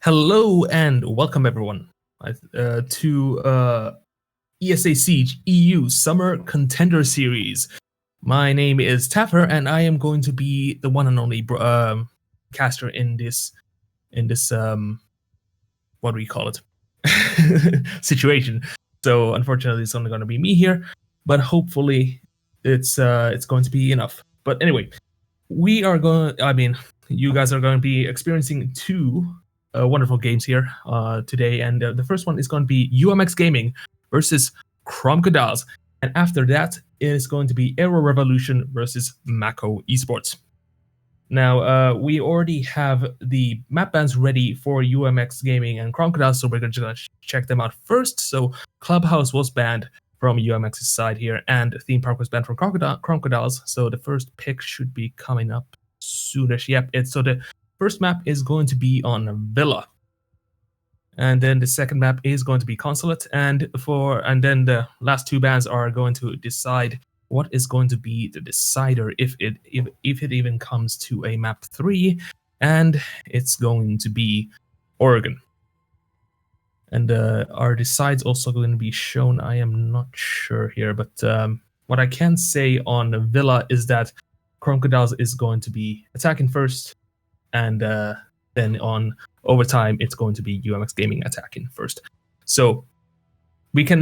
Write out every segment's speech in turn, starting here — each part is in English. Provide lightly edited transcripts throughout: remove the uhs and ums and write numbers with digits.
Hello and welcome everyone to ESA Siege EU Summer Contender Series. My name is Taffer, and I am going to be the one and only caster in this what do we call it situation. So unfortunately, it's only going to be me here, but hopefully it's going to be enough. But anyway, we are going. I mean, you guys are going to be experiencing two wonderful games here today, and the first one is going to be UMX Gaming versus Crocodiles, and after that it is going to be Aero Revolution versus Mako Esports. Now we already have the map bans ready for UMX Gaming and Crocodiles, so we're going to check them out first. So Clubhouse was banned from UMX's side here, and Theme Park was banned from Crocodiles. So the first pick should be coming up soonish. Yep, so the first map is going to be on Villa, and then the second map is going to be Consulate, and then the last two bans are going to decide what is going to be the decider if it even comes to a map 3, and it's going to be Oregon. And are the sides also going to be shown? I am not sure here, but what I can say on Villa is that Crocodiles is going to be attacking first, and then on overtime it's going to be UMX Gaming attacking first. So we can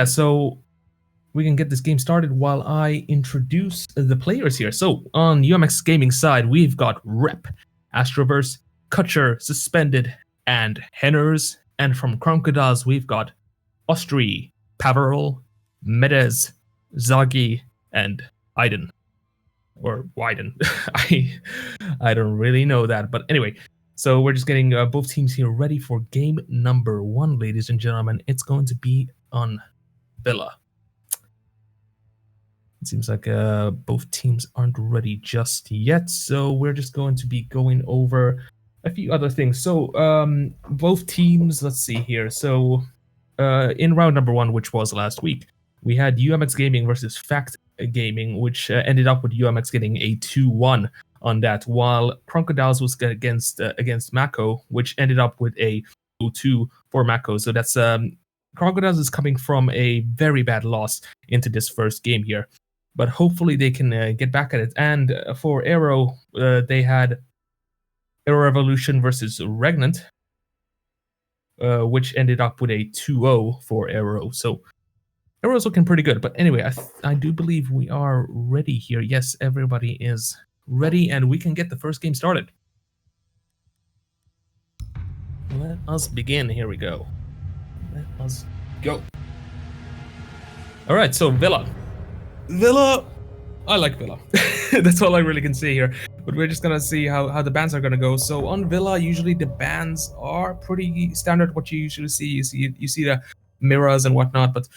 so we can get this game started while I introduce the players here. So on UMX Gaming side, we've got Rep, Astroverse, Kutcher, Suspended, and Henners. And from Crocodiles, we've got Ostri, Pavarol, Medez, Zagi, and Aiden. Or Wyden. I don't really know that. But anyway, so we're just getting both teams here ready for game number 1, ladies and gentlemen. It's going to be on Villa. It seems like both teams aren't ready just yet, so we're just going to be going over a few other things. So both teams, let's see here. So in round number 1, which was last week, we had UMX Gaming versus Fact Gaming, which ended up with UMX getting a 2-1 on that, while Crocodiles was against Mako, which ended up with a 2-2 for Mako. So that's Crocodiles is coming from a very bad loss into this first game here, but hopefully they can get back at it. And for Aero, they had Aero Revolution versus Revenant, which ended up with a 2-0 for Aero. So Aero's looking pretty good. But anyway, I do believe we are ready here. Yes, everybody is ready, and we can get the first game started. Let us begin. Here we go. Let us go. All right, so Villa. I like Villa. That's all I really can say here. But we're just gonna see how the bans are gonna go. So on Villa, usually the bans are pretty standard. What you usually see, you see the mirrors and whatnot. But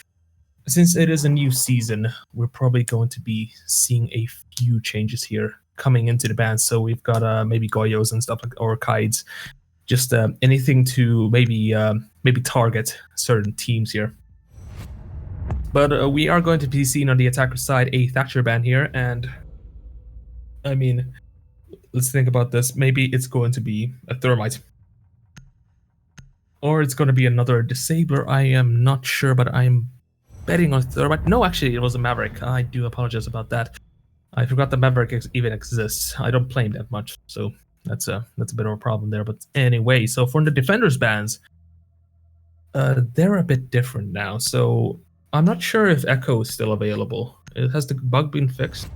since it is a new season, we're probably going to be seeing a few changes here coming into the bans. So we've got maybe Goyos and stuff, or Kites, just anything to maybe target certain teams here. But we are going to be seeing on the attacker side a Thatcher ban here, and I mean, let's think about this. Maybe it's going to be a Thermite, or it's going to be another Disabler. I am not sure, but I'm betting on Thermite. No, actually, it was a Maverick. I do apologize about that. I forgot the Maverick even exists. I don't play him that much, so that's a bit of a problem there. But anyway, so for the Defenders bans, they're a bit different now. So I'm not sure if Echo is still available. Has the bug been fixed?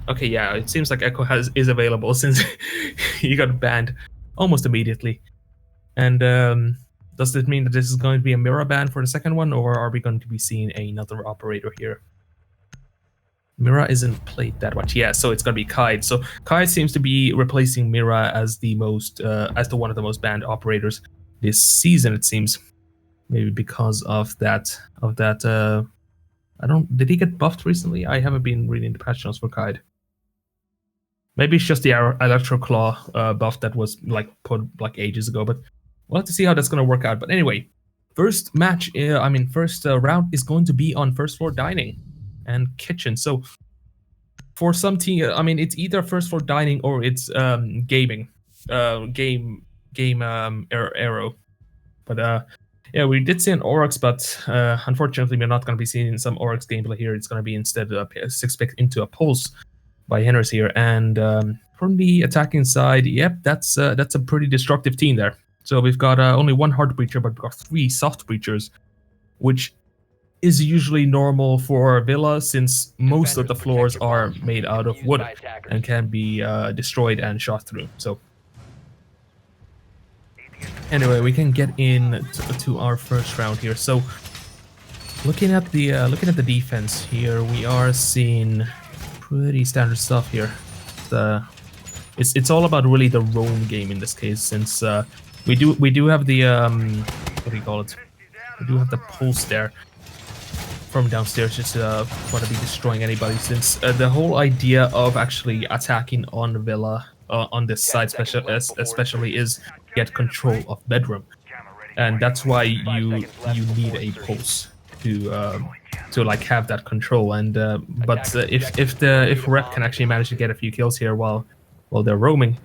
Okay, yeah, it seems like Echo is available since he got banned almost immediately. And does this mean that this is going to be a mirror ban for the second one, or are we going to be seeing another operator here? Mira isn't played that much. Yeah, so it's going to be Kite. So Kite seems to be replacing Mira as the one of the most banned operators this season, it seems. Maybe because of that. Did he get buffed recently? I haven't been reading the patch notes for Kite. Maybe it's just the Electro Claw buff that was put ages ago, but we'll have to see how that's going to work out. But anyway, first round is going to be on First Floor Dining and Kitchen. So for some team, it's either First Floor Dining or it's gaming. Game game arrow. But yeah, we did see an Oryx, but unfortunately, we're not going to be seeing some Oryx gameplay here. It's going to be instead a 6-pick into a Pulse by Henners here. And from the attacking side, yep, that's a pretty destructive team there. So we've got only one hard breacher, but we've got 3 soft breachers, which is usually normal for Villa, since most of the floors are made out of wood and can be destroyed and shot through. So anyway, we can get in to our first round here. So looking at the defense here, we are seeing pretty standard stuff here. It's all about really the roam game in this case, since we do have the what do you call it? We do have the pulse there from downstairs, just want to be destroying anybody, since the whole idea of actually attacking on Villa on this side especially is get control of bedroom, and that's why you need a pulse to like have that control. And but if Rep can actually manage to get a few kills here while they're roaming,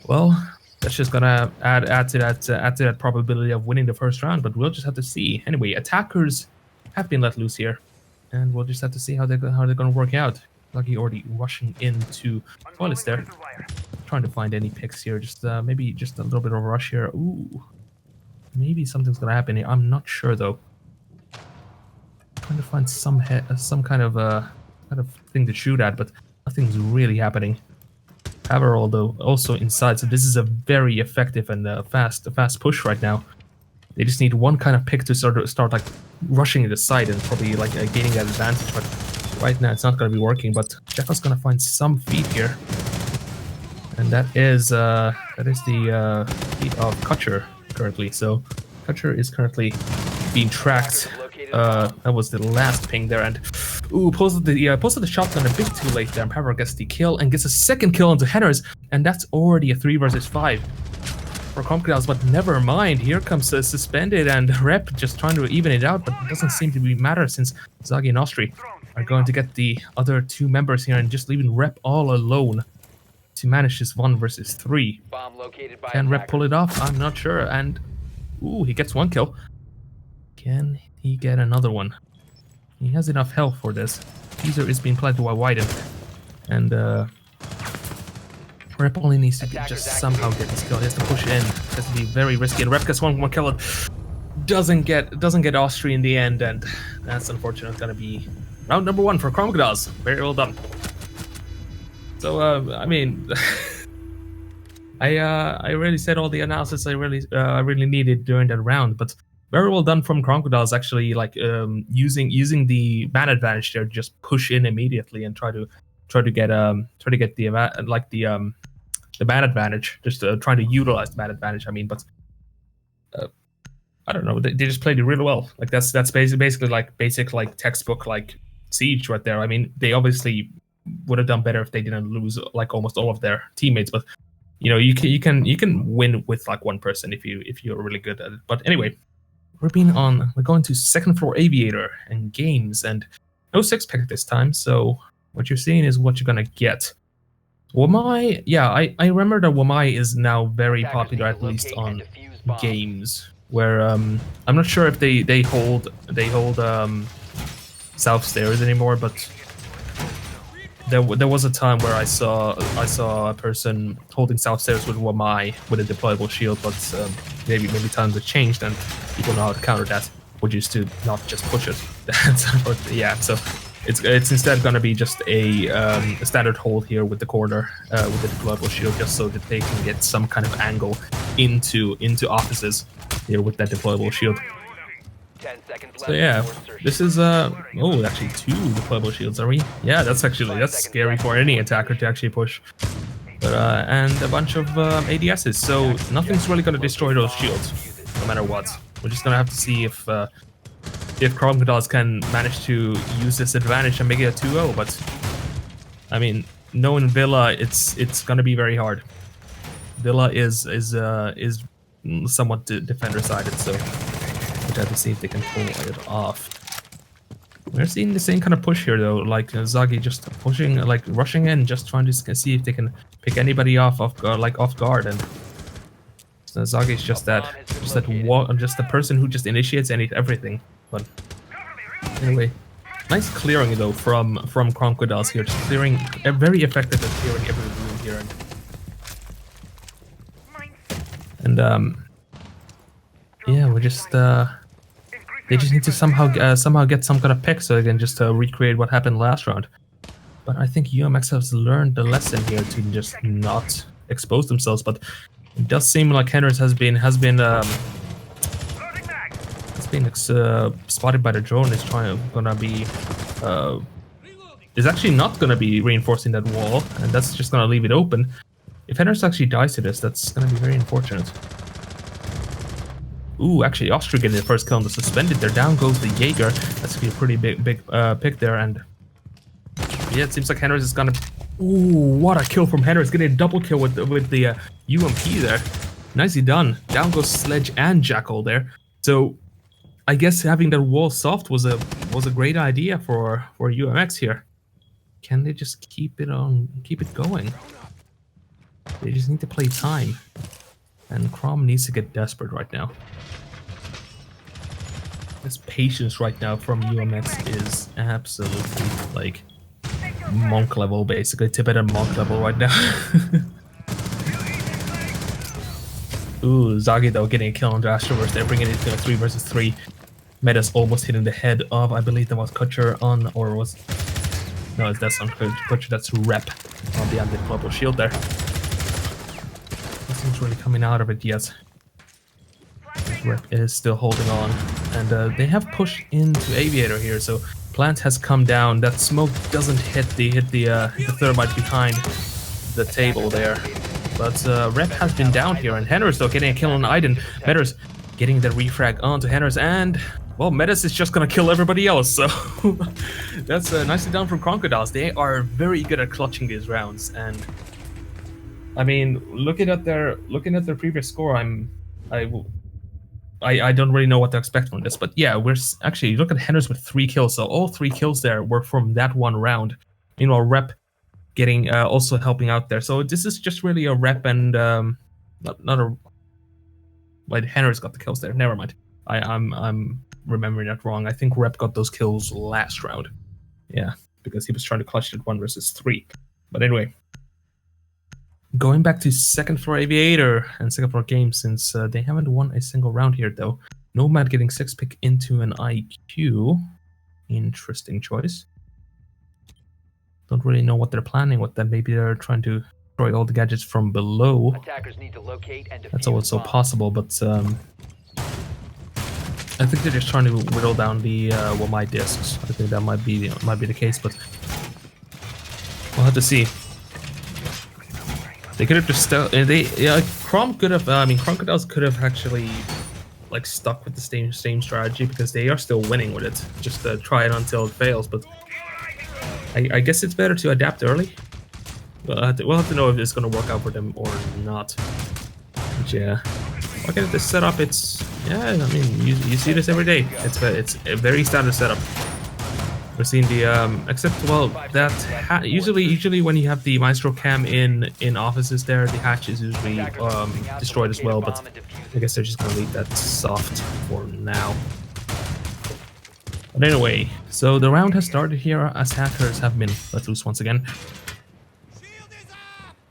well, that's just gonna add to that probability of winning the first round. But we'll just have to see. Anyway, attackers have been let loose here, and we'll just have to see how they're gonna work out. Lucky already rushing into toilets there, trying to find any picks here. Just maybe just a little bit of a rush here. Ooh, maybe something's gonna happen here. I'm not sure though. Trying to find some kind of thing to shoot at, but nothing's really happening. Haverall though also inside, so this is a very effective and fast push right now. They just need one kind of pick to start like rushing the side and probably like gaining that advantage. But right now it's not going to be working. But Jeffa's going to find some feet here, and that is the feet of Kutcher currently. So Kutcher is currently being tracked. That was the last ping there, and ooh, posted the shotgun a bit too late there. Haverall gets the kill and gets a second kill onto Henners, and that's already a 3 versus 5. For Crocodiles, but never mind. Here comes Suspended and Rep just trying to even it out, but it doesn't seem to be matter, since Zagi and Austri are going to get the other 2 members here and just leaving Rep all alone to manage this 1 versus 3. Can Rep pull it off? I'm not sure. And ooh, he gets 1 kill. Can he get another one? He has enough health for this. Teaser is being played by Wyden, and Rep only needs to just somehow get this kill. He has to push in. It has to be very risky, and Rep gets 1 more kill. Doesn't get Austri in the end, and that's unfortunate. It's gonna be round number 1 for Crocodiles. Very well done. So I mean, I really said all the analysis I really needed during that round, but very well done from Crocodiles, actually, like using the man advantage there to just push in immediately and try to get the man advantage, just trying to utilize the man advantage. I mean, but I don't know, they just played it really well. Like that's basically like basic like textbook like Siege right there. I mean, they obviously would have done better if they didn't lose like almost all of their teammates, but you know, you can win with like 1 person if you're really good at it. But anyway, we're going to second floor Aviator and games, and no 6-pack this time, so what you're seeing is what you're gonna get. Wamai, yeah, I remember that Wamai is now very popular, at least on games, where I'm not sure if they hold South Stairs anymore, but there was a time where I saw a person holding South Stairs with Wamai with a deployable shield, but maybe times have changed and people know how to counter that, which is to not just push it. But yeah, so it's instead going to be just a standard hold here with the corner with the deployable shield, just so that they can get some kind of angle into offices here with that deployable shield. So yeah, this is oh, actually 2 deployable shields, are we? Yeah, that's scary for any attacker to actually push. But and a bunch of ADSs, so nothing's really going to destroy those shields, no matter what. We're just gonna have to see if Crocodiles can manage to use this advantage and make it a 2-0. But I mean, knowing Villa, it's gonna be very hard. Villa is somewhat defender-sided, so we'll have to see if they can pull it off. We're seeing the same kind of push here, though, like Zagi just pushing, like rushing in, just trying to see if they can pick anybody off guard, and Zagi's just that just the person who just initiates everything. But anyway, nice clearing though from Crocodiles here, just clearing, very effective at clearing every room here, and yeah, we're just they just need to somehow get some kind of pick so they can just recreate what happened last round. But I think UMX has learned the lesson here to just not expose themselves. But it does seem like Henrys has been spotted by the drone. Is actually not gonna be reinforcing that wall, and that's just gonna leave it open. If Henrys actually dies to this, that's gonna be very unfortunate. Ooh, actually, Austria getting the first kill on the suspended. There, down goes the Jaeger. That's gonna be a pretty big pick there, and yeah, it seems like Henrys is gonna. Ooh, what a kill from Henrys! Getting a double kill with the UMP there. Nicely done. Down goes Sledge and Jackal there. So, I guess having that wall soft was a great idea for UMX here. Can they just keep it going? They just need to play time. And Crom needs to get desperate right now. This patience right now from UMX is absolutely like monk level, basically. Tibetan monk level right now. Ooh, Zagi though getting a kill on the Astroverse. They're bringing it to a 3 versus 3. Meta's almost hitting the head of, I believe that was Kutcher on, or was... No, that's on Kutcher, that's Rep on the anti-global shield there. Nothing's really coming out of it yet. Rep is still holding on, and they have pushed into Aviator here, so Plant has come down. That smoke doesn't hit the thermite behind the table there, but Rep has been down here, and Henrys though getting a kill on Iden. Metas getting the refrag onto Henrys, and well, Metas is just gonna kill everybody else. So that's nicely done from Crocodiles. They are very good at clutching these rounds, and I mean, looking at their previous score, I don't really know what to expect from this, but yeah, we're actually look at Henrys with 3 kills, so all 3 kills there were from that one round. Meanwhile, Rep getting also helping out there. So this is just really a Rep and not a. Wait, Henrys got the kills there. Never mind. I'm remembering that wrong. I think Rep got those kills last round. Yeah, because he was trying to clutch it 1 versus 3. But anyway. Going back to second floor Aviator and second floor game, since they haven't won a single round here though. Nomad getting 6 pick into an IQ. Interesting choice. Don't really know what they're planning with that. Maybe they're trying to destroy all the gadgets from below. Attackers need to locate and that's also possible, but I think they're just trying to whittle down the my discs. I think that might be the case, but we'll have to see. They could have just Crom could have. I mean, Crocodiles could have actually like stuck with the same strategy because they are still winning with it. Just try it until it fails. But I guess it's better to adapt early. We'll have to know if it's going to work out for them or not. But yeah, looking at this setup, it's I mean, you see this every day. It's a very standard setup. We're seeing the except well that usually when you have the Maestro cam in offices there, the hatch is usually destroyed as well. But I guess they're just gonna leave that soft for now. But anyway, so the round has started here as hackers have been let loose once again,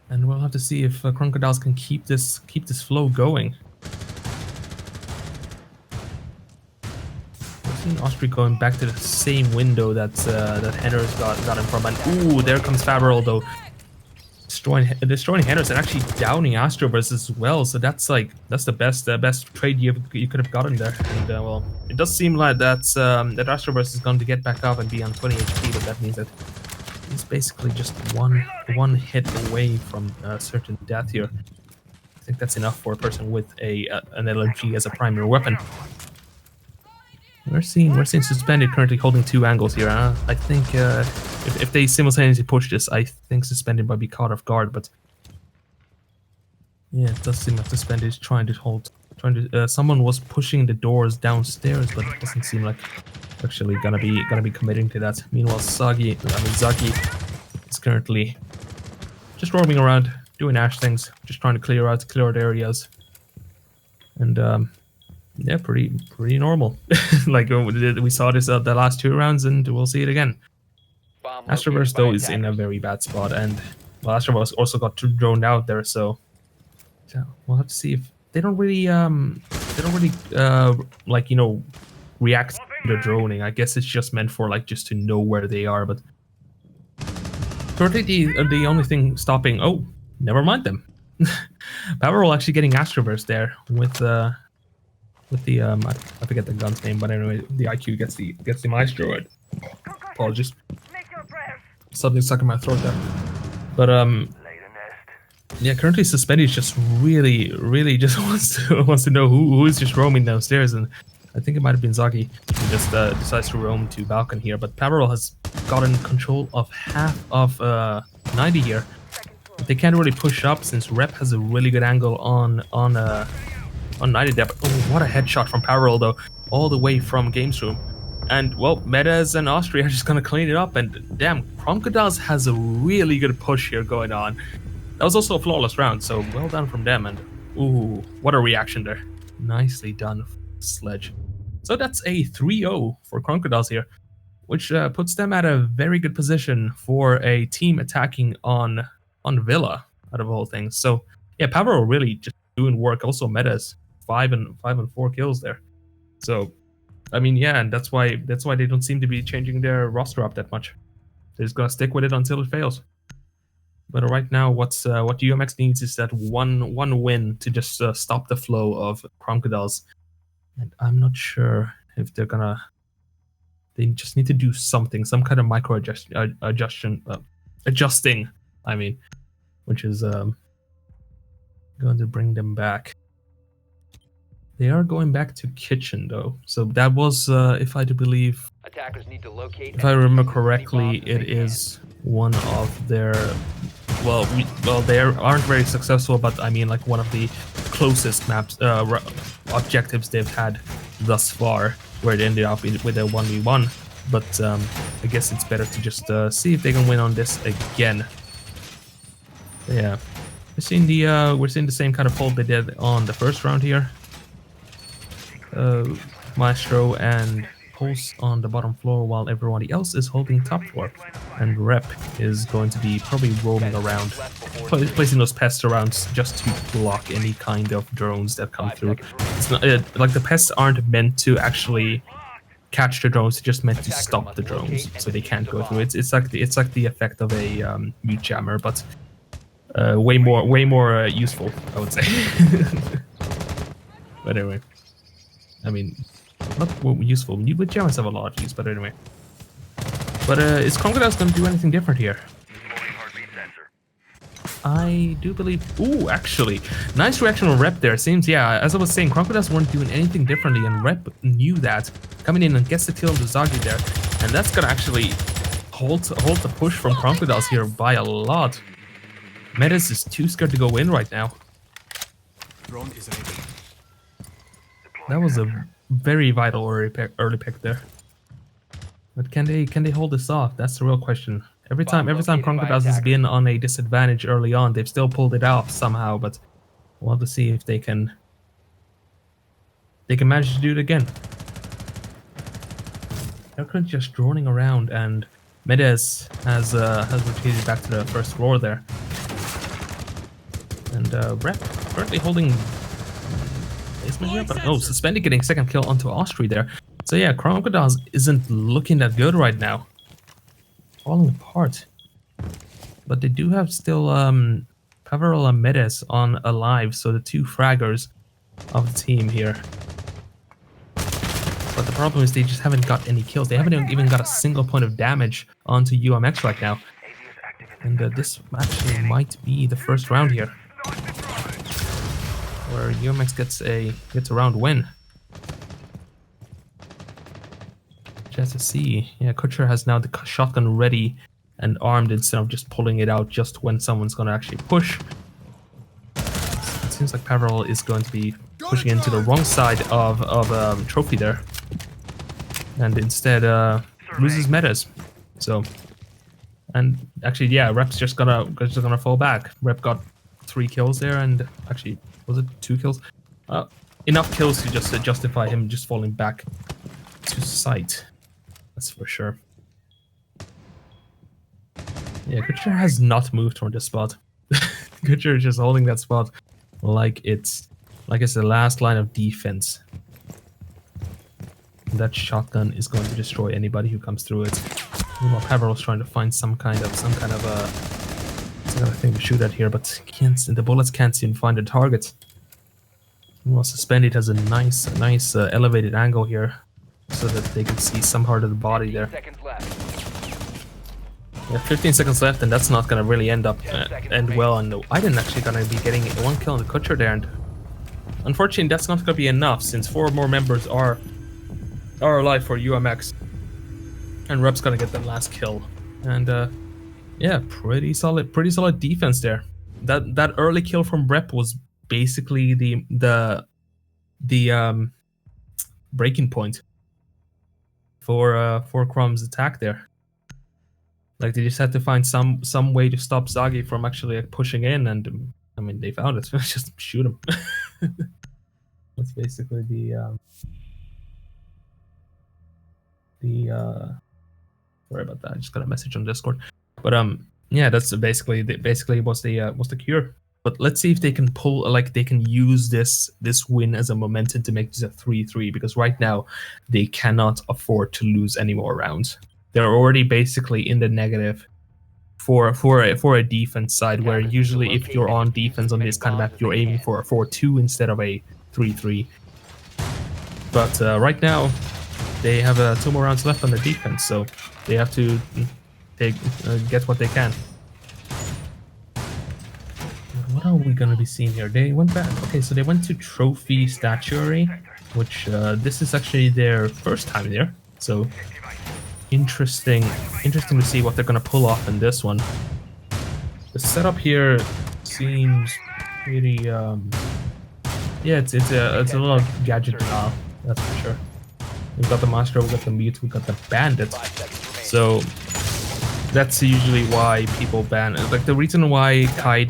and we'll have to see if Crocodiles can keep this flow going. Austria going back to the same window that Henrys got him from, and ooh, there comes Faberol though, destroying Henrys and actually downing Astroverse as well. So that's the best trade you could have gotten there. And well, it does seem like that Astroverse is going to get back up and be on 20 HP, but that means that he's basically just one hit away from certain death here. I think that's enough for a person with an LMG as a primary weapon. We're seeing Suspended currently holding 2 angles here. I think if they simultaneously push this, I think Suspended might be caught off guard. But yeah, it does seem like Suspended is trying to. Someone was pushing the doors downstairs, but it doesn't seem like actually gonna be committing to that. Meanwhile, Zaki is currently just roaming around, doing Ash things, just trying to clear out areas. And yeah, pretty normal. Like we saw this the last 2 rounds, and we'll see it again. Astroverse though is in a very bad spot, and well, Astroverse also got droned out there, so we'll have to see if they don't really like, you know, react to the droning. I guess it's just meant for like just to know where they are, but currently the only thing stopping, oh, never mind them. Powerroll actually getting Astroverse there with the I forget the gun's name, but anyway, the IQ gets the Maestro. Apologies, something stuck in my throat there. But yeah, currently Suspended just really just wants to know who is just roaming downstairs, and I think it might have been Zagi who just decides to roam to Balkan here. But Powerroll has gotten control of half of 90 here. But they can't really push up since Rep has a really good angle on 90 there. But oh, what a headshot from Powerroll though, all the way from Games Room. And well, Metas and Austria are just gonna clean it up, and damn, Crocodiles has a really good push here going on. That was also a flawless round, so well done from them, and ooh, what a reaction there. Nicely done, Sledge. So that's a 3-0 for Crocodiles here, which puts them at a very good position for a team attacking on Villa out of all things. So yeah, Powerroll really just doing work. Also Metas 5 and 4 kills there. So I mean, yeah, and that's why they don't seem to be changing their roster up that much. They're just gonna stick with it until it fails. But right now, what UMX needs is that one win to just stop the flow of Crocodiles. And I'm not sure if they're gonna. They just need to do something, some kind of micro adjusting. I mean, which is going to bring them back. They are going back to kitchen though, so that was, if I do believe, if I remember correctly, it is one of their, well, they aren't very successful, but I mean like one of the closest maps objectives they've had thus far, where it ended up with a 1v1. But I guess it's better to just see if they can win on this again. Yeah, we're seeing the same kind of hold they did on the first round here. Maestro and Pulse on the bottom floor while everybody else is holding top floor, and Rep is going to be probably roaming around, placing those pests around just to block any kind of drones that come through. It's not, like the pests aren't meant to actually catch the drones, they're just meant to stop the drones so they can't go through. It's like the effect of a mute jammer, but way more useful, I would say. But anyway, I mean, not useful. With jammers have a lot of use, but anyway. But is Crocodiles going to do anything different here? I do believe. Ooh, actually, nice reaction on Rep there. Seems, yeah, as I was saying, Crocodiles weren't doing anything differently, and Rep knew that. Coming in and gets the kill on Zagi there, and that's gonna actually hold the push from Crocodiles here by a lot. Metas is too scared to go in right now. That was a very vital early pick there. But can they hold this off? That's the real question. Every time Crocodiles has been on a disadvantage early on, they've still pulled it off somehow. But we'll have to see if they can manage to do it again. They're currently just droning around, and Medes has retreated back to the first floor there. And Rep currently holding. Oh, Suspended getting second kill onto Austria there. So yeah, Crocodiles isn't looking that good right now. Falling apart. But they do have still Powerroll and Medes on alive, so the two fraggers of the team here. But the problem is they just haven't got any kills. They haven't even got a single point of damage onto UMX right now. And this actually might be the first round here, where UMX gets a round win. Just to see, yeah, Kutcher has now the shotgun ready and armed instead of just pulling it out just when someone's going to actually push. It seems like Powerroll is going to be pushing into the wrong side of Trophy there, and instead loses Metas. So, and actually, yeah, Rep's just gonna fall back. Rep got 3 kills there, and actually, was it 2 kills? enough kills to just justify him just falling back to sight. That's for sure. Yeah, Kutcher has not moved from this spot. Kutcher is just holding that spot like it's the last line of defense. That shotgun is going to destroy anybody who comes through it. Meanwhile, Pavel's trying to find some kind of thing to shoot at here, but the bullets can't seem to find a target. Meanwhile, Suspended has a nice elevated angle here, so that they can see some part of the body there. Yeah, 15 seconds left, and that's not gonna really end well. And I didn't actually gonna be getting one kill on the Kutcher there, and unfortunately, that's not gonna be enough since 4 more members are alive for UMX, and Rep's gonna get the last kill. And yeah, pretty solid defense there. That early kill from Rep was basically the breaking point for Crumb's attack there. Like, they just had to find some way to stop Zagi from actually pushing in, and I mean, they found it. Just shoot him. That's basically the sorry about that. I just got a message on Discord. But yeah, that's basically was the cure. But let's see if they can pull, like, they can use this win as a momentum to make this a 3-3, because right now they cannot afford to lose any more rounds. They're already basically in the negative for a defense side, where usually if you're on defense on this kind of map, you're aiming for a 4-2 instead of a 3-3. But right now they have 2 more rounds left on their defense, so they have to get what they can. What are we gonna be seeing here? They went back. Okay, so they went to Trophy Statuary, which this is actually their first time there. So interesting to see what they're gonna pull off in this one. The setup here seems pretty yeah, it's a little gadget style, that's for sure. We've got the Master, we've got the Mute, we've got the Bandit. So that's usually why people ban, like, the reason why Kite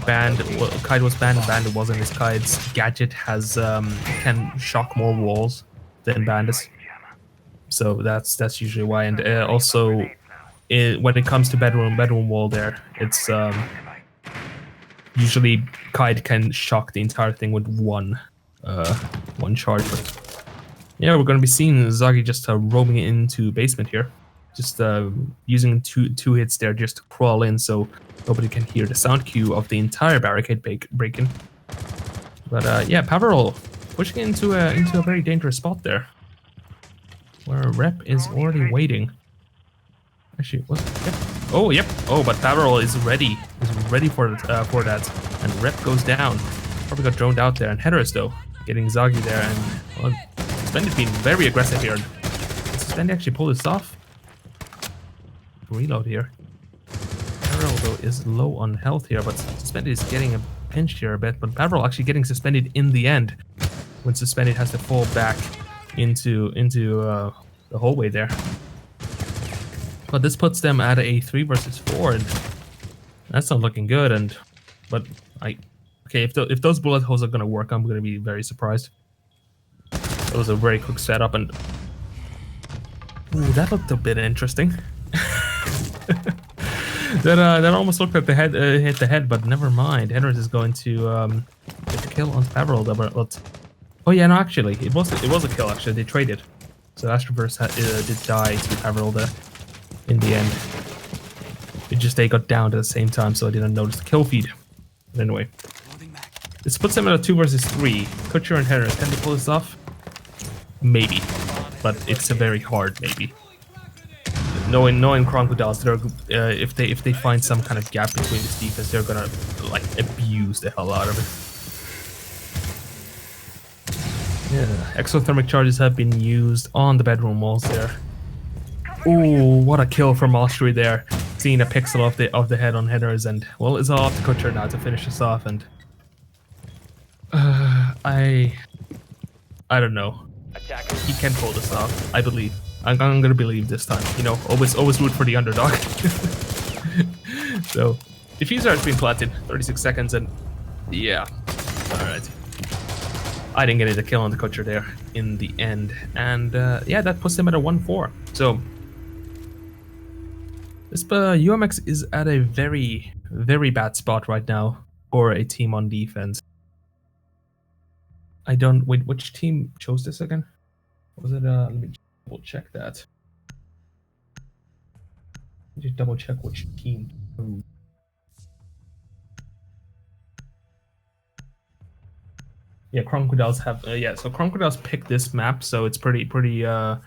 was banned and Bandit wasn't is Kite's gadget has can shock more walls than Bandit's. So that's usually why. And also when it comes to bedroom wall there, it's usually Kite can shock the entire thing with one charge. But yeah, we're gonna be seeing Zagi just roaming into basement here, just using two hits there just to crawl in, so nobody can hear the sound cue of the entire barricade breaking. But yeah, Paverol pushing into a very dangerous spot there, where Rep is already waiting. Actually, what? Yep. Oh, yep. Oh, but Paverol is ready. For that. And Rep goes down. Probably got droned out there. And Headers, though, getting Zagi there. And well, Suspended being very aggressive here. Suspended actually pulled this off. Reload here. Paverol, though, is low on health here, but Suspended is getting a pinch here a bit. But Paverol actually getting Suspended in the end, when Suspended has to fall back into the hallway there. But this puts them at a 3 versus 4, and that's not looking good. And okay, if those bullet holes are gonna work, I'm gonna be very surprised. That was a very quick setup, and ooh, that looked a bit interesting. that almost looked at the head, hit the head, but never mind. Henry is going to get the kill on Paverol. But oh yeah, no, actually, it was a kill. Actually, they traded, so Astroverse did die to Paverol there in the end. It just they got down at the same time, so I didn't notice the kill feed. But anyway, this puts them at a 2 versus 3. Kutcher and Henry, can they pull this off? Maybe, but it's a very hard maybe. Knowing Crocodiles, they're if they find some kind of gap between this defense, they're gonna like abuse the hell out of it. Yeah, exothermic charges have been used on the bedroom walls there. Ooh, what a kill from Mastery there. Seeing a pixel of the head on Headers, and well, it's all up to Kutcher now to finish this off. And I don't know. He can pull this off, I believe. I'm gonna believe this time. You know, always root for the underdog. So, diffuser has been planted. 36 seconds, and yeah. All right. I didn't get a kill on the Kutcher there in the end. And yeah, that puts him at a 1-4. So this UMX is at a very, very bad spot right now for a team on defense. I don't... Wait, which team chose this again? Was it... let me double check that. Just double check which team. Yeah, Crocodiles have yeah. So Crocodiles picked this map, so it's pretty clear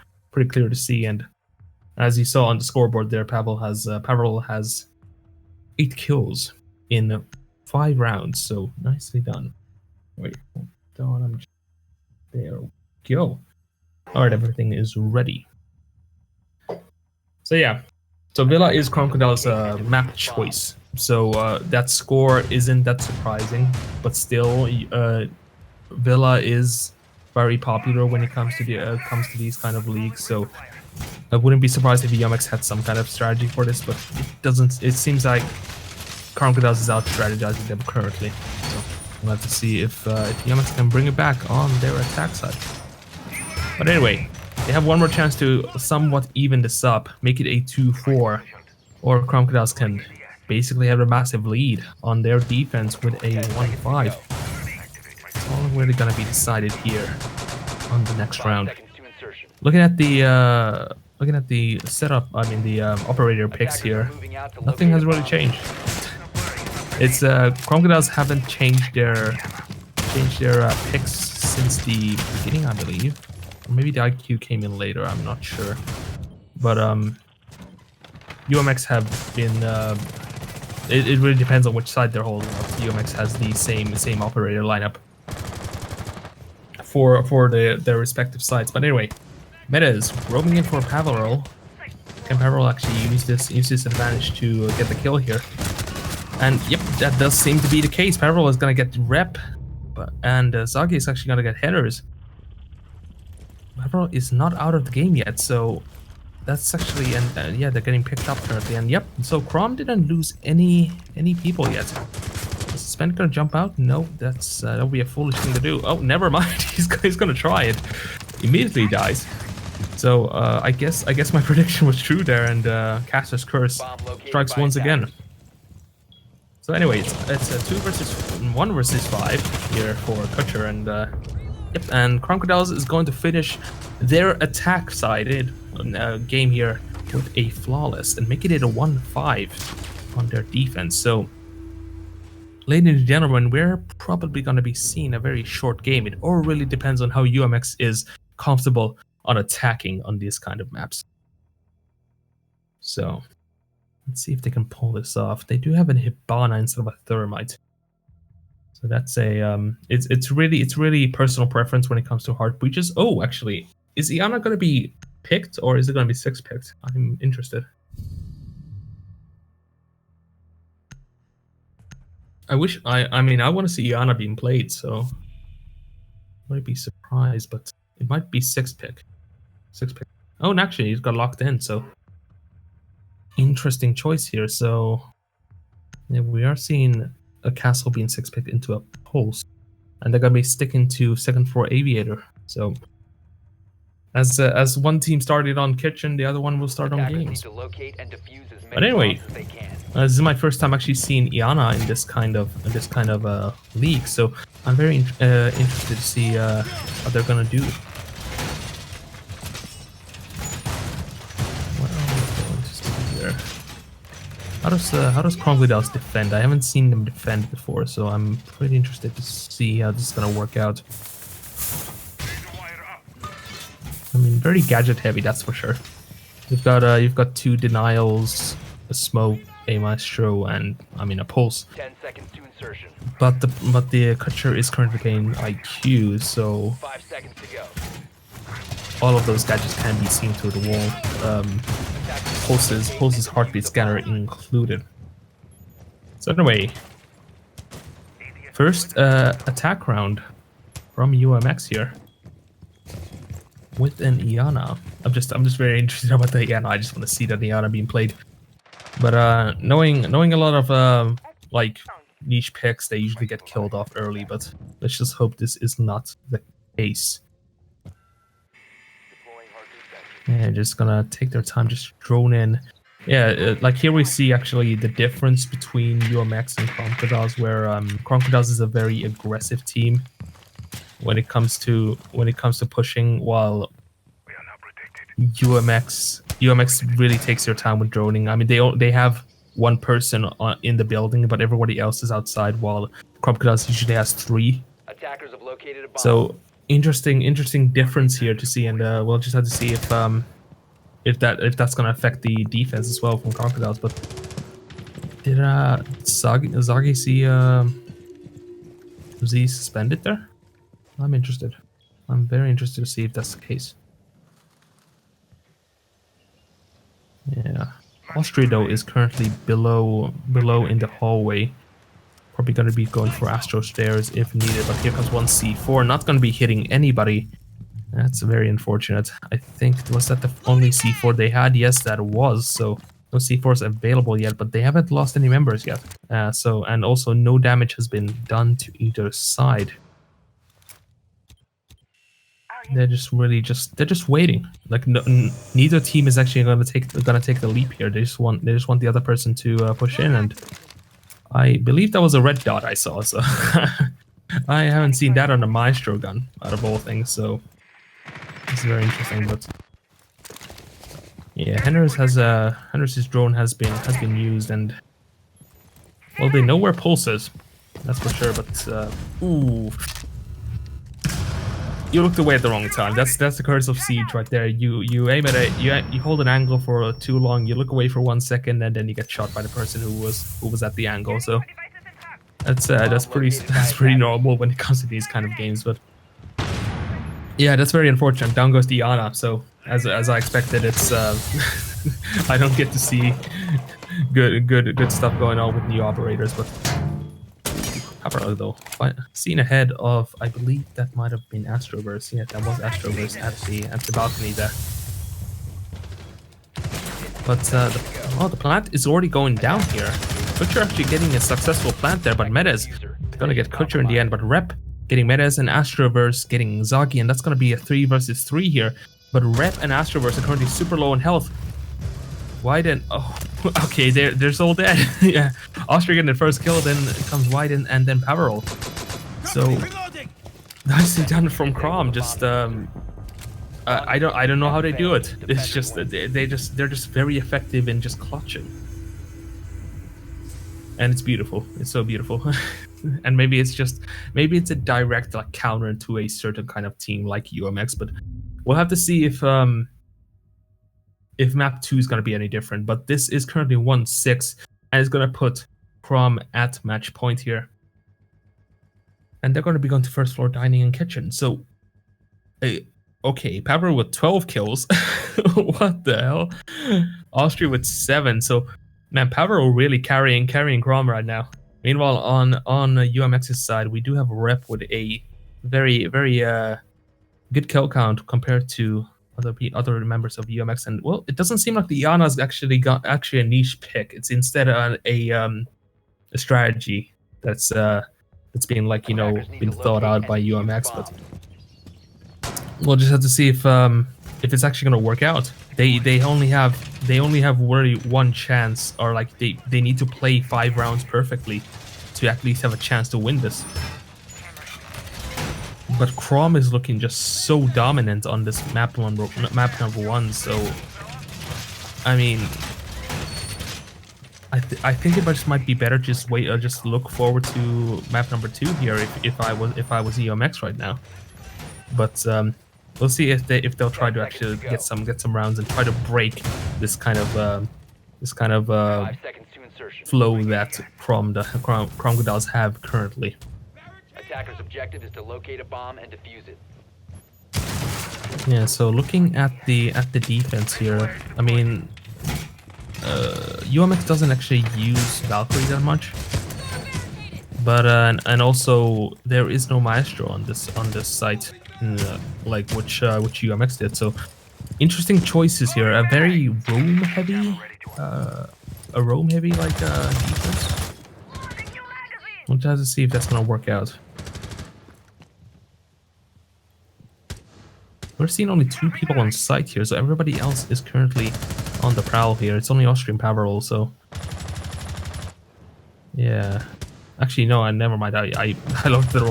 to see. And as you saw on the scoreboard there, Pavel has 8 kills in 5 rounds. So nicely done. Wait, hold on, there we go. All right, everything is ready. So yeah, so Villa is Crocodile's map choice. So that score isn't that surprising, but still, Villa is very popular when it comes to these kind of leagues. So I wouldn't be surprised if UMX had some kind of strategy for this, but it doesn't. It seems like Crocodiles is out strategizing them currently. So we'll have to see if UMX can bring it back on their attack side. But anyway, they have one more chance to somewhat even this up, make it a 2-4, or Crocodiles can basically have a massive lead on their defense with a 1-5. It's all really gonna be decided here on the next round. Looking at the setup, I mean the operator picks here, nothing has really changed. It's Crocodiles haven't changed their picks since the beginning, I believe. Or maybe the IQ came in later, I'm not sure. But UMX have been it really depends on which side they're holding up. UMX has the same operator lineup for their respective sides. But anyway, Meta is roaming in for Pavel. Can Pavel actually use this advantage to get the kill here? And yep, that does seem to be the case. Pavel is gonna get rep, and Zagi is actually gonna get headers. Pavel is not out of the game yet, so that's actually, and yeah, they're getting picked up currently. And yep, so Crom didn't lose any people yet. Is Sven gonna jump out? No, that would be a foolish thing to do. Oh, never mind. He's gonna try it. Immediately dies. So I guess my prediction was true there, and Caster's Curse strikes once again. So anyway, it's a 1 versus 5 here for Kutcher, and yep, and Crocodiles is going to finish their attack sided game here with a flawless and making it a 1-5 on their defense. So, ladies and gentlemen, we're probably going to be seeing a very short game. It all really depends on how UMX is comfortable on attacking on these kind of maps. So, let's see if they can pull this off. They do have an Hibana instead of a Thermite. So that's a it's really personal preference when it comes to hard breaches. Oh, actually, is Iana gonna be picked or is it gonna be 6 picked? I'm interested. I mean I want to see Iana being played, so I might be surprised, but it might be 6 pick. 6 pick. Oh, and actually he's got locked in, so interesting choice here. So yeah, we are seeing a castle being 6 picked into a pulse, and they're gonna be sticking to 2nd floor aviator. So as one team started on kitchen, the other one will start on games. But anyway, this is my first time actually seeing Iana in this kind of league, so I'm very interested to see what they're gonna do. What are we going to see here? How does Crocodiles defend? I haven't seen them defend before, so I'm pretty interested to see how this is gonna work out. I mean, very gadget heavy, that's for sure. You've got 2 denials, a smoke, a maestro, and I mean a pulse. 10 seconds to insertion. But the Kutcher is currently getting IQ, so 5 seconds to go. all of those gadgets can be seen through the wall. Pulse's heartbeat scanner included. So anyway, first attack round from UMX here with an Iana. I'm just very interested about the Iana. I just want to see that Iana being played. But knowing a lot of like niche picks, they usually get killed off early, but let's just hope this is not the case. Yeah, just gonna take their time, just drone in. Yeah, like here we see actually the difference between UMX and Crocodiles, where Crocodiles is a very aggressive team when it comes to pushing, while UMX really takes their time with droning. I mean, they have one person in the building, but everybody else is outside, while Crocodiles usually has 3. Attackers have located a bomb. So interesting difference here to see, and we'll just have to see if that's gonna affect the defense as well from Crocodiles. But did Zagi see was he suspended there? I'm interested. I'm very interested to see if that's the case. Yeah, Austria though is currently below in the hallway. Probably going to be going for Astro Stairs if needed, but here comes one C4, not going to be hitting anybody. That's very unfortunate. I think, was that the only C4 they had? Yes, that was. So no C4s available yet, but they haven't lost any members yet. And also no damage has been done to either side. They're just waiting. Like neither team is actually going to take the leap here. They just want the other person to push in, and I believe that was a red dot I saw, so I haven't seen that on a Maestro gun, out of all things, so it's very interesting. But yeah, Henry's drone has been used, and well, they know where Pulse is, that's for sure. But ooh, you looked away at the wrong time. That's the curse of Siege right there. You aim at it, you hold an angle for too long, you look away for 1 second, and then you get shot by the person who was at the angle. So that's pretty normal when it comes to these kind of games. But yeah, that's very unfortunate. Down goes Diana. So as I expected, it's I don't get to see good stuff going on with new operators, but. Though, seen ahead of, I believe that might have been Astroverse. Yeah, that was Astroverse at the balcony there. But the plant is already going down here. Kutcher actually getting a successful plant there, but Medes gonna get Kutcher in the end. But Rep getting Medes and Astroverse getting Zagi, and that's gonna be a 3 versus 3 here. But Rep and Astroverse are currently super low in health. Widen. Oh, okay, they're all dead. Yeah, Austria getting the first kill, then comes Widen and then Powerroll. So nicely done from Crom. Just I don't know how they do it. It's just they're just very effective in just clutching, and it's beautiful. It's so beautiful. And maybe it's a direct like counter to a certain kind of team like UMX, but we'll have to see if map 2 is going to be any different. But this is currently 1-6, and it's going to put Crom at match point here. And they're going to be going to first floor dining and kitchen. So, okay, Pablo with 12 kills. What the hell? Austria with 7. So, man, Pablo really carrying Crom right now. Meanwhile, on UMX's side, we do have Rep with a very, very good kill count compared to other members of UMX, and well, it doesn't seem like the Iana's actually a niche pick. It's instead a strategy that's being like been thought out by UMX. But we'll just have to see if it's actually gonna work out. They only have really one chance, or like they need to play 5 rounds perfectly to at least have a chance to win this. But Crom is looking just so dominant on this map number 1. So, I mean, I think it just might be better just wait or just look forward to map number 2 here if I was EOMX right now. But we'll see if they'll try to actually get some rounds and try to break this kind of flow that Crocodiles have currently. Attacker's objective is to locate a bomb and defuse it. Yeah, so looking at the defense here, I mean, UMX doesn't actually use Valkyrie that much, but and also there is no Maestro on this site, like which UMX did. So interesting choices here. A very roam heavy, like defense. We'll just have to see if that's gonna work out. We're seeing only 2 people on site here, so everybody else is currently on the prowl here. It's only Austrian Powerol, so yeah. Actually, no, never mind. I looked at the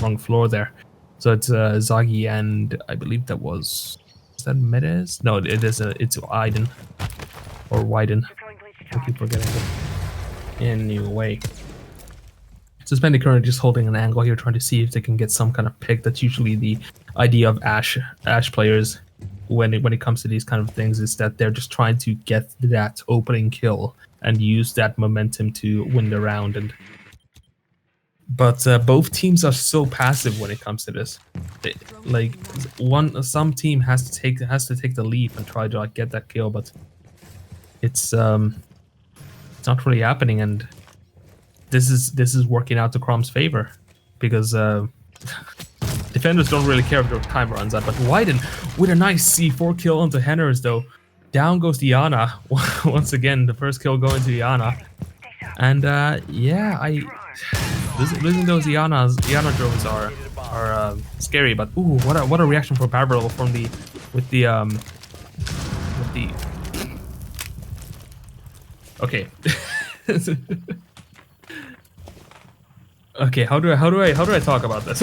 wrong floor there. So it's Zagi and I believe that was that Medes? No, it is it's Aiden or Wyden. I keep forgetting it. Anyway. Suspended current just holding an angle here, trying to see if they can get some kind of pick. That's usually the idea of Ash players when it comes to these kind of things, is that they're just trying to get that opening kill and use that momentum to win the round. And but both teams are so passive when it comes to this. Like some team has to take the leap and try to like get that kill, but it's not really happening. And this is working out to Chrom's favor, because defenders don't really care if their time runs out. But Wyden with a nice C4 kill onto Henners though. Down goes Diana. Once again, the first kill going to Diana. And yeah, losing those Diana drones are scary. But ooh, what a reaction from Barbarell from with the okay. Okay, how do I talk about this?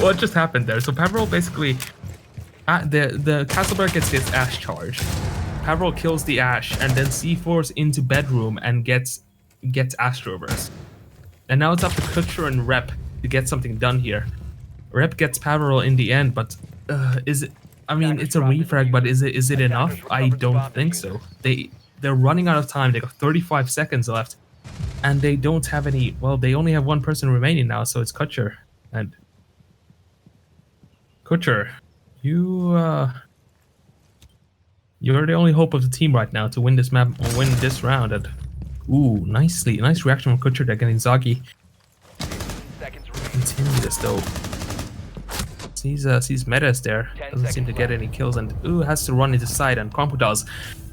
What just happened there? So Pavrol basically, the Castleberg gets his Ash charge. Pavrol kills the Ash and then C4s into bedroom and gets Astroverse. And now it's up to Kutcher and Rep to get something done here. Rep gets Pavrol in the end, but is it? I mean, it's a refrag, but is it enough? I don't think so. They're running out of time. They got 35 seconds left. And they don't have any. Well, they only have one person remaining now, so it's Kutcher. And Kutcher, you're the only hope of the team right now to win this map or win this round. And ooh, nice reaction from Kutcher there, getting Zagi. Continue this though. Sees Medes there. Doesn't seem to get any kills, and ooh, has to run into side. And Crompotas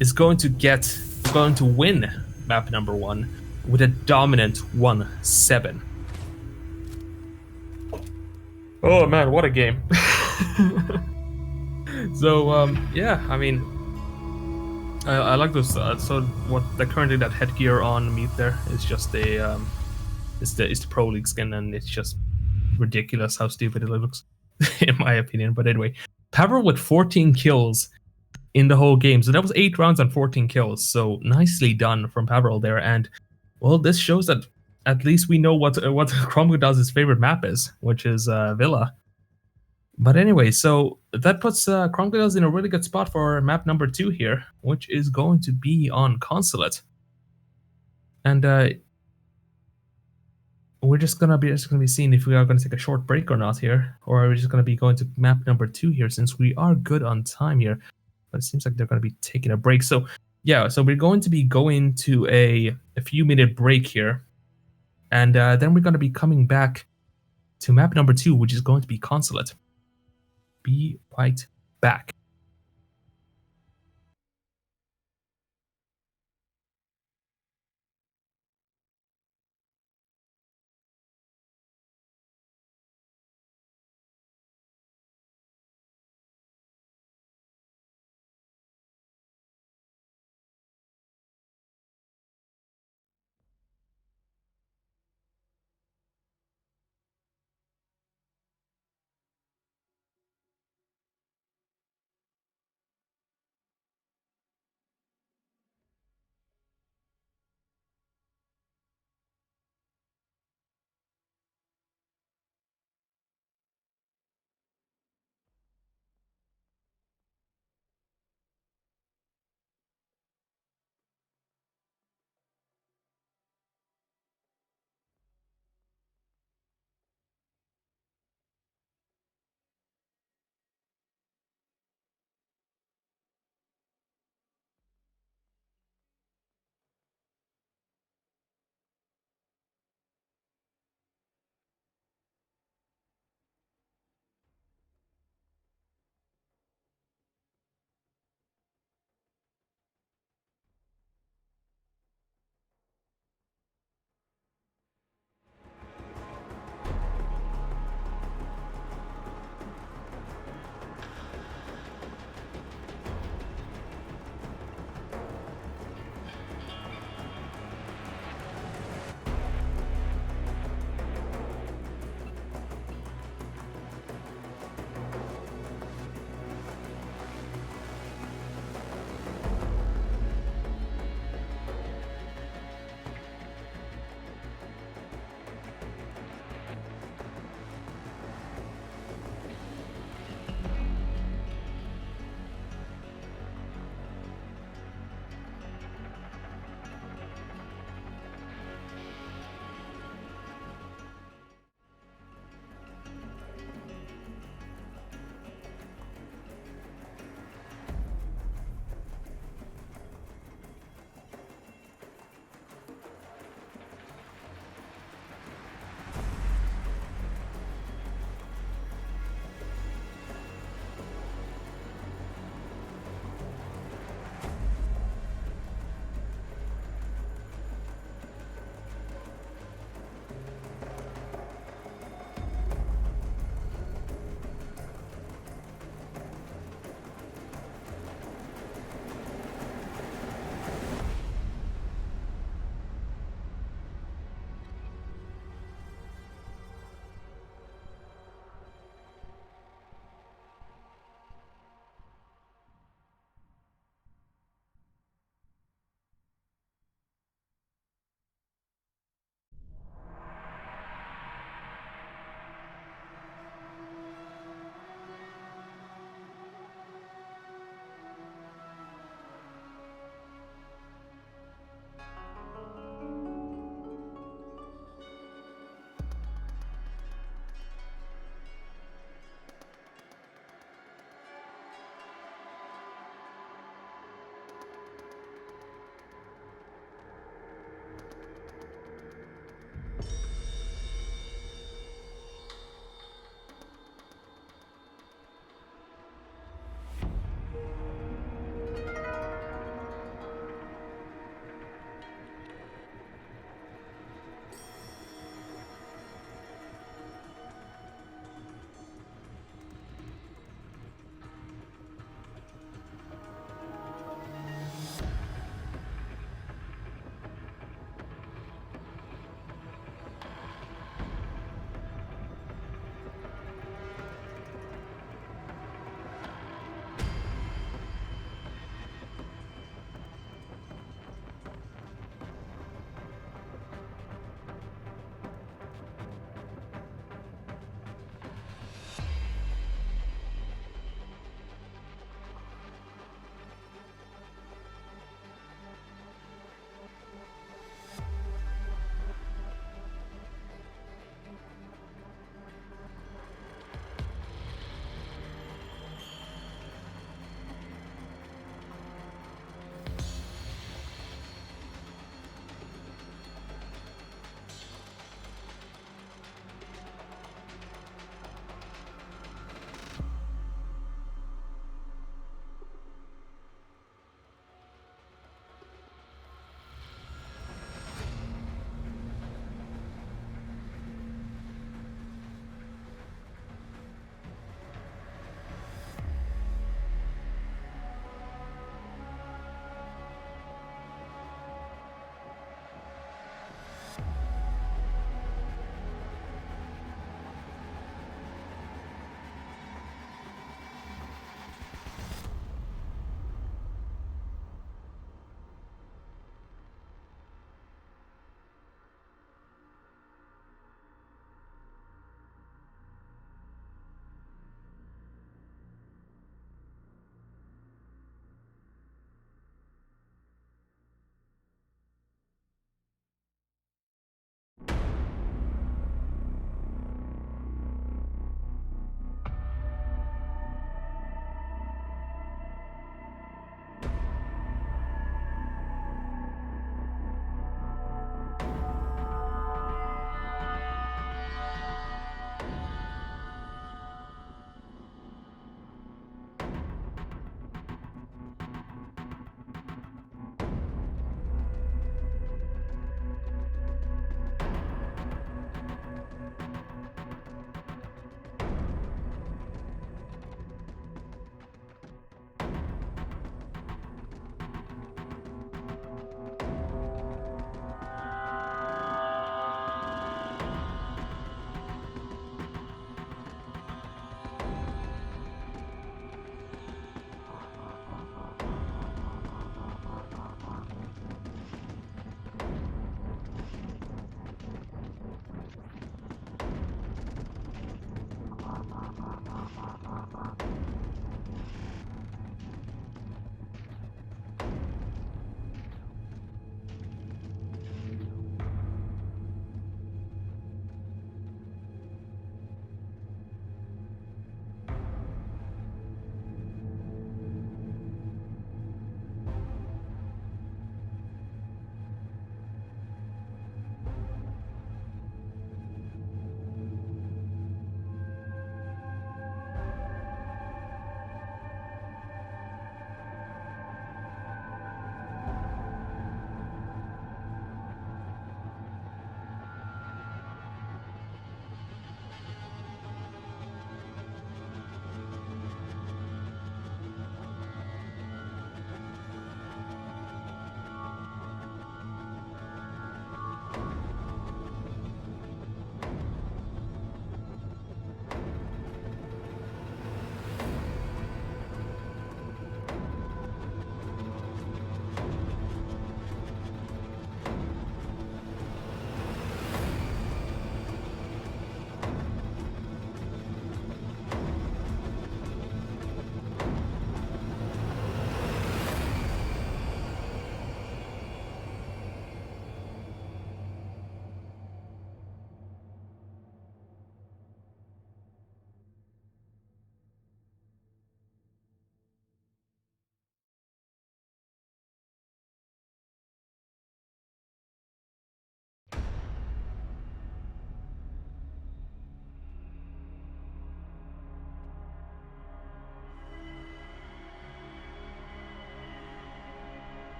is going to win map number 1. With a dominant 1-7. Oh man, what a game. So yeah, I mean, I like those. So what the currently that headgear on Meat there is just a it's the Pro League skin, and it's just ridiculous how stupid it looks, in my opinion. But anyway, Pavro with 14 kills in the whole game. So that was 8 rounds and 14 kills. So nicely done from Pavro there. And well, this shows that at least we know what Cromwell's favorite map is, which is Villa. But anyway, so that puts Cromwell's in a really good spot for map number 2 here, which is going to be on Consulate. And we're just gonna be seeing if we are gonna take a short break or not here, or are we just gonna be going to map number 2 here, since we are good on time here. But it seems like they're gonna be taking a break. So yeah, so we're going to be going to a few minute break here. And then we're going to be coming back to map number 2, which is going to be Consulate. Be right back.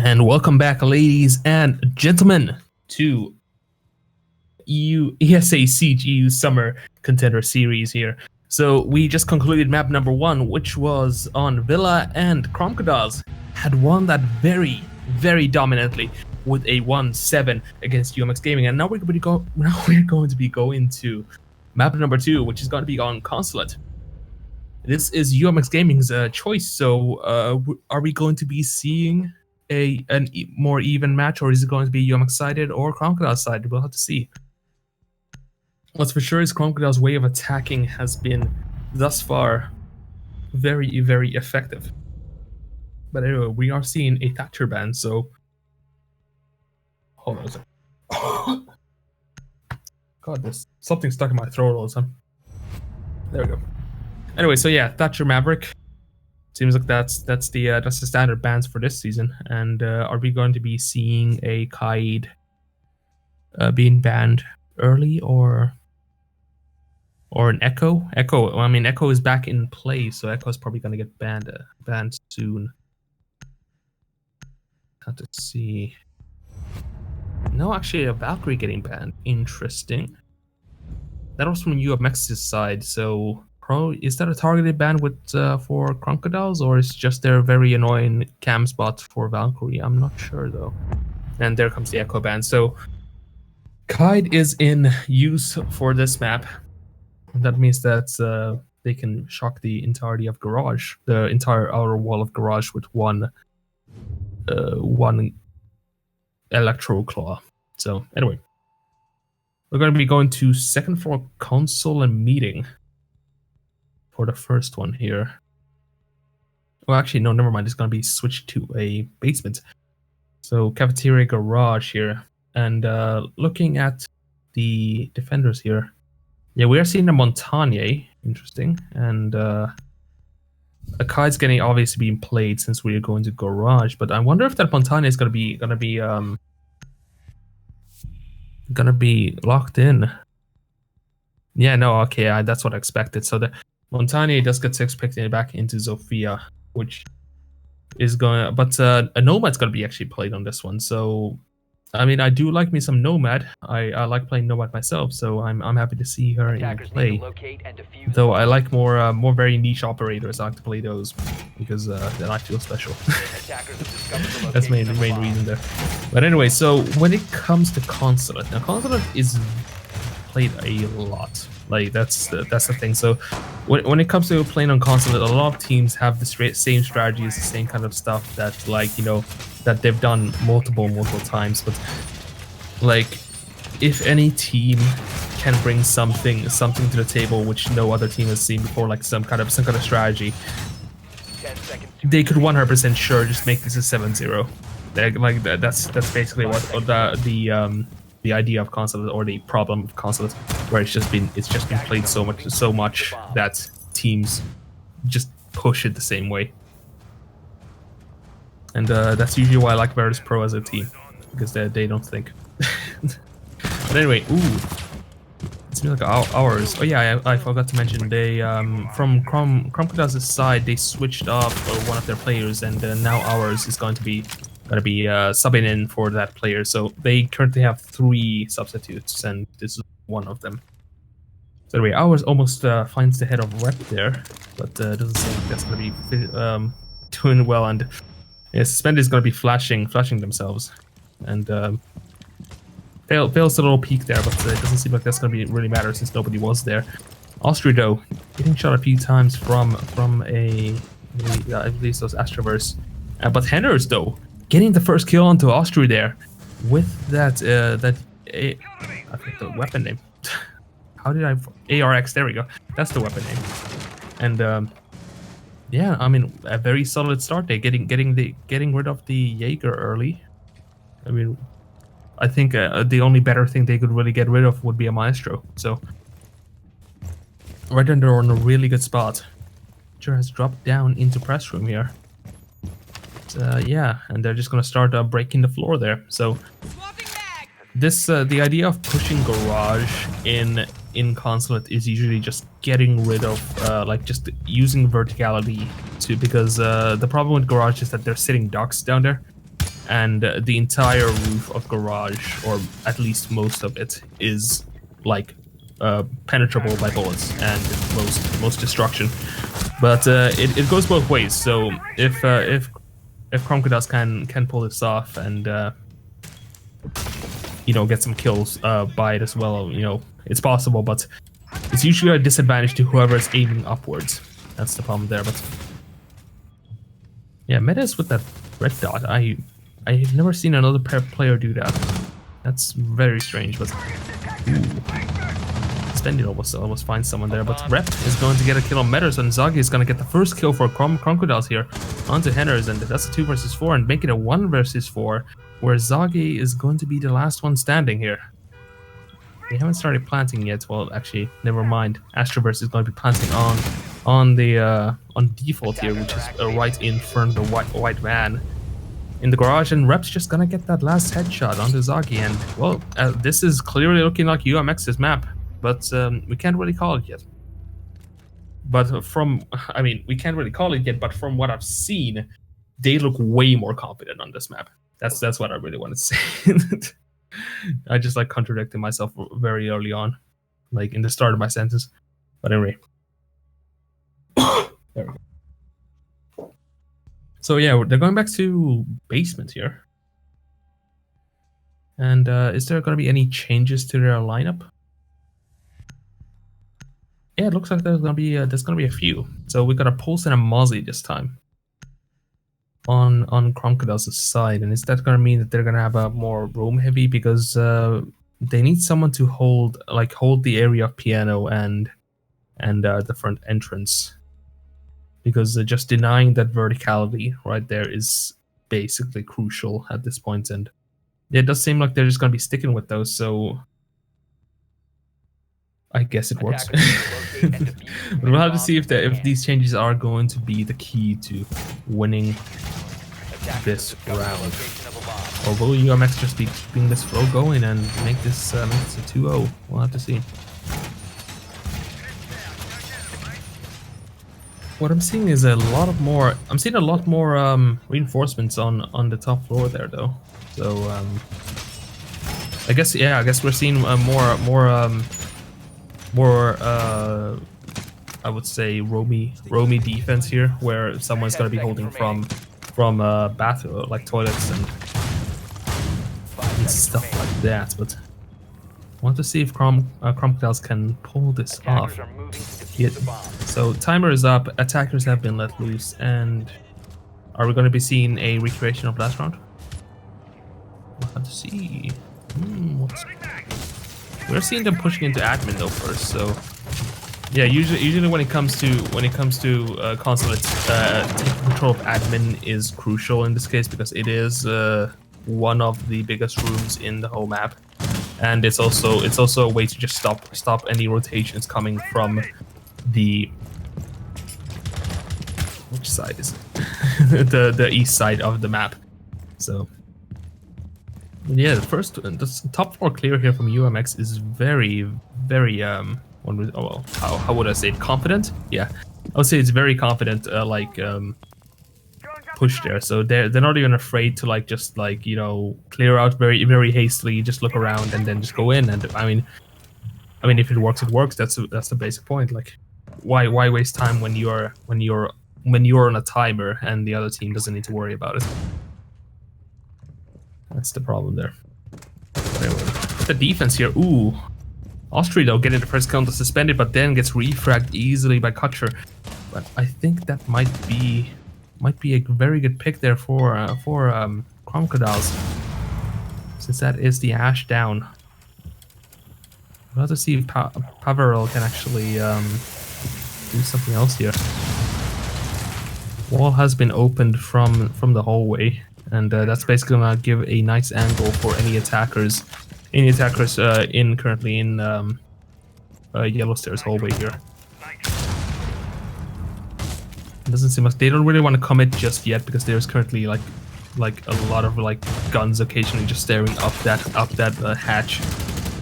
And welcome back, ladies and gentlemen, to ESA Siege EU Summer Contender Series here. So we just concluded map number 1, which was on Villa, and Crocodiles had won that very, very dominantly with a 1-7 against UMX Gaming. And now we're going to be going to map number 2, which is going to be on Consulate. This is UMX Gaming's choice. So are we going to be seeing a more even match, or is it going to be UMX sided or Crocodile sided? We'll have to see. What's for sure is Crocodile's way of attacking has been thus far very, very effective. But anyway, we are seeing a Thatcher ban, so hold on a second. God, there's something stuck in my throat all the time. There we go. Anyway, so yeah, Thatcher Maverick. Seems like that's the standard bans for this season. And are we going to be seeing a Kaid being banned early, or an Echo? Echo. I mean, Echo is back in play, so Echo is probably going to get banned soon. Have to see. No, actually, a Valkyrie getting banned. Interesting. That was from UMX's side, so. Is that a targeted ban for Crocodiles, or is just their very annoying cam spot for Valkyrie? I'm not sure though. And there comes the Echo ban. So Kaid is in use for this map. That means that they can shock the entirety of Garage, the entire outer wall of Garage, with one Electro Claw. So anyway, we're going to be going to second floor console and meeting for the first one here. Well, actually, no, never mind. It's going to be switched to a basement. So cafeteria garage here. And looking at the defenders here. Yeah, we are seeing a Montagne. Interesting. And a Kaid's getting obviously being played since we are going to garage. But I wonder if that Montagne is going to be locked in. Yeah, no, okay, that's what I expected. So the Montagne does get 6 picked back into Zofia, which is going. But a Nomad's going to be actually played on this one. So, I mean, I do like me some Nomad. I like playing Nomad myself, so I'm happy to see her in play. Though I like more very niche operators. I like to play those because then I feel special. That's the main reason there. But anyway, so when it comes to Consulate, now Consulate is played a lot. Like that's the thing. So when it comes to playing on Consulate, a lot of teams have the same strategies, the same kind of stuff that, like, you know, that they've done multiple times. But like, if any team can bring something to the table which no other team has seen before, like some kind of strategy, they could 100% sure just make this a 7-0. Like that's basically what the idea of Consulate, or the problem of Consulate, where it's just been played so much that teams just push it the same way. And that's usually why I like Virtus Pro as a team, because they don't think. But anyway, ooh, it's been like hours. Oh yeah, I forgot to mention, they from Crocodile's side, they switched off one of their players, and now ours is going to be subbing in for that player. So they currently have 3 substitutes, and this is one of them. So anyway, ours almost finds the head of rep there, but doesn't seem like that's going to be doing well. And yeah, Suspended is going to be flashing themselves, and fails a little peek there, but it doesn't seem like that's going to be really matter since nobody was there. Austria though, getting shot a few times from I believe those Astroverse, but Henners though, getting the first kill onto Austria there with that I forget the weapon name. How did I ARX? There we go. That's the weapon name. And yeah, I mean, a very solid start there, getting rid of the Jaeger early. I mean, I think the only better thing they could really get rid of would be a Maestro. So right then, they're in a really good spot. Sure has dropped down into press room here. Yeah, and they're just gonna start breaking the floor there. So this the idea of pushing Garage in Consulate is usually just getting rid of like just using verticality to, because the problem with Garage is that they're sitting ducks down there, and the entire roof of garage, or at least most of it, is like penetrable by bullets and most destruction. But it goes both ways. So if Crocodiles can pull this off and you know, get some kills by it as well, you know, it's possible, but it's usually a disadvantage to whoever is aiming upwards. That's the problem there. But yeah, metas with that red dot, I've never seen another player do that. That's very strange. But Spendy almost finds someone there, but Rep is going to get a kill on Metters, and Zagi is going to get the first kill for Crocodiles here onto Henners, and that's a 2 versus 4 and make it a 1 versus 4, where Zagi is going to be the last one standing here. They haven't started planting yet. Well, actually, never mind. Astroverse is going to be planting on default here, which is right in front of the white van in the garage, and Rep's just gonna get that last headshot onto Zagi, and well, this is clearly looking like UMX's map. But we can't really call it yet. But we can't really call it yet, but from what I've seen, they look way more confident on this map. That's what I really wanted to say. I just like contradicting myself very early on, like in the start of my sentence. But anyway. There we go. So yeah, they're going back to basement here. And is there going to be any changes to their lineup? Yeah, it looks like there's gonna be a few. So we got a Pulse and a Mozzie this time on Crocodile's side, and is that gonna mean that they're gonna have a more roam heavy, because they need someone to hold the area of piano and the front entrance, because just denying that verticality right there is basically crucial at this point, and it does seem like they're just gonna be sticking with those. So I guess it works. But we'll have to see if these changes are going to be the key to winning this round. Or will UMX just be keeping this flow going and make this a 2-0? We'll have to see. What I'm seeing is a lot more reinforcements on the top floor there, though. So I guess we're seeing more I would say roamy defense here, where someone's gonna be holding from bathroom, like toilets and stuff like that. But I want to see if Crocodiles can pull this off. So timer is up, attackers have been let loose, and are we going to be seeing a recreation of last round? We'll have to see. We're seeing them pushing into admin though first, so yeah. Usually when it comes to consulates, taking control of admin is crucial in this case, because it is one of the biggest rooms in the whole map, and it's also a way to just stop any rotations coming from the, which side is it? the east side of the map. So yeah, the top floor clear here from UMX is very how would I say it? Confident? Yeah, I would say it's very confident. Push there, so they're not even afraid to just clear out very hastily, just look around and then just go in. And I mean if it works, it works. That's the basic point. Like, why waste time when you're on a timer and the other team doesn't need to worry about it? That's the problem there. The defense here, ooh. Austria though getting the first counter suspended, but then gets refragged easily by Kutcher. But I think that might be a very good pick there for Crocodiles, since that is the Ash down. We'll have to see if Pavarel can actually do something else here. Wall has been opened from the hallway, and that's basically gonna give a nice angle for any attackers currently in Yellow Stairs hallway here. It doesn't seem like they don't really want to commit just yet, because there's currently like a lot of guns occasionally just staring up that hatch,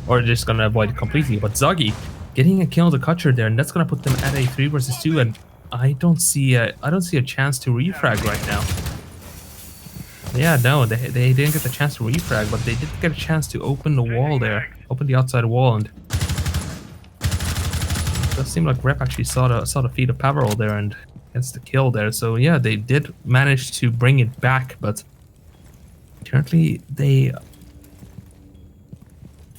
or they're just gonna avoid it completely. But Zagi getting a kill on the Kutcher there, and that's gonna put them at a 3 versus 2, and I don't see a chance to refrag right now. Yeah, no, they didn't get the chance to refrag, but they did get a chance to open the wall there, open the outside wall, and it does seem like Rep actually saw the feet of Pavarol there and gets the kill there. So yeah, they did manage to bring it back, but currently they're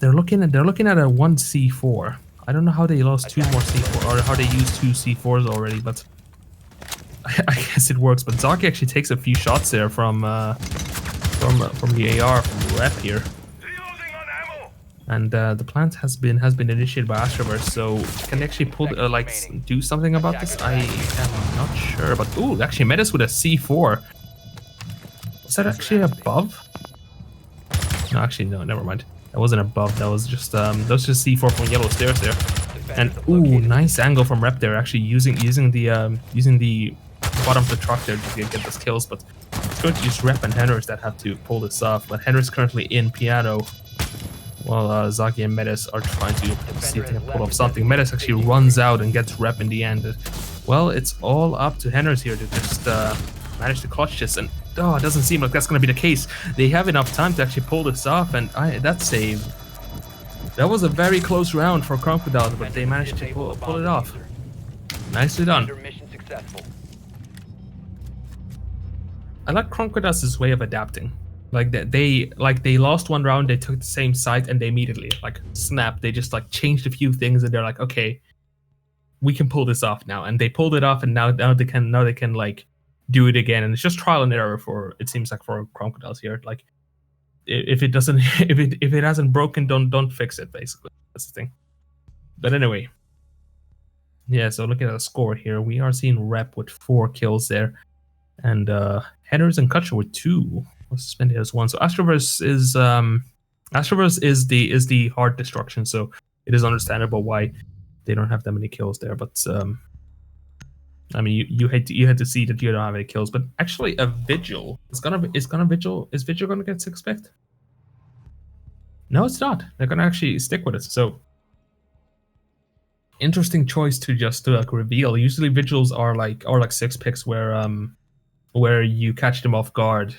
looking at a 1 C4. I don't know how they lost 2 more C4 or how they used 2 C4s already, but I guess it works. But Zaki actually takes a few shots there from the AR from Rep here. And the plant has been initiated by Astroverse, so can they actually pull do something about this? I am not sure, but ooh, actually Metis with a C4. Was that actually above? No, actually no, never mind. That wasn't above. That was just C4 from yellow stairs there. And ooh, nice angle from Rep there, actually using the bottom of the truck there to get those kills. But it's going to use Rep and Henrys that have to pull this off. But Henrys currently in piano, while Zaki and Metis are trying to see if they can pull off something. Metis actually runs out and gets Rep in the end. Well, it's all up to Henrys here to just manage to clutch this, and it doesn't seem like that's going to be the case. They have enough time to actually pull this off, and that was a very close round for Crocodile, but they managed to pull it off. Nicely done. I like Crocodile's way of adapting. Like they lost one round, they took the same site, and they immediately snap. They just changed a few things, and they're like, okay, we can pull this off now. And they pulled it off, and now they can do it again. And it's just trial and error for Crocodiles here. Like if it doesn't, if it hasn't broken, don't fix it. Basically, that's the thing. But anyway, yeah. So looking at the score here, we are seeing Rep with 4 kills there, and Henrys and Kutcher with 2. Suspended as 1. So Astroverse is the hard destruction, so it is understandable why they don't have that many kills there. But I mean, you had to see that you don't have any kills. But actually, a Vigil is Vigil gonna get 6 picked? No, it's not. They're gonna actually stick with it. So interesting choice to just reveal. Usually Vigils are like 6 picks where you catch them off guard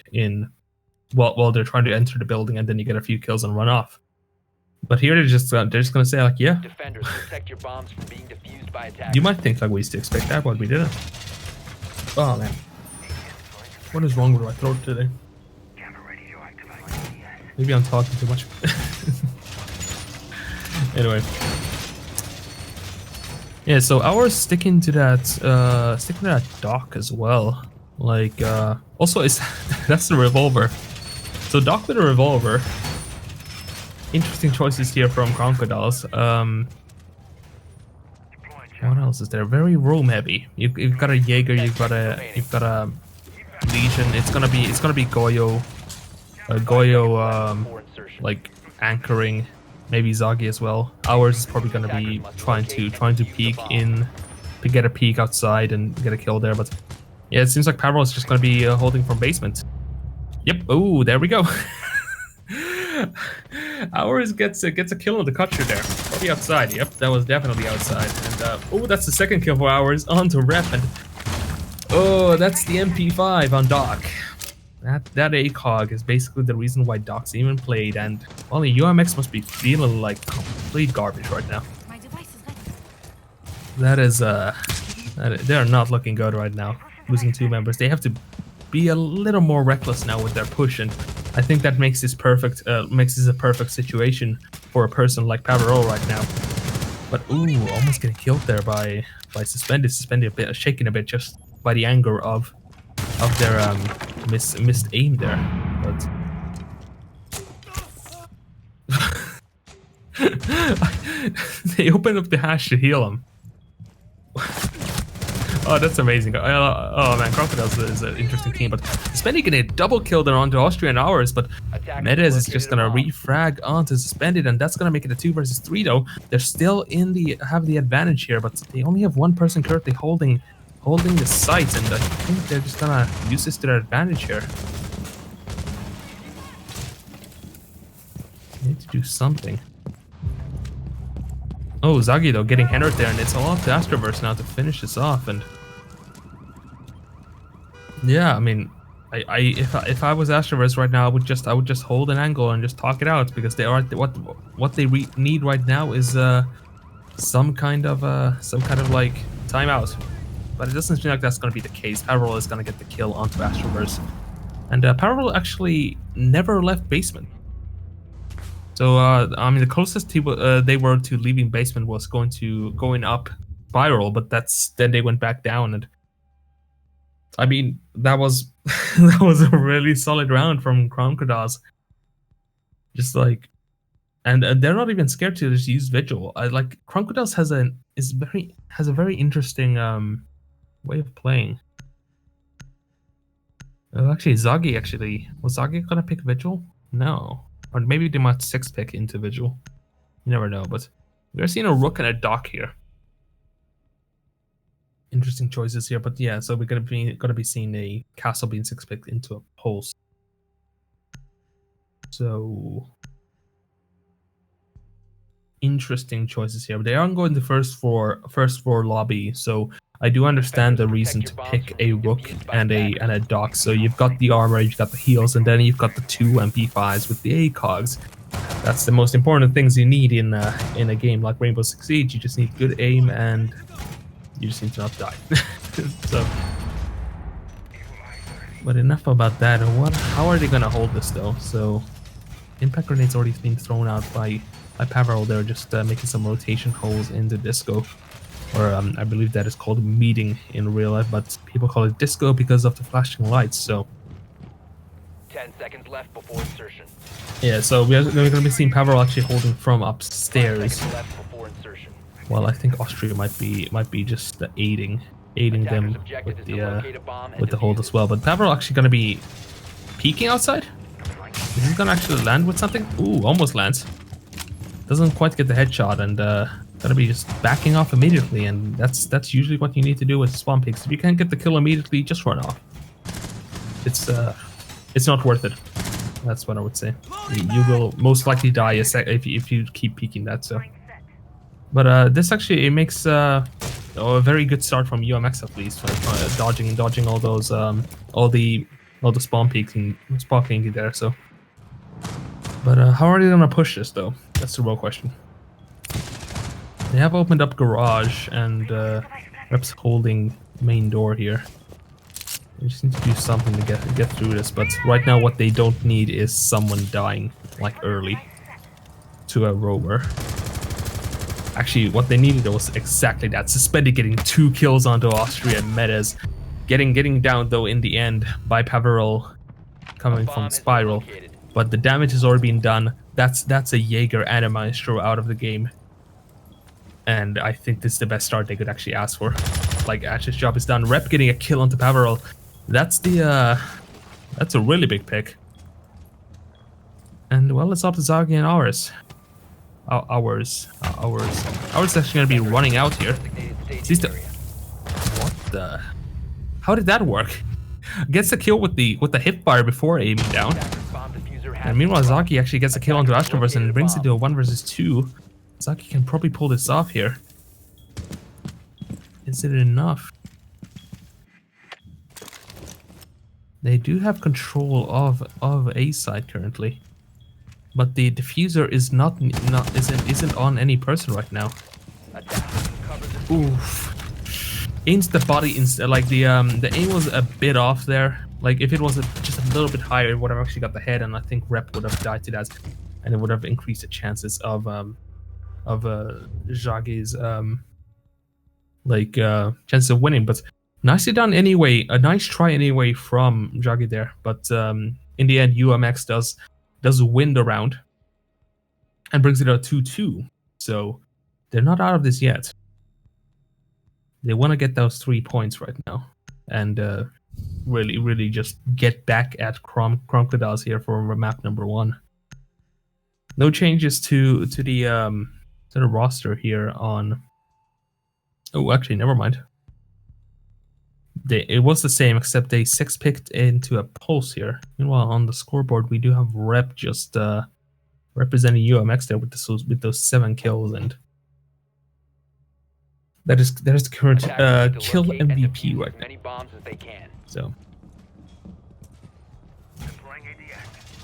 while they're trying to enter the building, and then you get a few kills and run off. But here they're just gonna say yeah. Defenders, protect your bombs from being defused by attackers. You might think we used to expect that, but we didn't. Oh man, what is wrong with my throat today? Maybe I'm talking too much. Anyway, yeah. So ours sticking to that dock as well. Also that's the revolver. So Doc with a revolver. Interesting choices here from Crocodiles. What else is there? Very roam heavy. You've got a Jaeger, you've got a Legion. It's gonna be Goyo, anchoring, maybe Zagi as well. Ours is probably gonna be trying to peek in, to get a peek outside and get a kill there. But yeah, it seems like Pavarol is just gonna be holding from basement. Yep. Oh, there we go. Ours gets a kill on the Kutcher there. Probably outside. Yep, that was definitely outside. And that's the second kill for Ours. On to Rep, and that's the MP5 on Doc. That ACOG is basically the reason why Doc's even played, and only UMX must be feeling like complete garbage right now. My device is ready. They're not looking good right now. Losing 2 members. They have to be a little more reckless now with their push, and I think that makes this a perfect situation for a person like Pavarol right now. But almost getting killed there by suspended a bit, shaking a bit just by the anger of their missed aim there. But they opened up the hash to heal him. Oh, that's amazing. Oh man, Crocodiles is an interesting team, but Suspended getting a double kill there onto Austrian Hours, but Medes is just gonna refrag onto Suspended, and that's gonna make it a 2 versus 3 though. They're still have the advantage here, but they only have 1 person currently holding the site, and I think they're just gonna use this to their advantage here. They need to do something. Oh, Zagi though getting Henry there, and it's all up to Astroverse now to finish this off. And yeah, I mean, If I was Astroverse right now, I would just hold an angle and just talk it out, because they are what they need right now is some kind of like timeout. But it doesn't seem like that's going to be the case. Parallel is going to get the kill onto Astroverse, and Parallel actually never left basement. So I mean, the closest they were to leaving basement was going up spiral, but then they went back down, and I mean that was that was a really solid round from Crocodiles. Just like, and they're not even scared to just use Vigil. I like Crocodiles has a very interesting way of playing. Actually, Zagi was Zagi gonna pick Vigil? No, or maybe they might 6-pick into Vigil. You never know, but we're seeing a Rook and a Dock here. Interesting choices here, but yeah, so we're gonna be seeing a Castle being 6-picked into a Pulse. So interesting choices here. They aren't going to first floor lobby, so I do understand the reason to pick a Rook and a Dock. So you've got the armor, you've got the heals, and then you've got the 2 MP5s with the ACOGs. That's the most important things you need in a game like Rainbow Six Siege. You just need good aim, and you just need to not die. So, but enough about that. How are they gonna hold this though? So, impact grenades already being thrown out by Pavarel. They're just making some rotation holes in the disco, or I believe that is called meeting in real life, but people call it disco because of the flashing lights. So 10 seconds left before insertion. yeah, so we're going to be seeing Pavarel actually holding from 5 upstairs. seconds left before insertion. Well, I think Austria might be just aiding them with the hold as well. But Pavarel actually going to be peeking outside. Is he going to actually land with something? Ooh, almost lands. Doesn't quite get the headshot, and gonna be just backing off immediately, and that's usually what you need to do with spawn picks. If you can't get the kill immediately, just run off. It's not worth it. That's what I would say. You will most likely die if you keep peeking that. So, but this actually it makes a very good start from UMX at least, dodging all those all the spawn peeking there. So. But how are they gonna push this though? That's the real question. They have opened up garage, and Rep's holding main door here. They just need to do something to get through this. But right now, what they don't need is someone dying like early to a rover. Actually, what they needed was exactly that. Suspended getting 2 kills onto Austria and Metas, getting down though in the end by Pavarel coming from Spiral. But the damage has already been done. That's a Jaeger and a Maestro out of the game. And I think this is the best start they could actually ask for. Like, Ash's job is done. Rep getting a kill onto Pavarel. That's a really big pick. And well, it's up to Zagi and ours. Ours is actually gonna be running out here. What the? How did that work? Gets a kill with the hipfire before aiming down. And meanwhile, Zaki actually gets a kill onto Astroverse and brings it to a 1 versus 2. Zaki can probably pull this off here. Is it enough? They do have control of A side currently, but the diffuser is isn't on any person right now. Oof. Aims the body like the aim was a bit off there. Like if it was just a little bit higher, it would have actually got the head, and I think Rep would have died to that, and it would have increased the chances of Jagi's chances of winning. But nicely done anyway. A nice try anyway from Jagi there. But in the end, UMX does win the round and brings it a 2-2. So they're not out of this yet. They want to get those 3 points right now, and really just get back at Crocodiles here for map number 1. No changes to the roster here on. Oh, actually, never mind. It was the same, except they 6-picked into a pulse here. Meanwhile, on the scoreboard, we do have Rep just representing UMX there with those 7 kills, and that is the current kill MVP right now. So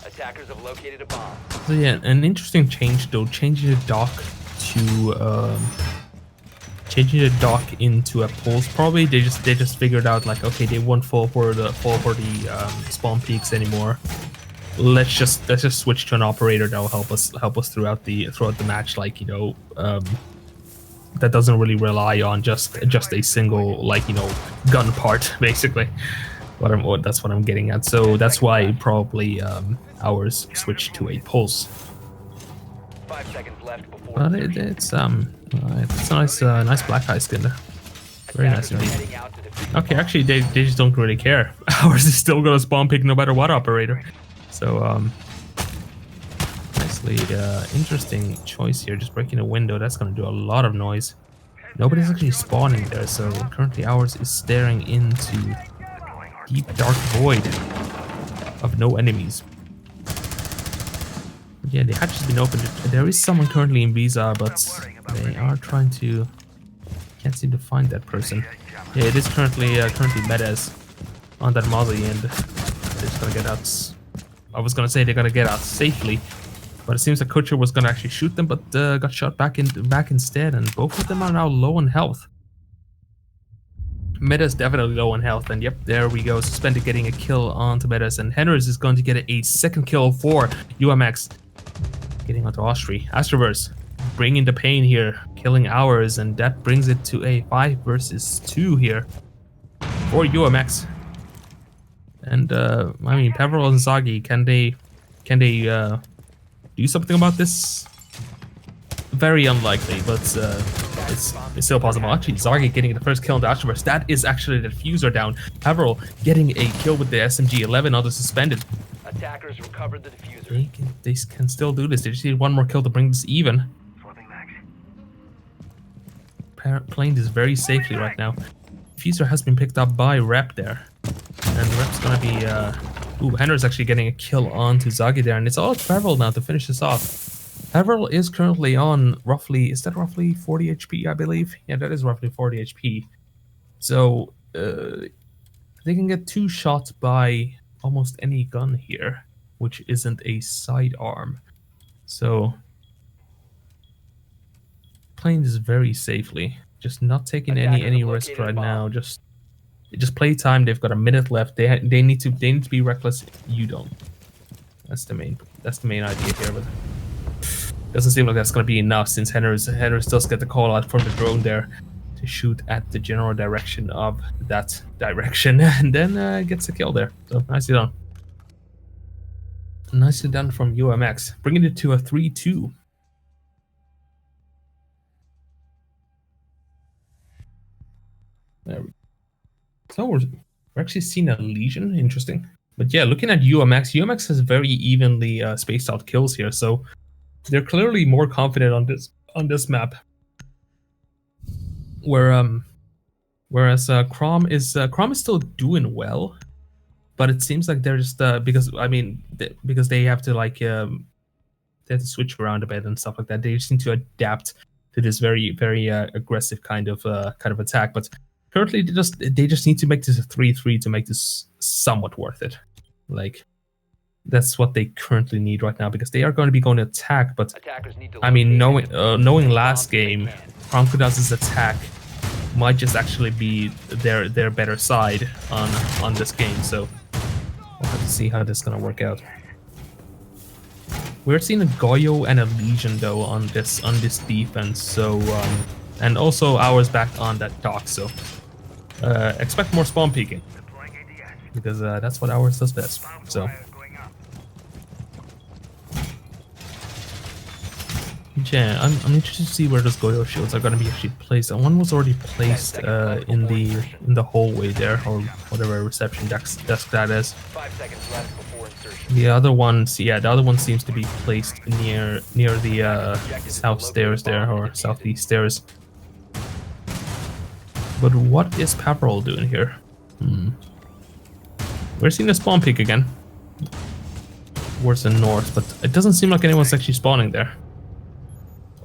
Attackers have located a bomb. So yeah, an interesting change though, changing the dock into a pulse. Probably they just figured out like, okay, they won't fall for the spawn peaks anymore. Let's just switch to an operator that will help us throughout the match, like, you know, that doesn't really rely on just a single, like, you know, gun part basically. That's what I'm getting at. So that's why probably ours switched to a pulse. 5 seconds left before But insertion. it's a nice black eye skin there. Very nice Attackers are indeed. heading out to defuse Okay, the actually they just don't really care. Ours is still gonna spawn pick no matter what operator. So nicely interesting choice here. Just breaking a window, that's gonna do a lot of noise. Nobody's actually spawning there, so currently ours is staring into deep dark void of no enemies. Yeah, the hatch has been opened. There is someone currently in Visa, but they are trying to... Can't seem to find that person. Yeah, it is currently Medes on that Mozzie, and they're just gonna get out. I was gonna say they're gonna get out safely, but it seems like Kutcher was gonna actually shoot them, but got shot back instead, and both of them are now low on health. Medes definitely low on health, and yep, there we go. Suspended getting a kill onto Medes, and Henrys is going to get a second kill for UMX. Getting onto Austri. Astroverse bringing the pain here, killing ours, and that brings it to a 5 versus 2 here for UMX. And I mean, Peveril and Zagi, can they do something about this? Very unlikely, but it's still possible. Actually, Zagi getting the first kill on the Astroverse. That is actually the diffuser down. Peveril getting a kill with the SMG-11 on the suspended. Attackers recovered the diffuser. They can still do this. They just need one more kill to bring this even. Playing this very safely right now. Diffuser has been picked up by Rep there. And Rep's gonna be... Ooh, Henry's actually getting a kill onto Zagi there. And it's all Peveril now to finish this off. Peveril is currently on roughly... Is that roughly 40 HP, I believe? Yeah, that is roughly 40 HP. So, they can get 2 shots by almost any gun here, which isn't a sidearm. So, playing this very safely, just not taking any risk right now. Just play time. They've got a minute left. They need to be reckless. You don't. That's the main idea here. But doesn't seem like that's gonna be enough, since Henrys does get the call out from the drone there to shoot at the general direction of that direction, and then gets a kill there. So nicely done. Nicely done from UMX, bringing it to a 3-2. There we go. So we're actually seeing a Legion. Interesting. But yeah, looking at UMX has very evenly spaced out kills here, so they're clearly more confident on this map. Whereas Crom is still doing well, but it seems like they're just because they have to like they have to switch around a bit and stuff like that. They just need to adapt to this very aggressive kind of attack. But currently they just need to make this a 3-3 to make this somewhat worth it. Like, that's what they currently need right now, because they are going to be going to attack. But I mean, knowing last game, Kromkudaz's attack might just actually be their better side on this game. So we'll have to see how this is gonna work out. We're seeing a Goyo and a Legion though on this defense. So and also ours back on that dock. So expect more spawn peeking, because that's what ours does best. So. Yeah, I'm interested to see where those Goyo shields are going to be actually placed. And one was already placed in the hallway there, or whatever reception desk that is. 5 seconds left before insertion. The other one seems to be placed near the south stairs there, or southeast stairs. But what is Paparol doing here? We're seeing a spawn peak again. Worse than north, but it doesn't seem like anyone's actually spawning there.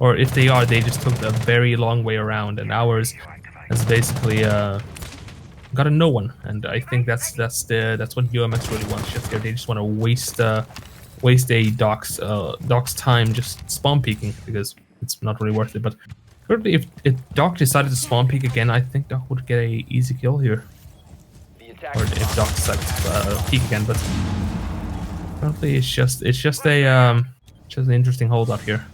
Or if they are, they just took a very long way around, and ours has basically got a no one, and I think that's what UMX really wants. They just want to waste a Doc's time just spawn peeking because it's not really worth it. But currently, if Doc decided to spawn peek again, I think Doc would get a easy kill here. Or if Doc decided to peek again, but currently it's just an interesting holdout here.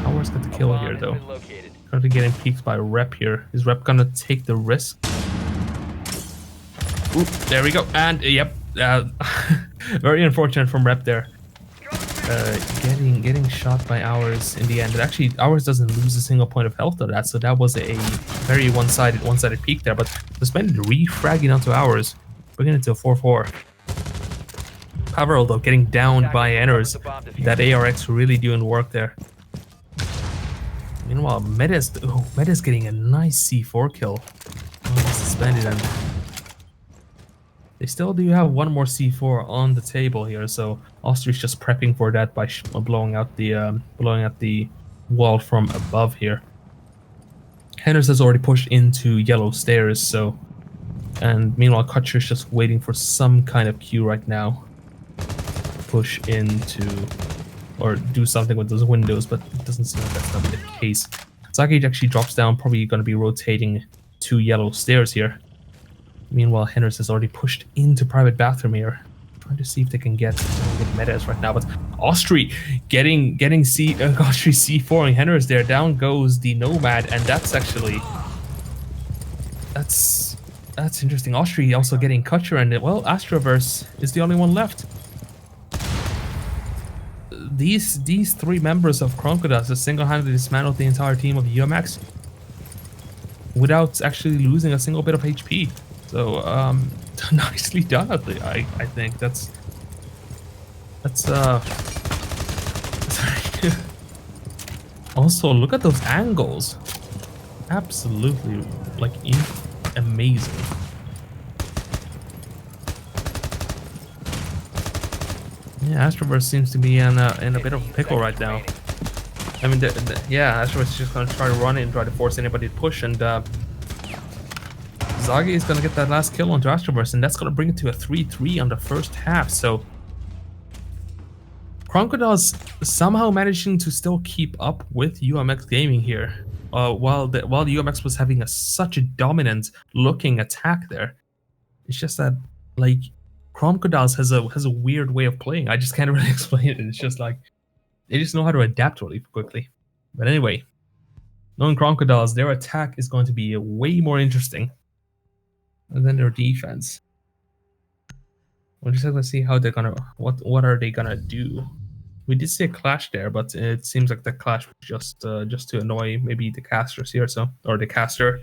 Hours got the kill here though. Currently getting peeked by Rep here. Is Rep gonna take the risk? Oop, there we go. And yep, very unfortunate from Rep there. Getting shot by Hours in the end. But actually, Hours doesn't lose a single point of health of that, so that was a very one-sided peek there. But Suspended refragging onto Hours, bringing it to a 4-4. Pavarel though getting downed by Enners. That ARX really doing work there. Meanwhile, Meta's getting a nice C4 kill. Suspended, and they still do have one more C4 on the table here, so Austria's just prepping for that by blowing out the wall from above here. Henders has already pushed into yellow stairs, so, and meanwhile Kutcher's just waiting for some kind of cue right now. Push into or do something with those windows, but it doesn't seem like that's not the case. Zagage actually drops down, probably going to be rotating to yellow stairs here. Meanwhile, Henders has already pushed into private bathroom here. Trying to see if they can get metas right now, but Austri getting Austri C4 and Henders there. Down goes the Nomad, and that's actually that's interesting. Austri also getting Kutcher, and well, Astroverse is the only one left. These three members of Crocodiles have single-handedly dismantled the entire team of UMX without actually losing a single bit of HP. So nicely done, I think. That's also, look at those angles. Absolutely, like, amazing. Yeah, Astroverse seems to be in a bit of a pickle right now. I mean, yeah, Astroverse is just gonna try to run it and try to force anybody to push, and Zagi is gonna get that last kill onto Astroverse, and that's gonna bring it to a 3-3 on the first half. So Crocodile's somehow managing to still keep up with UMX Gaming here, while the UMX was having such a dominant looking attack there. It's just that, like, Crocodiles has a weird way of playing. I just can't really explain it. It's just like they just know how to adapt really quickly. But anyway, knowing Crocodiles, their attack is going to be way more interesting than their defense. We're just gonna see how they're gonna what are they gonna do. We did see a clash there, but it seems like the clash was just to annoy maybe the casters here, or the caster.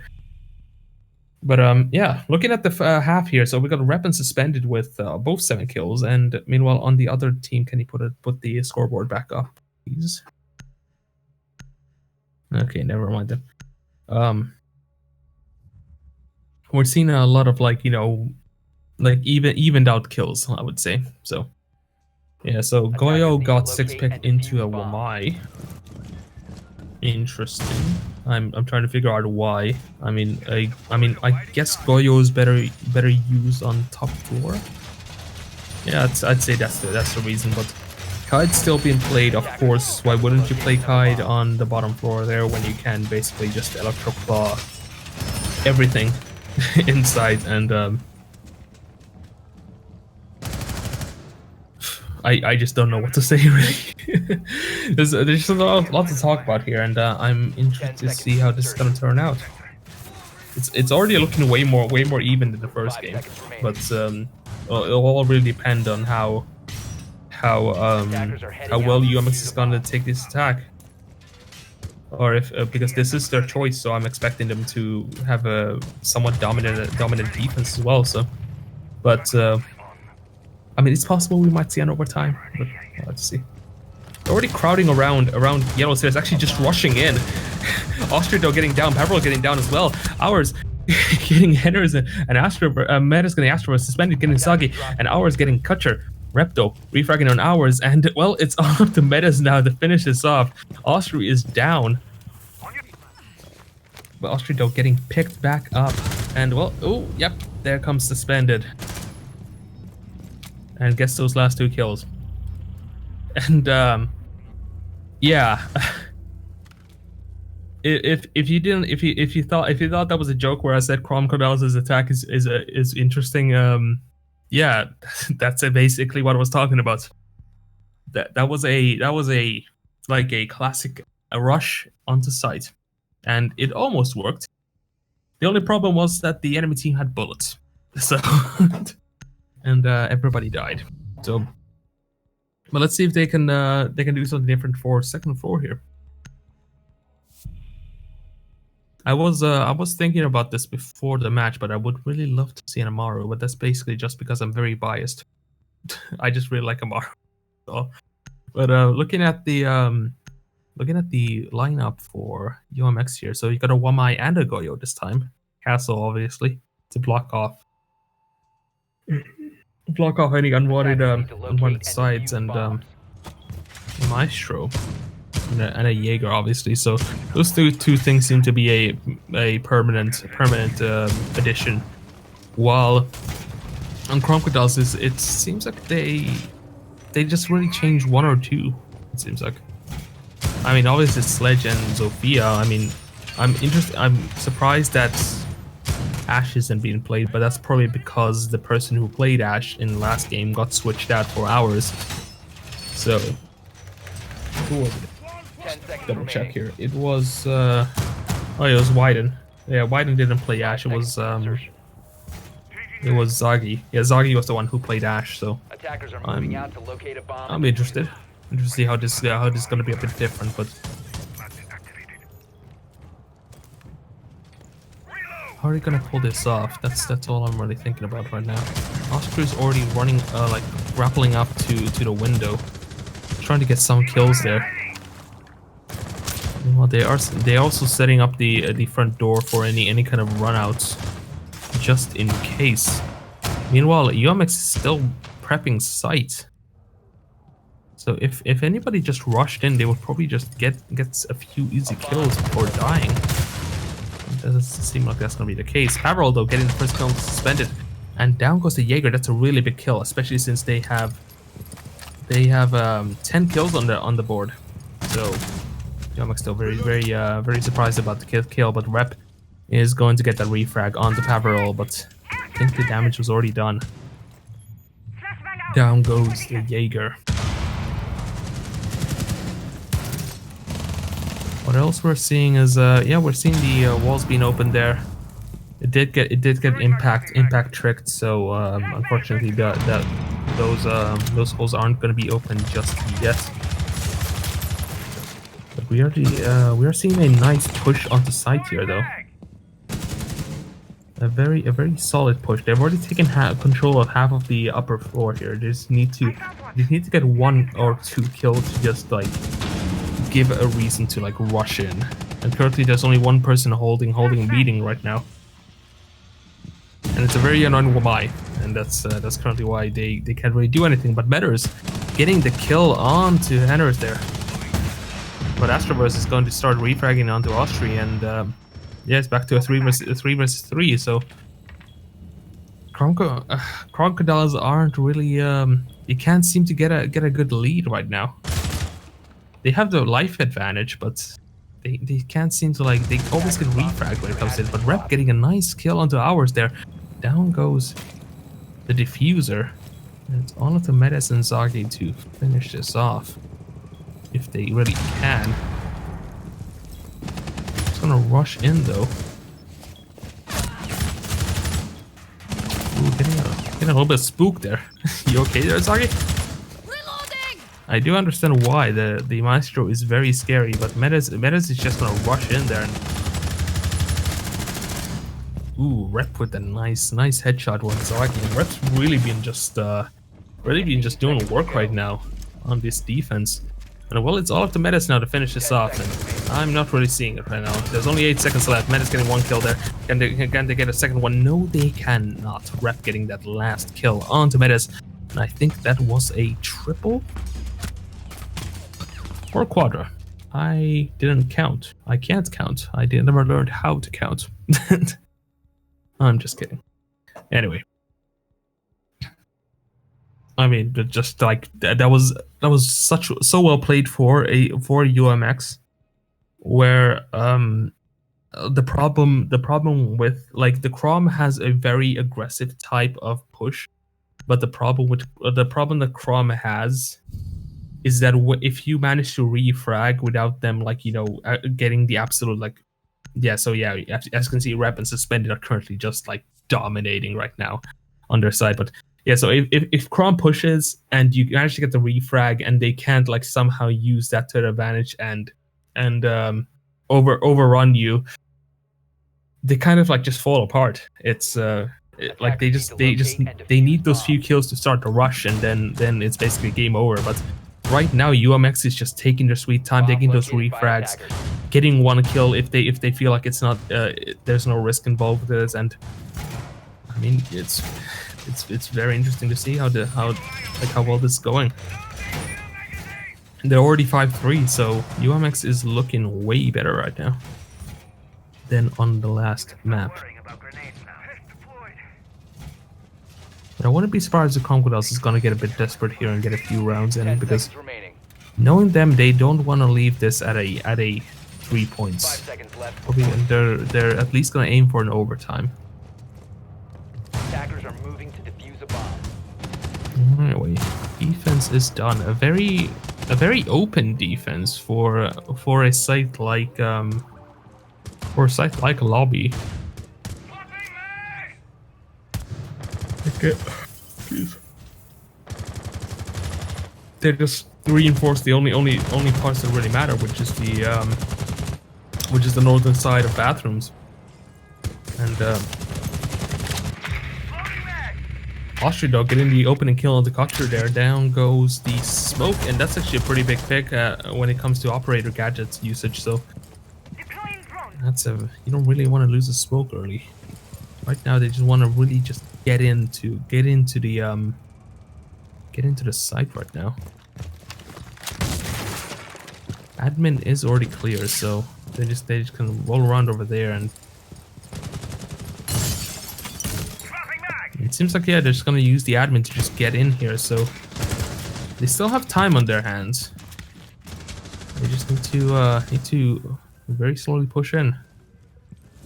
But yeah, looking at the half here, so we got Rep and Suspended with both 7 kills, and meanwhile on the other team, can you put the scoreboard back up, please? Okay, never mind then. We're seeing a lot of, like, you know, like evened out kills, I would say. So yeah, so Goyo got 6 picked into a Wamai. Interesting. I'm trying to figure out why. I mean, I guess Goyo is better used on top floor. Yeah, I'd say that's the reason. But Kai's still being played, of course. Why wouldn't you play Kai on the bottom floor there when you can basically just electroclaw everything inside? And I just don't know what to say, really. there's just a lot to talk about here, and I'm interested to see how this is gonna turn out. It's already looking way more even than the first game, but it'll all really depend on how well UMX is gonna take this attack, or if because this is their choice, so I'm expecting them to have a somewhat dominant defense as well. So, but. I mean, it's possible we might see an overtime, but let's see. They're already crowding around yellow stairs, actually just rushing in. Austria though getting down, Pavro getting down as well. Ours getting Henders and Astro, Meta's getting Astro, Suspended getting Sagi, and Ours getting Kutcher. Repto refragging on Ours, and well, it's all up to Metas now to finish this off. Austria is down. But Austria though getting picked back up. And well, oh, yep, there comes Suspended. And gets those last 2 kills. And yeah. If you thought that was a joke where I said Cromcodil's attack is interesting, yeah, that's basically what I was talking about. That was a like a classic rush onto site, and it almost worked. The only problem was that the enemy team had bullets, so and everybody died. So, but let's see if they can do something different for second floor here. I was thinking about this before the match, but I would really love to see an Amaru, but that's basically just because I'm very biased. I just really like Amaru. So, but looking at the lineup for UMX here, so you got a Wamai and a Goyo this time. Castle obviously to block off any unwanted sides, and Maestro. And a Jaeger, obviously. So those two things seem to be a permanent addition. While on Cromcodils, it seems like they just really change 1 or 2. It seems like. I mean, obviously Sledge and Zofia. I mean, I'm surprised that Ash isn't being played, but that's probably because the person who played Ash in the last game got switched out for hours. So. Who was it? Double check here. It was oh, it was Wyden. Yeah, Wyden didn't play Ash. It was Zagi. Yeah, Zagi was the one who played Ash. So I'm interested. To see how this is gonna be a bit different. But how are they gonna pull this off? That's all I'm really thinking about right now. Austria's already running like grappling up to the window, trying to get some kills there. Well, they are also setting up the front door for any kind of runouts, just in case. Meanwhile, UMX is still prepping site. So if anybody just rushed in, they would probably just get a few easy kills before dying. It doesn't seem like that's gonna be the case. Haverl though getting the first kill Suspended, and down goes the Jaeger. That's a really big kill, especially since they have 10 kills on the board. So. I'm still very surprised about the kill, but Rep is going to get that refrag onto Paverol, but I think the damage was already done. Down goes the Jaeger. What else we're seeing is yeah, we're seeing the walls being opened there. It did get impact tricked, so unfortunately those holes aren't going to be open just yet. But we are seeing a nice push onto site here, though. A very solid push. They've already taken control of half of the upper floor here. They just need to get 1 or 2 kills to just like give a reason to like rush in. And currently there's only 1 person holding beating right now. And it's a very annoying Wamai, and that's currently why they can't really do anything. But Metters getting the kill onto Henners there. But Astroverse is going to start refragging onto Austria, and yeah, it's back to a 3 versus 3. So Crocodiles aren't really you can't seem to get a good lead right now. They have the life advantage, but they can't seem to like, they always get refragged when it comes to it. But Rep getting a nice kill onto ours there. Down goes the diffuser. And it's all up to Medes and Zagi to finish this off, if they really can. It's gonna rush in though. Ooh, getting a little bit spooked there. You okay there, Zagi? Reloading! I do understand why the Maestro is very scary, but Medes is just gonna rush in there. And ooh, Rep with a nice headshot with Zagi. And Rep's really been just doing work right now on this defense. And well, it's all up to Medes now to finish this off, and I'm not really seeing it right now. There's only 8 seconds left. Medes getting 1 kill there. Can they get a second one? No, they cannot. Rep getting that last kill onto Medes, and I think that was a triple or a quadra. I didn't count. I can't count. Never learned how to count. I'm just kidding. Anyway. I mean, just like that was so well played for a UMX, where the problem with like the Crom has a very aggressive type of push, but the problem that Crom has is that if you manage to refrag without them like getting the absolute like so yeah, as you can see, Rep and Suspended are currently just like dominating right now on their side. But yeah, so if Crom pushes and you manage to get the refrag and they can't like somehow use that to their advantage and overrun you, they kind of like just fall apart. It's like they need those few kills to start the rush, and then it's basically game over. But right now UMX is just taking their sweet time, taking those refrags, getting one kill if they feel like it's not there's no risk involved with this. And I mean it's very interesting to see how well this is going. They're already 5-3, so UMX is looking way better right now than on the last map. But I wouldn't be surprised if Crocodiles is gonna get a bit desperate here and get a few rounds in, because knowing them, they don't want to leave this at a 3 points. Probably, they're at least gonna aim for an overtime. Attackers are moving to defuse a bomb. Anyway, defense is done. A very open defense for a site like Lobby. Okay. Jeez. They just reinforce the only parts that really matter, which is the northern side of bathrooms. And Austria dog getting the opening kill on the Kutcher there. Down goes the smoke, and that's actually a pretty big pick when it comes to operator gadgets usage. So you don't really want to lose a smoke early. Right now they just want to really just get into the site right now. Admin is already clear, so they just can roll around over there, and it seems like they're just gonna use the admin to just get in here. So they still have time on their hands. They just need to very slowly push in,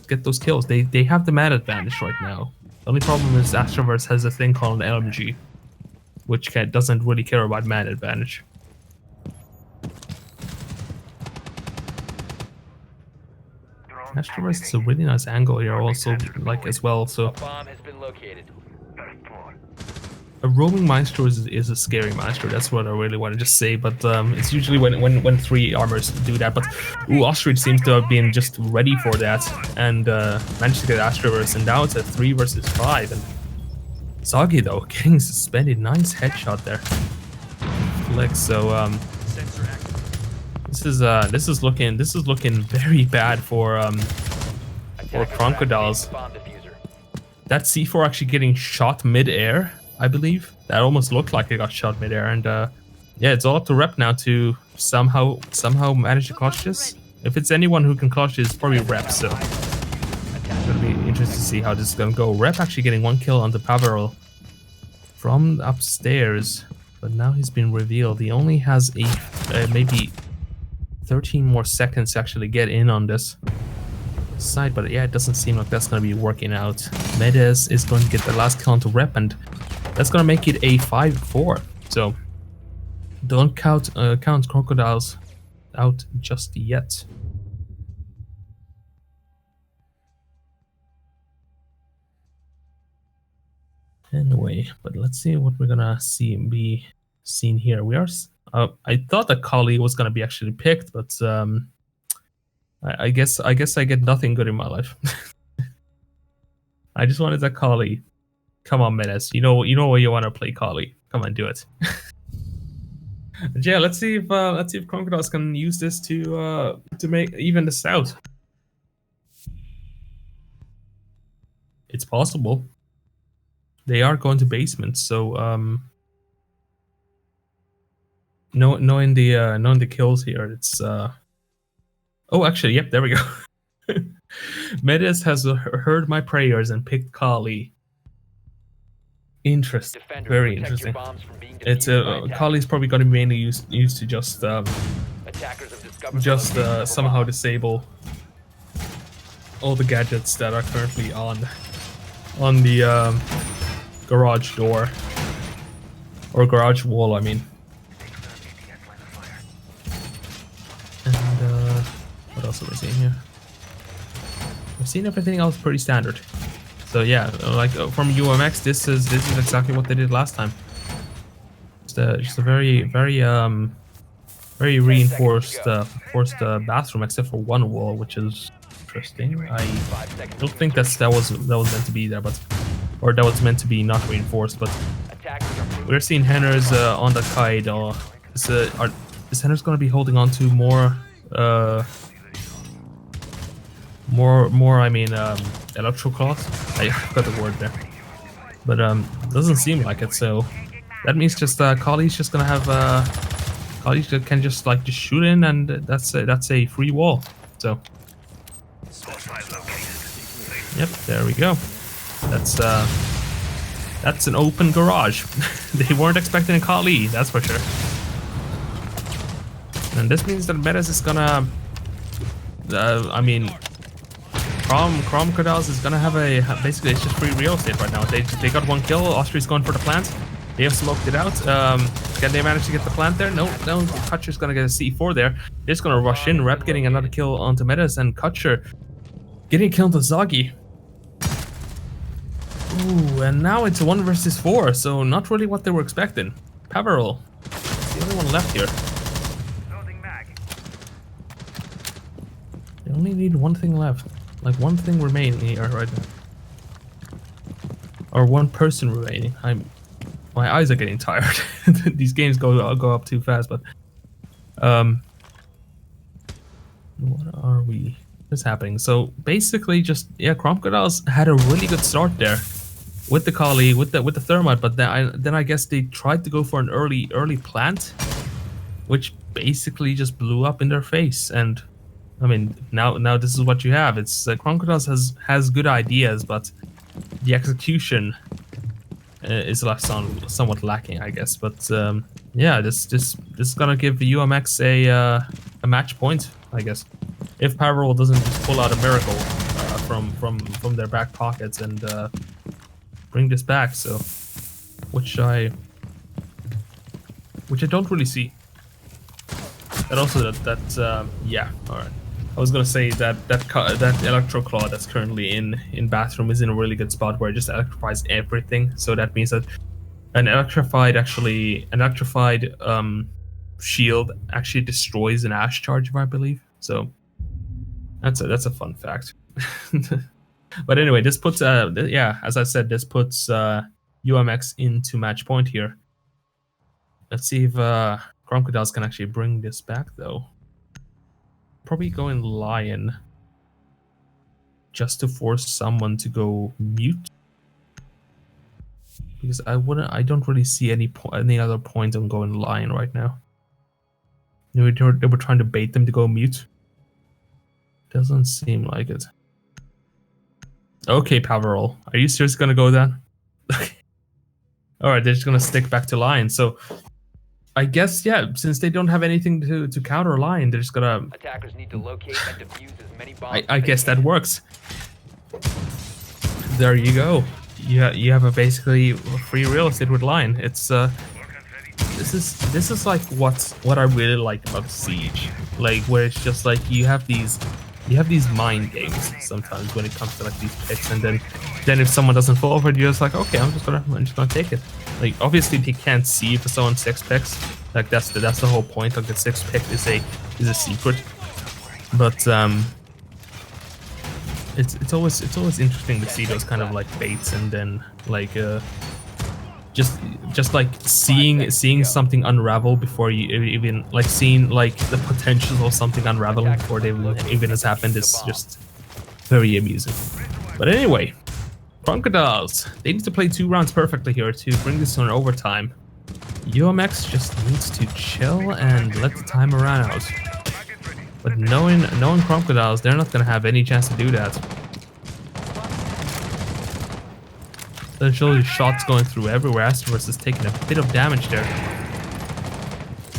get those kills. They have the man advantage right now. The only problem is Astroverse has a thing called an LMG, which doesn't really care about man advantage. Astroverse is a really nice angle here also, like as well. So A bomb has been located. a roaming maestro is a scary maestro. That's what I really want to just say. But it's usually when 3 armors do that. But Ostrich seems to have been just ready for that and managed to get Astroverse, and now it's a 3 versus 5. And Sagi though getting suspended. Nice headshot there. Flex. So this is looking very bad for Crocodiles. That C4 actually getting shot mid-air, I believe. That almost looked like it got shot mid-air, and yeah, it's all up to Rep now to somehow manage to clutch this. If it's anyone who can clutch it, it's probably Rep, so it's gonna be interesting to see how this is gonna go. Rep actually getting 1 kill on the Pavarel from upstairs, but now he's been revealed. He only has maybe 13 more seconds to actually get in on this side, but yeah, it doesn't seem like that's going to be working out. Medes is going to get the last kill onto Rep, and that's going to make it a 5-4. So don't count Crocodiles out just yet. Anyway, but let's see what we're gonna be seen here. We are. I thought that Kali was gonna be actually picked, but I guess I get nothing good in my life. I just wanted that Kali. Come on, Menace. You know where you want to play Kali. Come on, do it. But yeah, let's see if Crocodiles can use this to make even this out. It's possible. They are going to basement, so knowing the kills here, it's Oh, actually, yep, there we go. Medes has heard my prayers and picked Kali. Interesting. Defenders, Very protect your interesting. bombs from being It's defused by attackers. Kali's probably going to be mainly used to just Attackers have discovered the location of a somehow bomb. disable all the gadgets that are currently on the garage door or garage wall. I mean. And what else are we seeing here? We've seen everything else pretty standard. So yeah, like from UMX, this is exactly what they did last time. Just a very reinforced forced bathroom, except for one wall, which is interesting. I don't think that was meant to be there, but or that was meant to be not reinforced. But we're seeing Henners on the kite. Is Henners going to be holding on to more? More. I mean, electro claws. I got the word there, but doesn't seem like it. So that means just Kali's just gonna have Kali can just shoot in, and that's a free wall. So yep, there we go. That's an open garage. They weren't expecting a Kali, that's for sure. And this means that Medes is gonna, I mean, Cromcodals is gonna have basically it's just free real estate right now. They got one kill. Austria's going for the plant. They have smoked it out. Can they manage to get the plant there? No. Kutcher's gonna get a C4 there. They're just gonna rush in. Rep getting another kill onto Medes, and Kutcher getting a kill onto Zagi. Ooh, and now it's 1 versus 4, so not really what they were expecting. Pavarol, the only one left here. They only need one thing left. Like one thing remaining here right now. Or one person remaining. My eyes are getting tired. These games go up too fast, but what are we? What's happening? So basically, just Cromcodals had a really good start there with the Kali, with the thermite, but then I guess they tried to go for an early plant, which basically just blew up in their face. And I mean, now this is what you have. It's Cromcodals has good ideas, but the execution is left somewhat lacking, I guess. But yeah, this is gonna give UMX a match point, I guess, if Pavarol doesn't just pull out a miracle from their back pockets and bring this back. So, which I don't really see. And also that yeah, all right. I was gonna say that electro claw that's currently in bathroom is in a really good spot where it just electrifies everything. So that means that an electrified shield actually destroys an ash charge, I believe. So that's a fun fact. But anyway, this puts as I said, this puts UMX into match point here. Let's see if Cromcodals can actually bring this back though. Probably going Lion just to force someone to go mute, because I don't really see any other point on going Lion right now. They were trying to bait them to go mute. Doesn't seem like it. Okay, Pavarol, are you seriously gonna go then? All right, they're just gonna stick back to Lion. So I guess, yeah, since they don't have anything to counter Lion, they're just gonna... Attackers need to locate and defuse as many bombs I guess that works. There you go. You have a basically free real estate with Lion. It's this is like what I really like about Siege, like where it's just like you have these mind games sometimes when it comes to like these picks, and then if someone doesn't fall for it, you're just like, okay, I'm just gonna take it. Like obviously they can't see if someone 6 picks. Like that's the whole point. Like the 6 pick is a secret. But it's always interesting to see those kind of like baits, and then like just like seeing something unravel before you even like seeing like the potential of something unraveling before they even has happened is just very amusing. But anyway, Cromcodals, they need to play 2 rounds perfectly here to bring this to an overtime. UMX just needs to chill and let the timer run out. But knowing crocodiles, they're not gonna have any chance to do that. There's surely shots going through everywhere. Astroverse is taking a bit of damage there.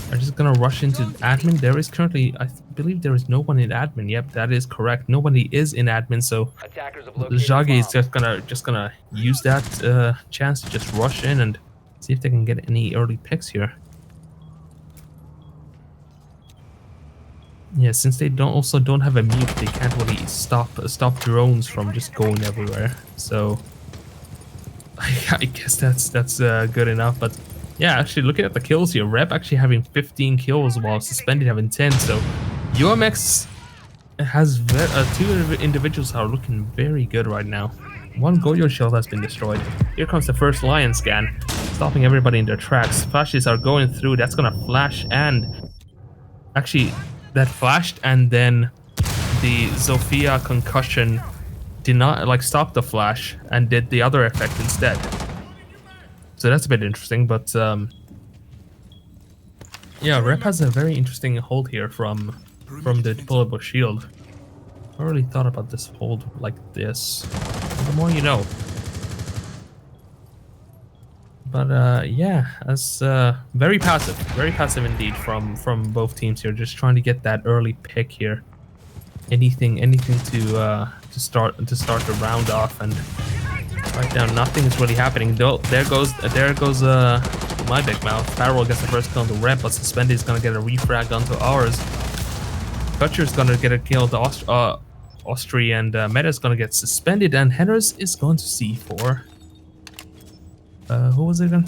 They're just gonna rush into admin. There is currently, I believe there is no one in admin. Yep, that is correct. Nobody is in admin, so Attackers have located a Zhagi is bomb. just gonna use that chance to just rush in and see if they can get any early picks here. Yeah, since they don't have a mute, they can't really stop drones from just going everywhere. So I guess that's good enough. But yeah, actually looking at the kills here, Rep actually having 15 kills while Suspended having 10. So UMX has two individuals are looking very good right now. One Goyo shield has been destroyed. Here comes the first Lion scan, stopping everybody in their tracks. Flashes are going through. That's gonna flash, and actually that flashed, and then the Zofia concussion did not like stop the flash and did the other effect instead. So that's a bit interesting, but yeah, Rep has a very interesting hold here from the deployable shield. I really thought about this hold like this. The more you know. But yeah, that's very passive indeed from both teams here. Just trying to get that early pick here. Anything to start the round off, and right now nothing is really happening. Though there goes my big mouth. Farrell gets the first kill on the Rep, but Suspended is gonna get a refrag onto ours. Butcher's gonna get a kill to Austri, and Meta's gonna get suspended, and Henners is going to C4. Who was it again?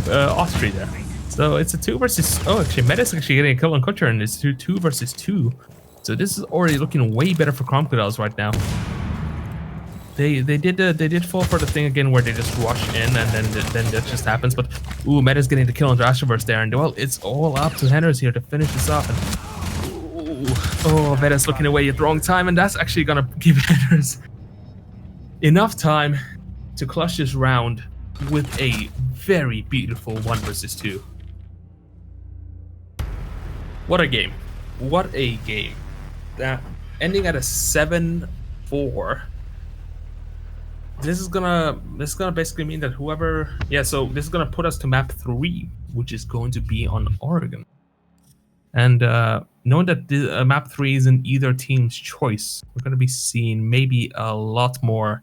Austri there. So it's a 2 versus. Oh, actually, Meta's actually getting a kill on Kutcher, and it's 2 versus 2. So this is already looking way better for Crocodiles right now. They did fall for the thing again where they just rush in, and then that just happens. But ooh, Meta's getting the kill on Astroverse there, and well, it's all up to Henners here to finish this off. And ooh, oh, Meta's looking away at the wrong time, and that's actually gonna give Henners enough time to clutch this round with a very beautiful 1 versus 2. What a game. What a game. That ending at a 7-4. This is gonna basically mean that whoever, yeah, so this is gonna put us to map 3, which is going to be on Oregon. And knowing that the, map 3 isn't either team's choice, we're gonna be seeing maybe a lot more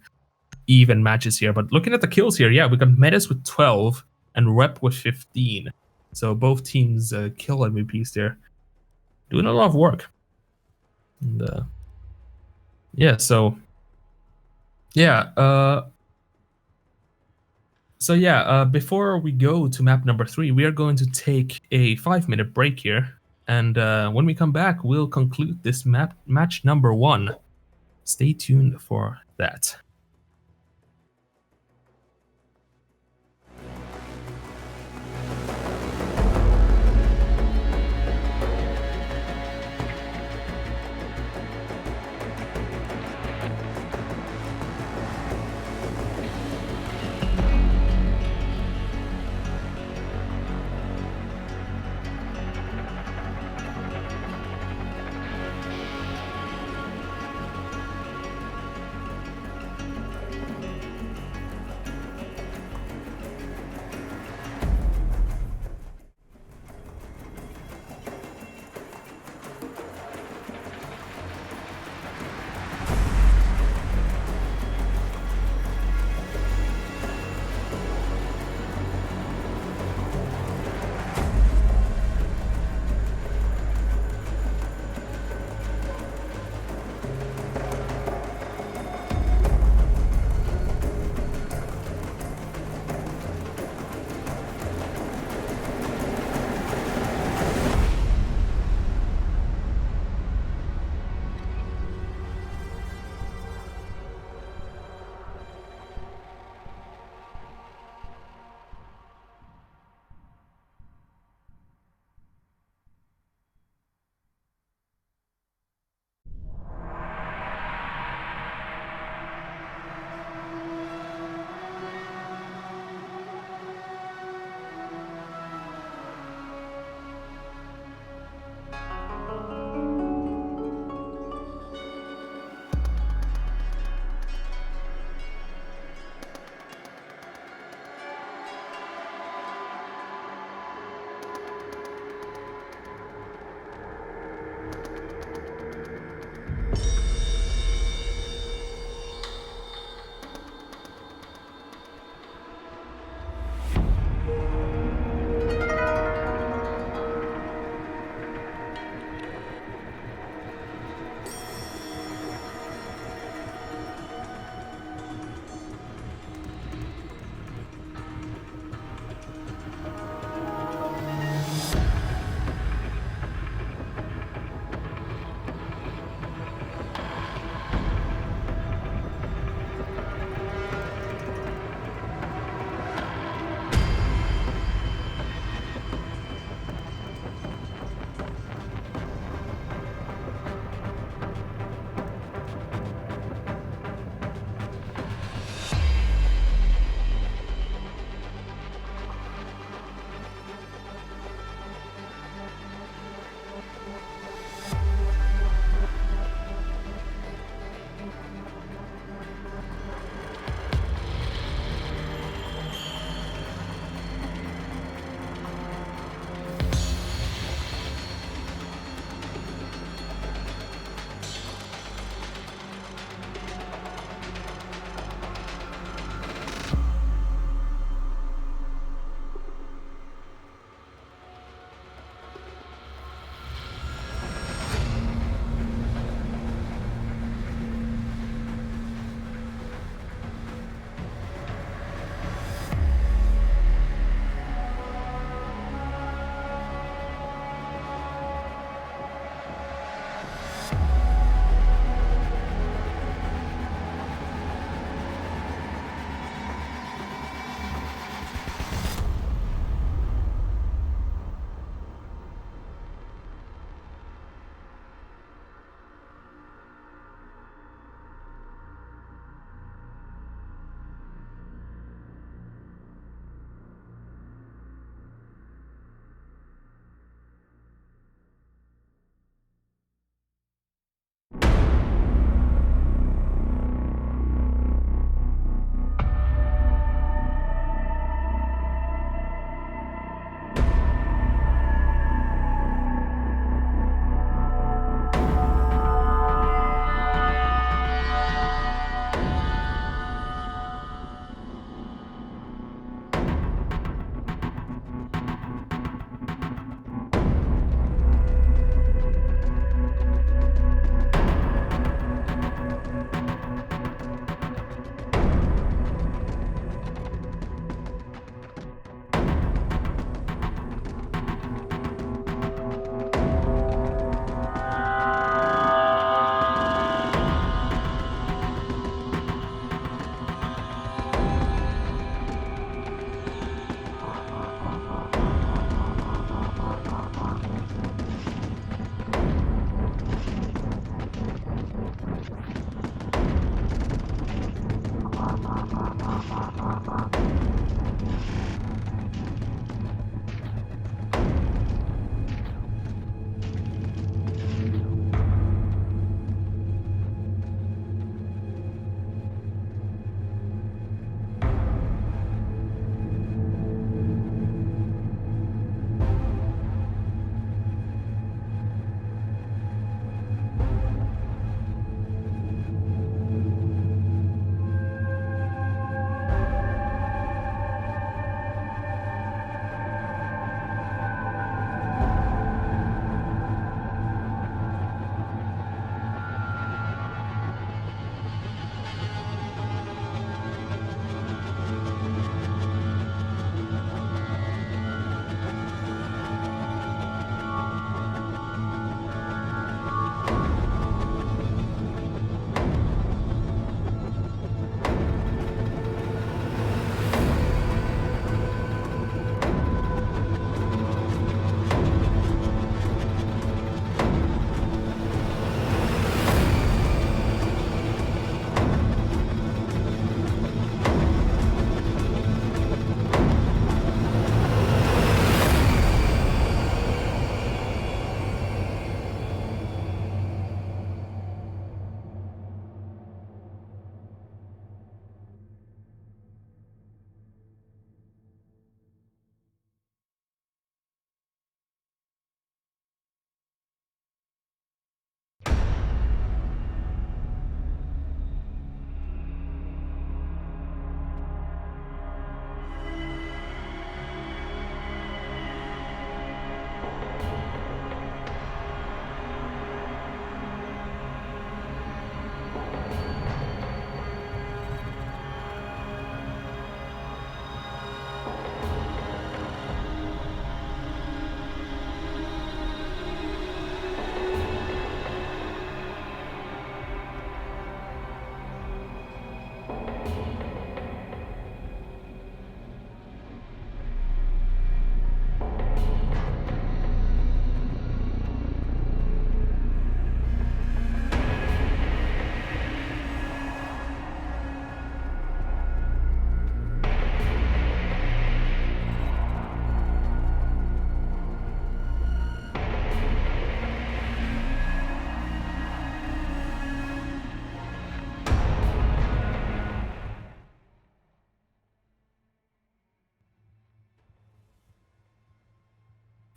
even matches here. But looking at the kills here, yeah, we got Metis with 12 and Rep with 15. So both teams kill MVPs there, doing a lot of work. And yeah, so yeah, before we go to map number 3, we are going to take a 5-minute break here, and when we come back, we'll conclude this match number 1. Stay tuned for that.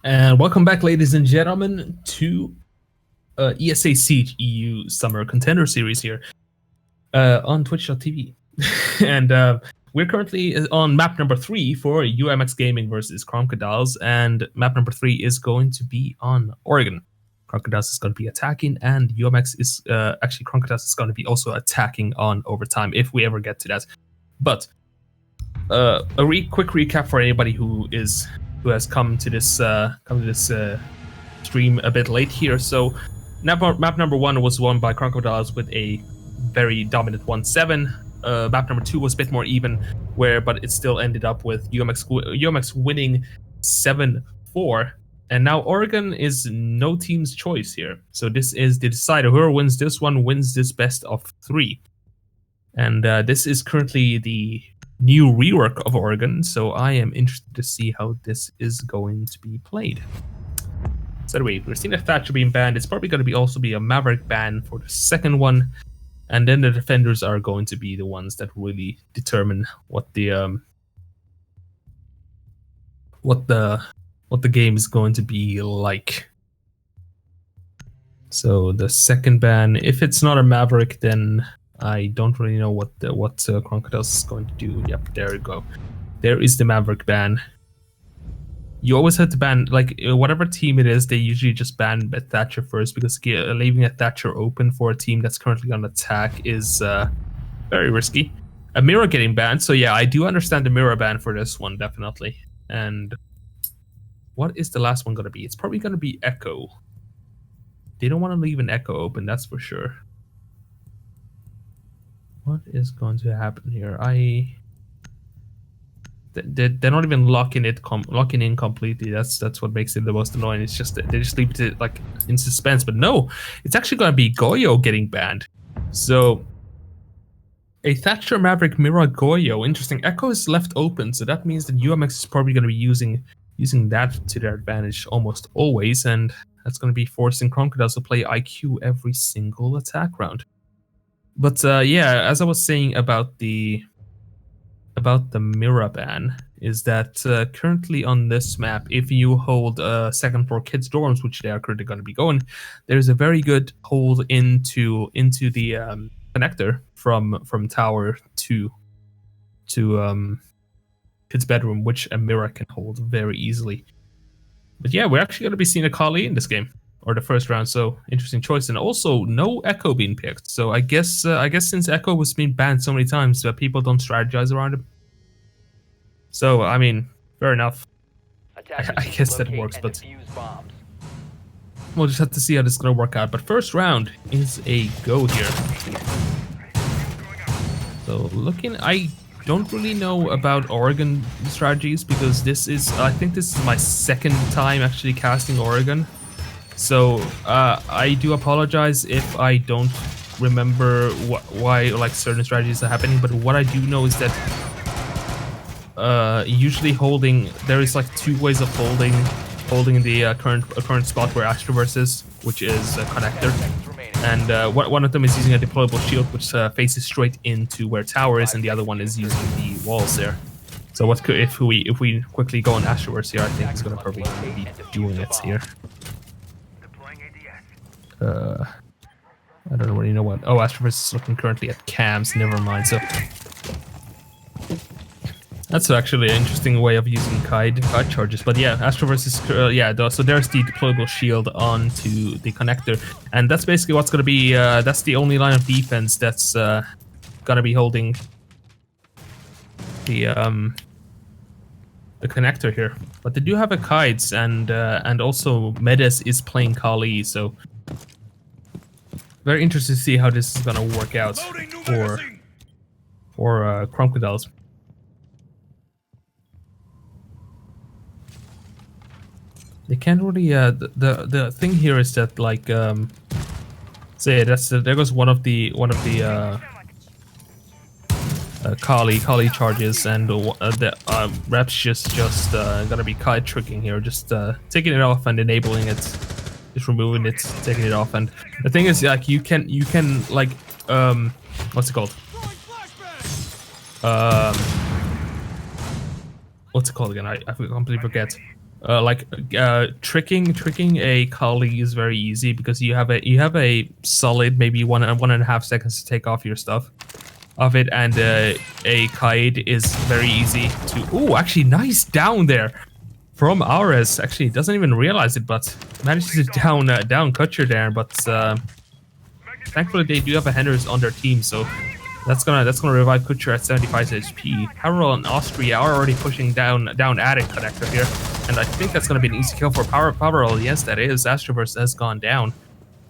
And welcome back, ladies and gentlemen, to ESA Siege EU Summer Contender Series here on Twitch.tv. And we're currently on map number 3 for UMX Gaming versus Crocodiles, and map number 3 is going to be on Oregon. Crocodiles is going to be attacking, and UMX is actually Crocodiles is going to be also attacking on overtime if we ever get to that. But a quick recap for anybody who has come to this stream a bit late here. So map number 1 was won by Crocodiles with a very dominant 1-7. Map number 2 was a bit more even, but it still ended up with UMX winning 7-4. And now Oregon is no team's choice here. So this is the decider. Whoever wins this one wins this best of 3. And this is currently the new rework of Oregon, so I am interested to see how this is going to be played. So anyway, we're seeing a Thatcher being banned. It's probably going to also be a Maverick ban for the second one, and then the defenders are going to be the ones that really determine what the game is going to be like. So the second ban, if it's not a Maverick, then I don't really know what Crocodiles is going to do. Yep, there we go. There is the Maverick ban. You always have to ban, like, whatever team it is, they usually just ban a Thatcher first, because leaving a Thatcher open for a team that's currently on attack is very risky. A Mirror getting banned, so yeah, I do understand the Mirror ban for this one, definitely. And what is the last one going to be? It's probably going to be Echo. They don't want to leave an Echo open, that's for sure. What is going to happen here? They're not even locking in completely. That's what makes it the most annoying. It's just they just leave it like in suspense. But no, it's actually going to be Goyo getting banned. So a Thatcher Maverick Mirror Goyo. Interesting. Echo is left open, so that means that UMX is probably going to be using that to their advantage almost always, and that's going to be forcing Crocodiles to play IQ every single attack round. But yeah, as I was saying about the Mirror ban, is that currently on this map, if you hold second floor kids dorms, which they are currently going to be going, there's a very good hold into the connector from tower to kids bedroom, which a Mirror can hold very easily. But yeah, we're actually going to be seeing a Kali in this game, or the first round, so interesting choice. And also no Echo being picked, so I guess since Echo was being banned so many times, people don't strategize around him. So I mean, fair enough. I guess that works, but we'll just have to see how this is gonna work out. But first round is a go here. So I don't really know about Oregon strategies, because I think this is my second time actually casting Oregon. So I do apologize if I don't remember why like certain strategies are happening, but what I do know is that usually there is like 2 ways of holding the current spot where Astroverse is, which is a connector, and one of them is using a deployable shield which faces straight into where tower is, and the other one is using the walls there. So if we quickly go on Astroverse here, I think it's gonna probably be doing it here. I don't really know what. Oh, Astroverse is looking currently at cams. Never mind. So that's actually an interesting way of using kite charges. But yeah, Astroverse is so there's the deployable shield onto the connector, and that's basically what's gonna be. That's the only line of defense that's gonna be holding the connector here. But they do have a kites, and also Medes is playing Kali, so. Very interested to see how this is gonna work out for Crocodiles. They can't really. The thing here is that, like, say there goes one of the Kali charges, and the reps just gonna be kite tricking here, just taking it off and enabling it. Just removing it, taking it off, and the thing is, like, you can like what's it called? What's it called again? I completely forget. tricking a colleague is very easy because you have a solid maybe 1.5 seconds to take off your stuff of it, and a kite is very easy to. Oh, actually, nice down there from Ares. Actually, doesn't even realize it, but manages to down Kutcher there. But thankfully, they do have a Henders on their team, so that's gonna revive Kutcher at 75 HP. Harold and Austria are already pushing down Attic Connector here, and I think that's gonna be an easy kill for Powerol. Yes, that is. Astroverse has gone down.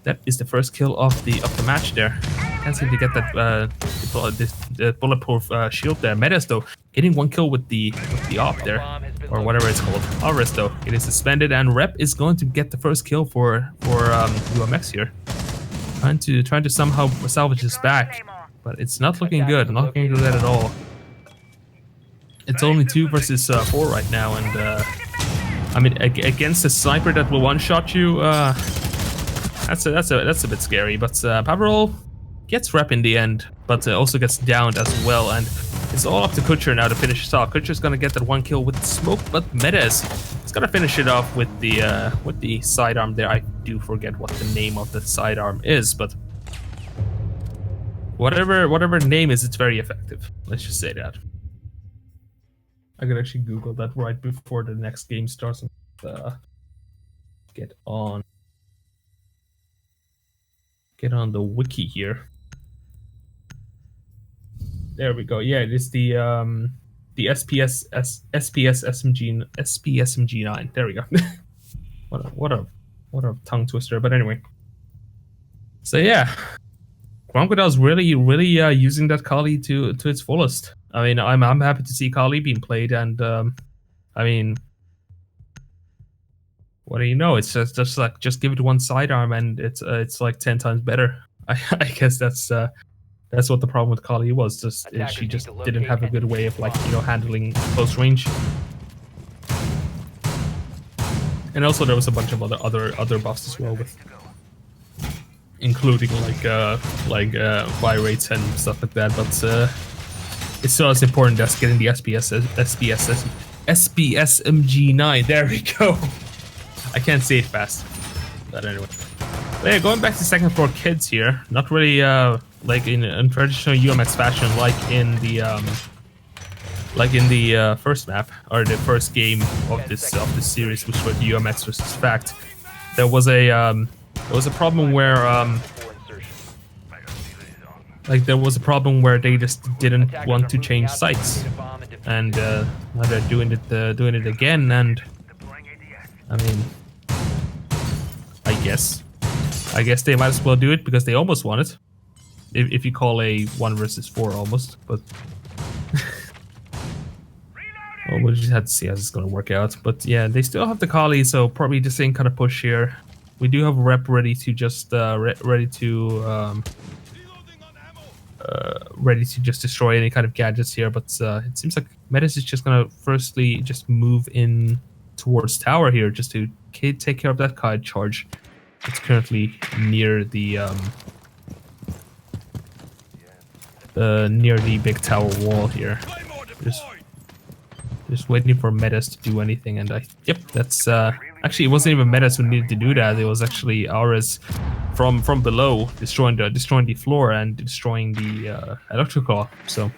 That is the first kill of the match there. Can't seem to get that the bulletproof shield there. Metas though getting 1 kill with the op there, or whatever it's called. Ares though, it is suspended, and Rep is going to get the first kill for UMX here. Trying to somehow salvage this back, but it's not looking good. Not looking good at all. It's only 2 versus 4 right now, and I mean against a sniper that will one-shot you. That's a bit scary, but Powerol gets Rep in the end, but also gets downed as well, and it's all up to Kutcher now to finish this off. Kutcher's gonna get that 1 kill with the smoke, but Medes is gonna finish it off with the sidearm there. I do forget what the name of the sidearm is, but whatever name is, it's very effective. Let's just say that. I could actually Google that right before the next game starts. Get on the wiki here. There we go. Yeah, it is the SPS SMG 9. There we go. what a tongue twister. But anyway. So yeah, Cromwell's really using that Kali to its fullest. I mean, I'm happy to see Kali being played, and I mean, what do you know? It's just like just give it 1 sidearm and it's like 10 times better. I guess that's what the problem with Kali was. She just didn't have a good way of handling close range. And also there was a bunch of other buffs as well, with including like fire rates and stuff like that. But it's still as important as getting the SPS MG9. There we go. I can't say it fast, but anyway. But yeah, going back to second floor kids here, not really like in traditional UMX fashion, like in the first map or the first game of this series, which was UMX versus Fact. There was a problem where they just didn't want to change sites, and now they're doing it again, and I mean, I guess they might as well do it because they almost won it. If you call a 1 versus 4 almost, but well, we'll just have to see how this is going to work out. But yeah, they still have the Kali, so probably the same kind of push here. We do have Rep ready to just ready to just destroy any kind of gadgets here. But it seems like Metis is just gonna firstly just move in towards tower here, just to take care of that kite charge. It's currently near the big tower wall here. Just waiting for Metas to do anything, and yep, that's actually, it wasn't even Metas who needed to do that. It was actually Ares from below destroying the floor and destroying the electrical. So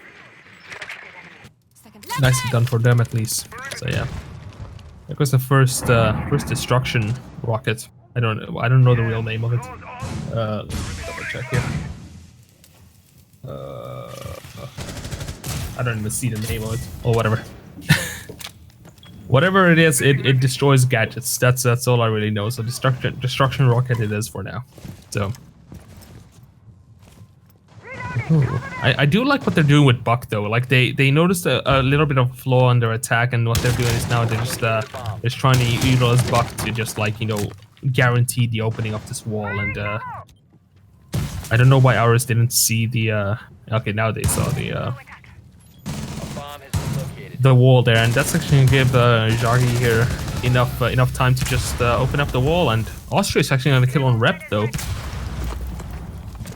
nicely done for them at least. So yeah, that was the first destruction rocket. I don't know the real name of it. Let me double check here. I don't even see the name of it, or whatever. Whatever it is, it destroys gadgets. That's all I really know. So destruction rocket it is for now. So I do like what they're doing with Buck though. Like they noticed a little bit of flaw in their attack, and what they're doing is now they're just trying to utilize Buck to just guarantee the opening of this wall. And I don't know why ours didn't see the okay, now they saw the wall there, and that's actually gonna give Jagi here enough time to just open up the wall. And Austria is actually gonna kill on Rep though.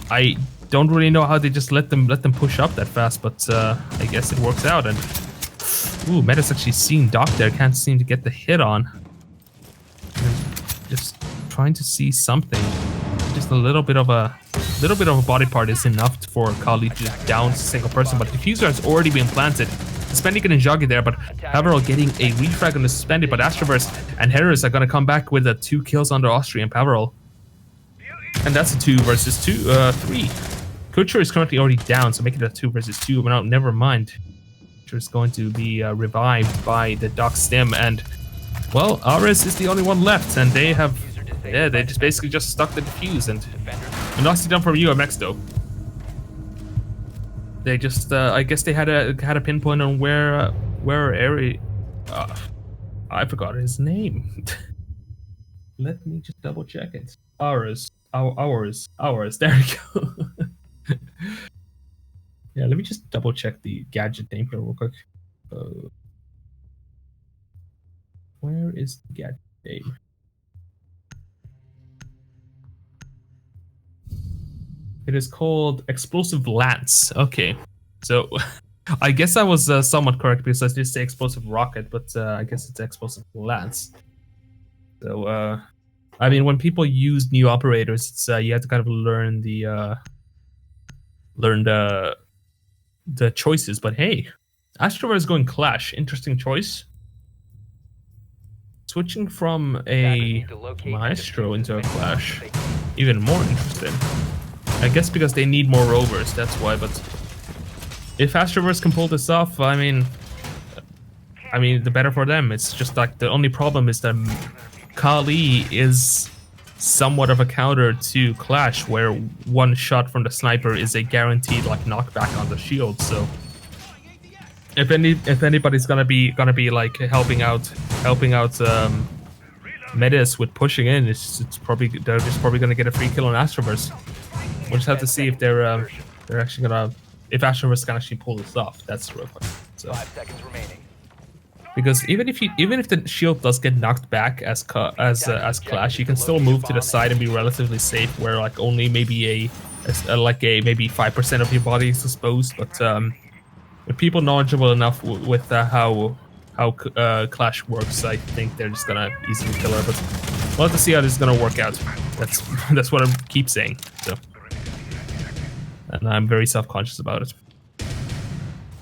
I don't really know how they just let them push up that fast, but I guess it works out. And ooh, Meta's actually seen Doc there, can't seem to get the hit on. trying to see something. Just a little bit of a body part is enough for Kali to just down a single person, but Diffuser has already been planted. Suspended and Joggy there, but Pavarel getting a refrag on the Suspended, but Astroverse and Harris are gonna come back with 2 kills under Austria and Pavarel. And that's a 2 versus 3. Kutcher is currently already down, so make it a 2 versus 2, but no, never mind. Kutcher is going to be revived by the Doc Stim, and well, Ares is the only one left, and they have, yeah, they just basically just stuck the defuse, and nicely done from UMX though. They just, I guess they had a pinpoint on where Ari, I forgot his name. Let me just double check it. Ours. There we go. Yeah, let me just double check the gadget name here real quick. Where is the gadget name? It is called Explosive Lance. Okay, so I guess I was somewhat correct because I did say Explosive Rocket, but I guess it's Explosive Lance. So, I mean, when people use new operators, it's you have to kind of learn the choices. But hey, Astrover is going Clash. Interesting choice. Switching from a Maestro into a Clash, even more interesting. I guess because they need more rovers, that's why. But if Astroverse can pull this off, I mean, the better for them. It's just like the only problem is that Kali is somewhat of a counter to Clash, where one shot from the sniper is a guaranteed like knockback on the shield. So if anybody's gonna be like helping out Metis with pushing in, they're just probably gonna get a free kill on Astroverse. We'll just have to see if they're actually gonna, if Astroverse can actually pull this off. That's real quick. So 5 seconds remaining. Because even if the shield does get knocked back as Clash, you can still move to the side and be relatively safe, where like only maybe maybe 5% of your body is exposed. But with people knowledgeable enough with how Clash works, I think they're just gonna easily kill her. But we'll have to see how this is gonna work out. That's what I keep saying. So, and I'm very self-conscious about it.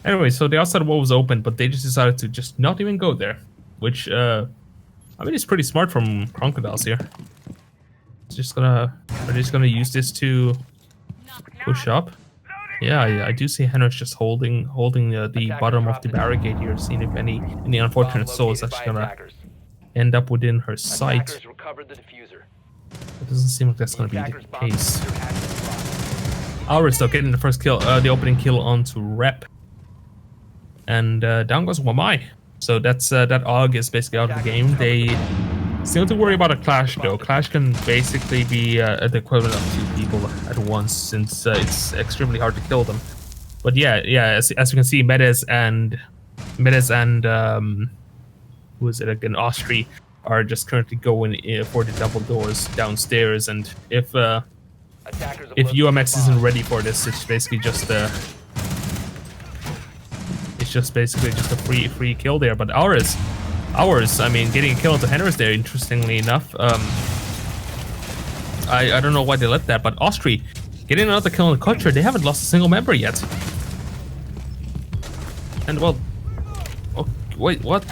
Anyway, so the outside wall was open, but they just decided to just not even go there, which I mean, it's pretty smart from Crocodiles here. They're just gonna use this to push up. Yeah, I do see Henrich just holding the bottom of the barricade here, seeing if any unfortunate soul is actually gonna end up within her sight. It doesn't seem like that's gonna be the case. Auris though getting the first kill, the opening kill onto Rep. And down goes Wamai. So that's that AUG is basically out of the game. They still have to worry about a Clash though. Clash can basically be the equivalent of 2 people at once, since it's extremely hard to kill them. But yeah, as you can see, Medes and who is it again? Austri are just currently going for the double doors downstairs, and if UMX isn't ready for this, it's basically just a free kill there. But ours, I mean, getting a kill into Henrys there, interestingly enough. I don't know why they let that, but Austri getting another kill on the Kutcher. They haven't lost a single member yet. And well, oh, wait, what?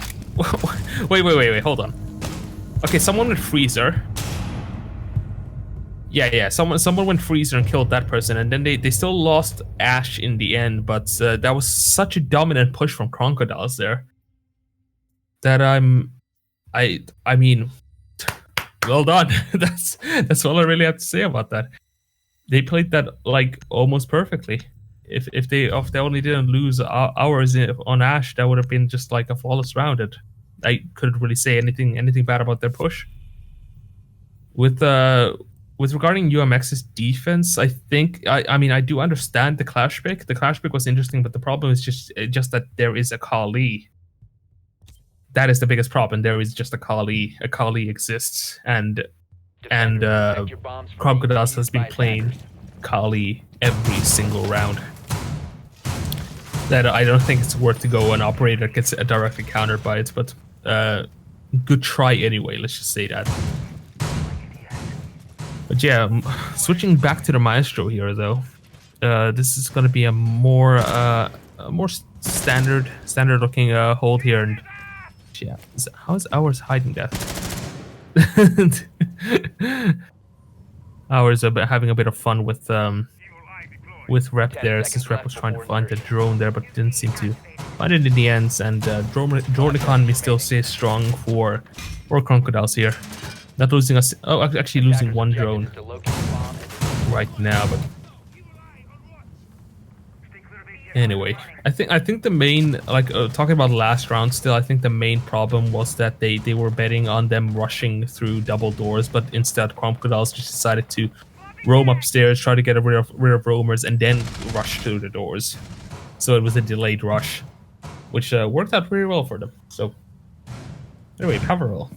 wait, hold on. Okay, someone went Freezer. Yeah, someone went Freezer and killed that person, and then they still lost Ash in the end, but that was such a dominant push from Crocodiles there that I mean, well done. That's all I really have to say about that. They played that like almost perfectly. If they only didn't lose hours on Ash, that would have been just like a flawless round. And I couldn't really say anything bad about their push. With regarding UMX's defense, I think I mean I do understand the Clash pick. The Clash pick was interesting, but the problem is just that there is a Kali. That is the biggest problem. There is just a Kali. A Kali exists, and Crocodiles has been playing Kali every single round. That I don't think it's worth to go an operator that gets directly countered by it, but good try anyway. Let's just say that. But yeah, switching back to the Maestro here though. This is gonna be a more standard looking hold here, and yeah, how is Ours hiding that? Ours having a bit of fun with Rep there, since Rep was trying to find the drone there, but didn't seem to find it in the end. And drone economy still stays strong for Crocodiles here. Not losing us. Oh, actually losing one drone right now, but. Anyway, I think the main, like talking about the last round still, I think the main problem was that they were betting on them rushing through double doors, but instead Crocodiles just decided to roam upstairs, try to get rid of roamers, and then rush through the doors. So it was a delayed rush, which worked out pretty well for them. So anyway, power roll.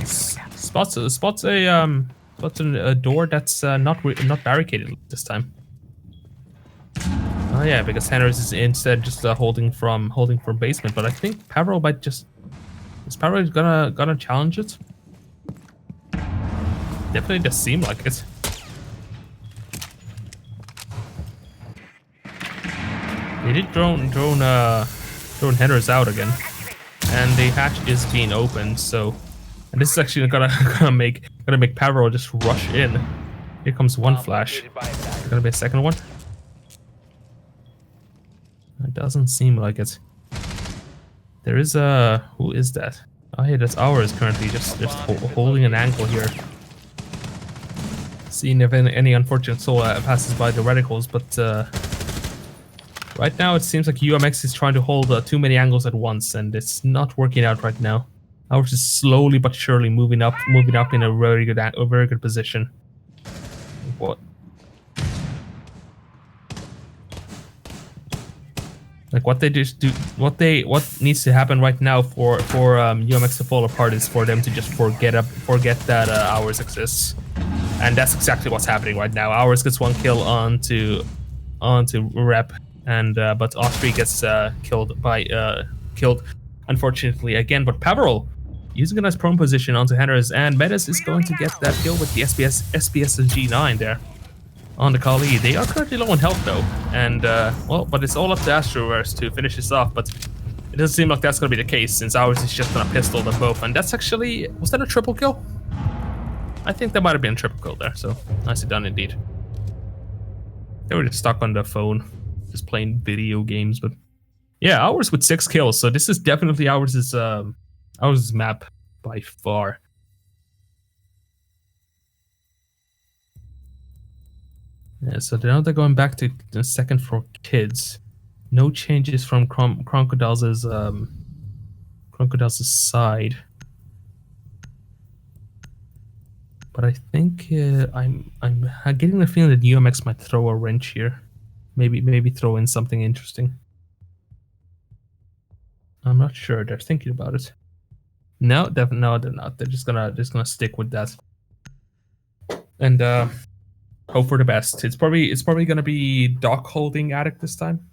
Spots a door that's not barricaded this time. Oh yeah, because Henris is instead just holding from basement. But I think Pavro might just... Is Pavro gonna challenge it? Definitely does seem like it. They did drone Henris out again, and the hatch is being opened. So, and this is actually gonna make Pavro just rush in. Here comes one flash. There's gonna be a second one. It doesn't seem like it. There is a... Who is that? Oh yeah, that's Ours currently just holding an angle here. Seeing if any unfortunate soul passes by the reticles, but right now it seems like UMX is trying to hold too many angles at once, and it's not working out right now. Ours is slowly but surely moving up in a very good position. What? Like what they just do, what needs to happen right now for UMX to fall apart is for them to just forget that Ours exists, and that's exactly what's happening right now. Ours gets one kill onto Rep, and but Austri gets killed unfortunately again. But Pavarol using a nice prone position onto Henris, and Metis is going to get that kill with the SBS and G9 there on the Kali. They are currently low on health though, and well, but it's all up to Astroverse to finish this off, but it doesn't seem like that's going to be the case, since Ours is just going to pistol them both. And that's actually... Was that a triple kill? I think that might have been a triple kill there, so nicely done indeed. They were just stuck on the phone, just playing video games, but yeah, Ours with 6 kills, so this is definitely Ours' map by far. Yeah, so now they're going back to the second floor kids. No changes from Crocodiles' side. But I think I'm getting the feeling that UMX might throw a wrench here. Maybe throw in something interesting. I'm not sure. They're thinking about it. No, they're not. They're just gonna stick with that. And hope for the best. It's probably gonna be Doc holding Attic this time.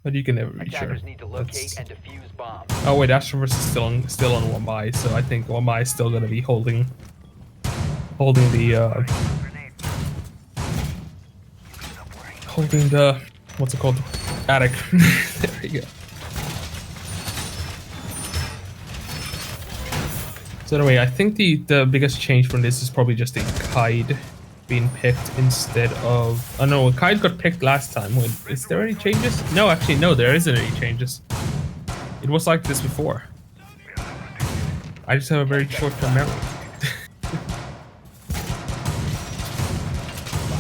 But you can never be sure. Need to locate and defuse bombs. Oh wait, Astroverse is still on 1MI, so I think 1MI is still gonna be holding the what's it called? Attic. There you go. So anyway, I think the biggest change from this is probably just the Kaid being picked instead of... Oh no, Kaid got picked last time. Wait, is there any changes? No, actually no, there isn't any changes. It was like this before. I just have a very short-term memory.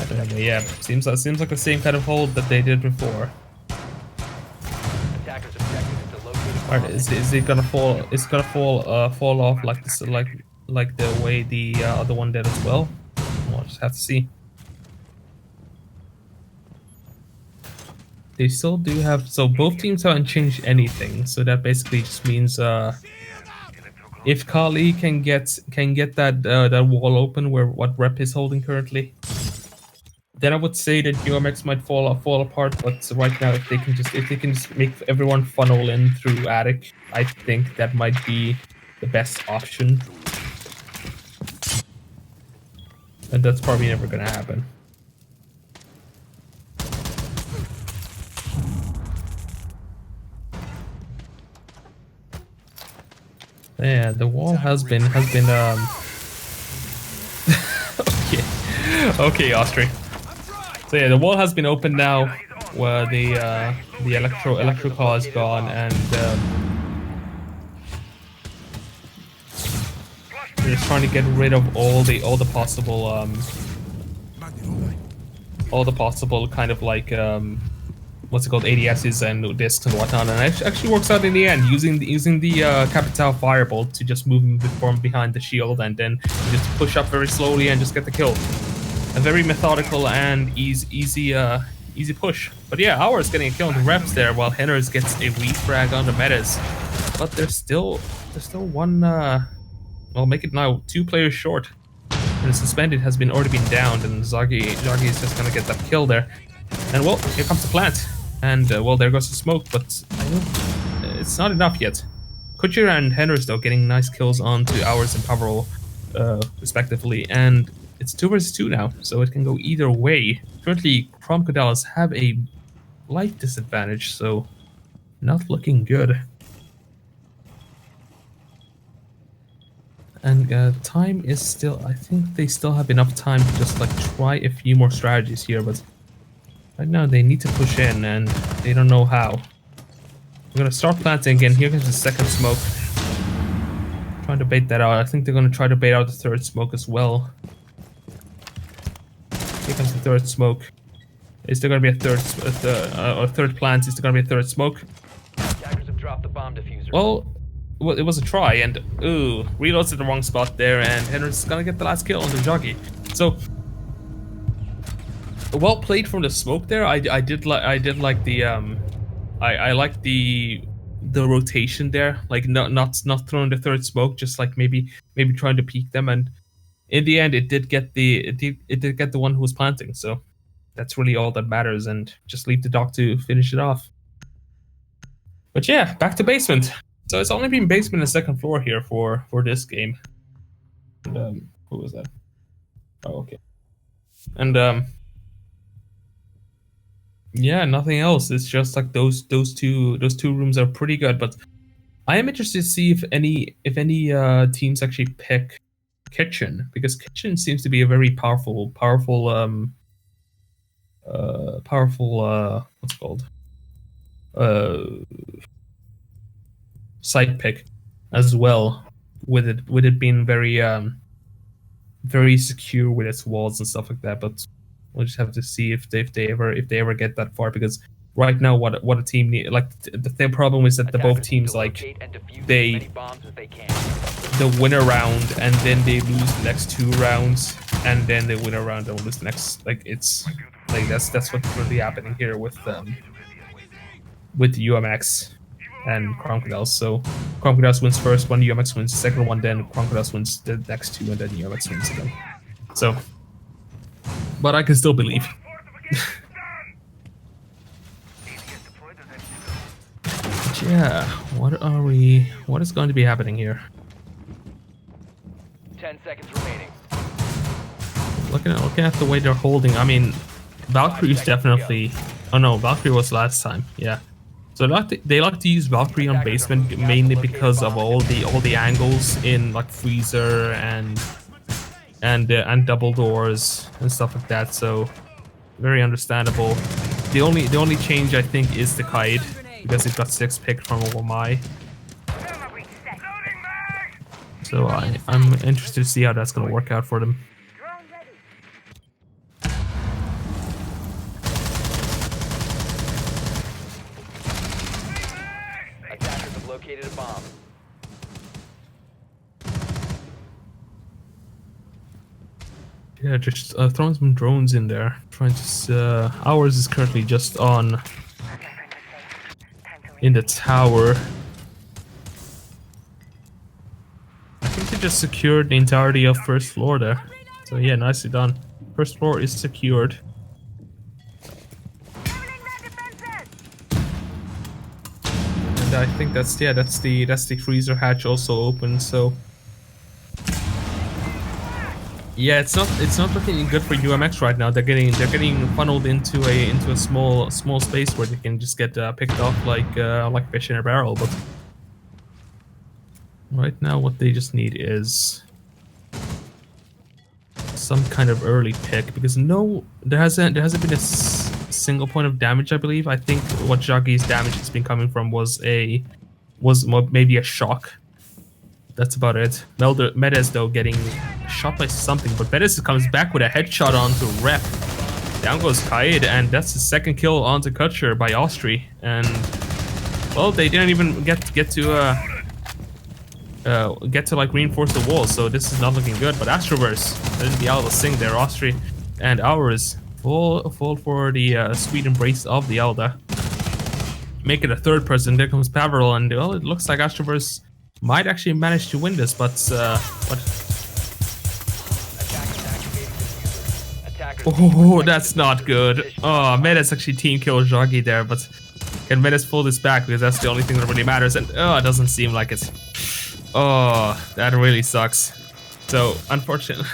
But anyway, yeah, seems like the same kind of hold that they did before. Alright, is it gonna fall? It's gonna fall off like this, like the way the other one did as well. We'll just have to see. They still do have, so both teams haven't changed anything. So that basically just means if Kali can get that wall open where what Rep is holding currently, then I would say that UMX might fall apart. But right now, if they can just make everyone funnel in through Attic, I think that might be the best option. And that's probably never gonna happen. Yeah, the wall has been okay, Austria. So yeah, the wall has been opened now, where the electro car is gone, and they're just trying to get rid of all the possible kind of like what's it called, ADSs and discs and whatnot, and it actually works out in the end, using the Capital Fireball to just move him from behind the shield, and then just push up very slowly and just get the kill. A very methodical and easy push. But yeah, Ours getting a kill on the reps there, while Henners gets a refrag on the metas. But there's still one. Well, make it now 2 players short. And the suspended has already been downed, and Zagi is just gonna get that kill there. And well, here comes the plant, and well, there goes the smoke. But it's not enough yet. Kutcher and Henners though getting nice kills onto Ours and Powerol, respectively, and it's 2 versus 2 now, so it can go either way. Currently, Cromcodales have a light disadvantage, so not looking good. And time is still, I think they still have enough time to just like try a few more strategies here, but right now they need to push in, and they don't know how. I'm gonna start planting again. Here comes the second smoke. Trying to bait that out. I think they're gonna try to bait out the third smoke as well. Here comes the third smoke. Is there gonna be a third plant? Is there gonna be a third smoke? Attackers have dropped the bomb diffuser. Well, it was a try, and ooh, reloads at the wrong spot there, and Henry's gonna get the last kill on the jockey. So well played from the smoke there. I did like the I liked the rotation there, like not throwing the third smoke, just like maybe trying to peek them, and in the end it did get the one who was planting. So that's really all that matters, and just leave the doc to finish it off. But yeah, back to basement. So it's only been basement and second floor here for this game. And, who was that? Oh, okay. And yeah, nothing else. It's just like those two rooms are pretty good. But I am interested to see if any teams actually pick kitchen, because kitchen seems to be a very powerful what's it called, side pick as well, with it being very very secure with its walls and stuff like that. But we'll just have to see if they ever get that far, because right now what a team need, like the problem is that the both teams, like they win a round and then they lose the next 2 rounds, and then they win a round and lose the next, like it's like that's what's really happening here with UMX and Crocodiles. So Crocodiles wins first one, UMX wins the second one, then Crocodiles wins the next 2, and then UMX wins again. So, but I can still believe. But yeah, what is going to be happening here? 10 seconds remaining. Looking at the way they're holding, I mean, Valkyrie is definitely. Oh no, Valkyrie was last time. Yeah. So they like to use Valkyrie on basement mainly because of all the angles in like freezer and double doors and stuff like that. So very understandable. The only change I think is the kite, because it got 6 picked from Wamai. So I'm interested to see how that's gonna work out for them. Attackers have located a bomb. Yeah, just throwing some drones in there. Trying to. Ours is currently just on in the tower. I think they just secured the entirety of first floor there. So yeah, nicely done. First floor is secured. And I think that's the freezer hatch also open. So Yeah, it's not looking good for UMX right now. They're getting funneled into a small space where they can just get picked off like fish in a barrel. But right now, what they just need is some kind of early pick, because there hasn't been a single point of damage. I believe. I think what Jaggi's damage has been coming from was maybe a shock. That's about it. Medes though getting shot by something, but Medes comes back with a headshot onto Rep. Down goes Kaid, and that's the second kill onto Kutcher by Austri. And well, they didn't even get to like reinforce the wall, so this is not looking good. But Astroverse didn't be able to sing there. Austri and ours fall for the sweet embrace of the Elder. Make it a third person. There comes Pavril, and well, it looks like Astroverse might actually manage to win this, but oh, that's not good. Oh, Medes actually team killed Joggy there, but can Medes pull this back, because that's the only thing that really matters, and it doesn't seem like it. Oh, that really sucks. So unfortunately,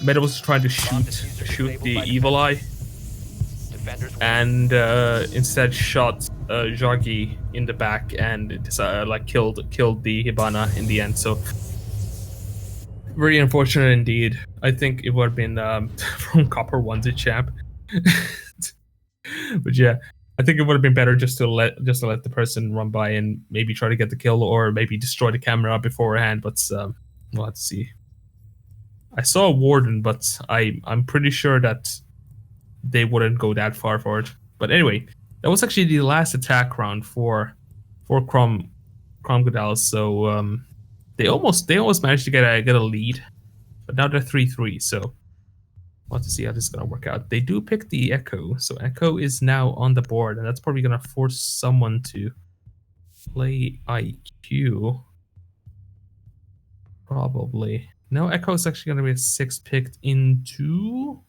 Medes was trying to shoot the Evil Eye, and instead shot Joggy in the back, and like killed the Hibana in the end. So very unfortunate indeed. I think it would have been from Copper 1 to champ. But yeah, I think it would have been better just to let the person run by and maybe try to get the kill, or maybe destroy the camera beforehand. But we'll have to see. I saw a Warden, but I'm pretty sure that they wouldn't go that far for it. But anyway, that was actually the last attack round for Crom Godal. So they almost managed to get a lead, but now they're 3-3. So we'll have to see how this is gonna work out. They do pick the Echo, so Echo is now on the board, and that's probably gonna force someone to play IQ. Probably. No, Echo is actually gonna be a 6 picked into.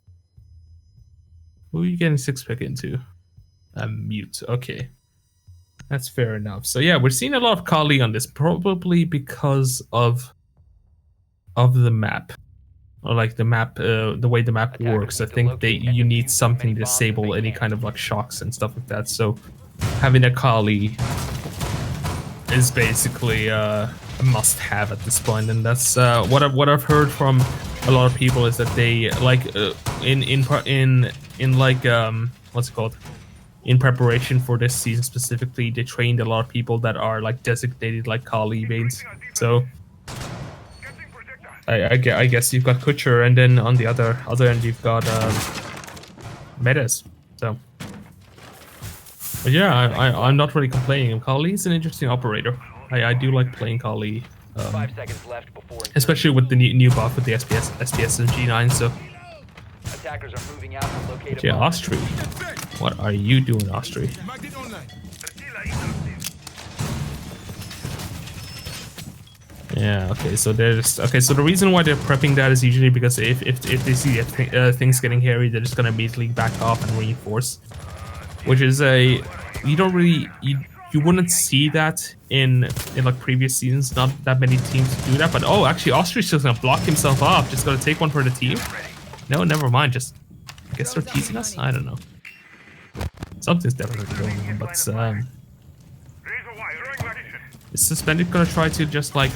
Who are you getting 6 pick into? Mute. Okay. That's fair enough. So yeah, we're seeing a lot of Kali on this, probably because of the map. Or like the map, the way the map works. I think you need something to disable any kind of like shocks and stuff like that. So having a Kali is basically a must-have at this point, and that's what I've heard from a lot of people is that they like in like what's it called? In preparation for this season specifically, they trained a lot of people that are like designated like Kali mains. So I guess you've got Kutcher, and then on the other end you've got Medes. So, but yeah, I'm not really complaining. Kali is an interesting operator. I do like playing Kali, 5 seconds left before especially with the new buff with the SPS and G9. So attackers are moving out to locate yeah, Austri, what are you doing, Austri? Yeah, okay, so so the reason why they're prepping that is usually because if they see things getting hairy, they're just gonna immediately back off and reinforce, which is you wouldn't see that in like previous seasons. Not that many teams do that, but oh, actually Austria's just gonna block himself off, just gonna take one for the team. No, never mind, just I guess they're teasing us. I don't know. Something's definitely going on, but is Suspended gonna try to just like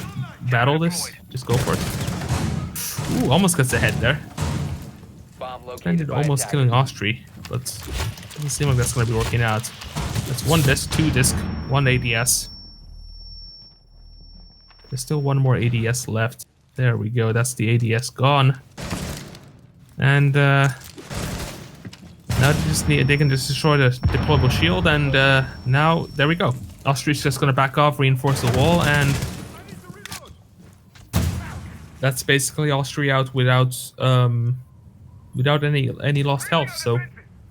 battle this? Just go for it. Ooh, almost gets the head there. Suspended almost killing Austri, but doesn't seem like that's gonna be working out. That's 1 disc, 2 disc, 1 ADS. There's still 1 more ADS left. There we go, that's the ADS gone. And now they can just destroy the deployable shield, and now there we go. Austria's just gonna back off, reinforce the wall, and that's basically Austria out without any lost health. So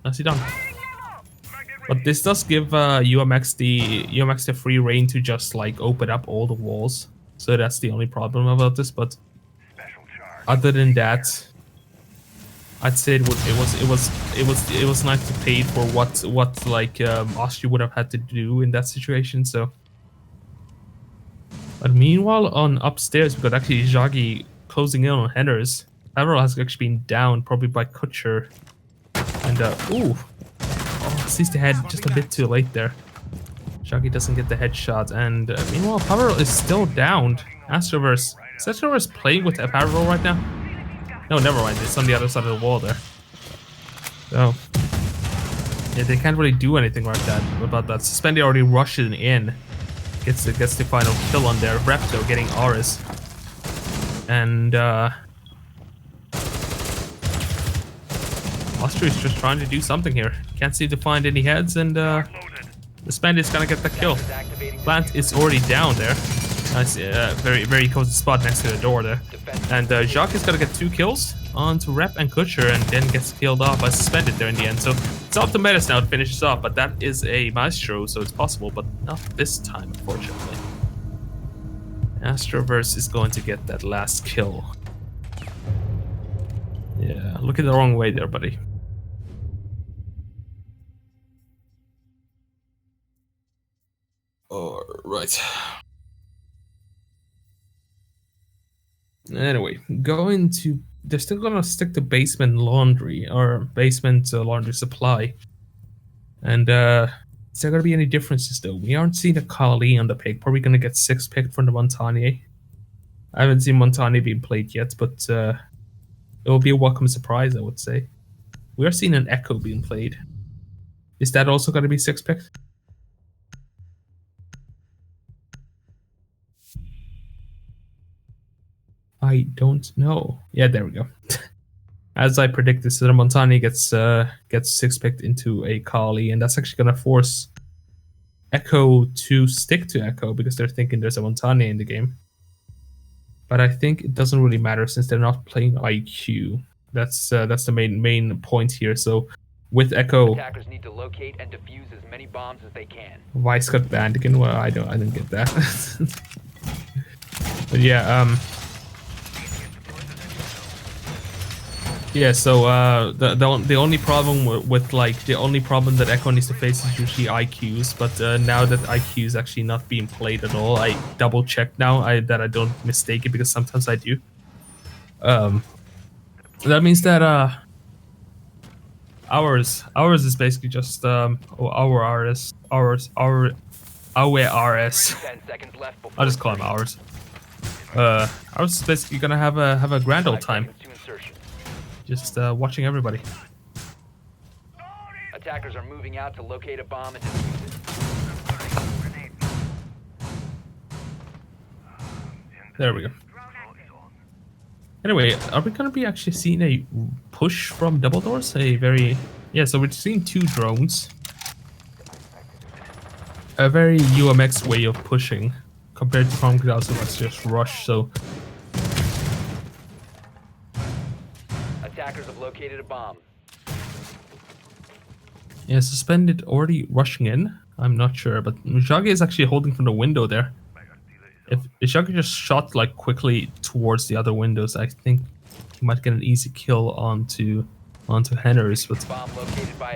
nicely done. But this does give UMX the free reign to just like open up all the walls. So that's the only problem about this. But other than that, I'd say it was nice to pay for what like Austria would have had to do in that situation. So But meanwhile, on upstairs, we got actually Jagi closing in on Henners. Averil has actually been down, probably by Kutcher. And, ooh. Oh, sees the head just a bit too late there. Jagi doesn't get the headshot. And meanwhile, Averil is still downed. Astroverse. Is Astroverse playing with Averil right now? No, never mind. It's on the other side of the wall there. So, yeah, they can't really do anything like that about that. Suspended already rushes in. Gets the final kill on there. Repto getting Aris. And Austria's just trying to do something here. Can't seem to find any heads, and the Suspended's gonna get the kill. Plant is already down there. Nice, very, very cozy spot next to the door there. And Jacques is gonna get 2 kills onto Rep and Kutcher, and then gets killed off by Suspended there in the end. So it's up to Metis now to finish this off, but that is a Maestro, so it's possible, but not this time, unfortunately. Astroverse is going to get that last kill. Yeah, looking the wrong way there, buddy. Alright. Anyway, they're still gonna stick to basement laundry, or basement laundry supply. And is there gonna be any differences though? We aren't seeing a Kali on the pick. Probably gonna get 6 picked from the Montagne. I haven't seen Montagne being played yet, but it will be a welcome surprise, I would say. We are seeing an Echo being played. Is that also gonna be 6 picked? I don't know. Yeah, there we go. As I predicted, so the Montani gets 6 picked into a Kali, and that's actually gonna force Echo to stick to Echo because they're thinking there's a Montani in the game. But I think it doesn't really matter since they're not playing IQ. That's the main point here. So with Echo, attackers need to locate and defuse as many bombs as they can. Vice got banned again. Well, I didn't get that. But yeah, yeah, so the only problem with like the only problem that Echo needs to face is usually IQs, but now that IQ is actually not being played at all, I double check now that I don't mistake it because sometimes I do. That means that ours is basically just our RS. I'll just call him ours. Ours is basically gonna have a grand old time. Just watching everybody. Attackers are moving out to locate a bomb and defuse it. There we go. Anyway, are we gonna be actually seeing a push from double doors? So we're seeing 2 drones. A very UMX way of pushing compared to Palm Cloud, so let's just rush. So attackers have located a bomb. yeah, Suspended already rushing in. I'm not sure, but Jagi is actually holding from the window there. If Jagi just shot like quickly towards the other windows, I think he might get an easy kill onto Henners, but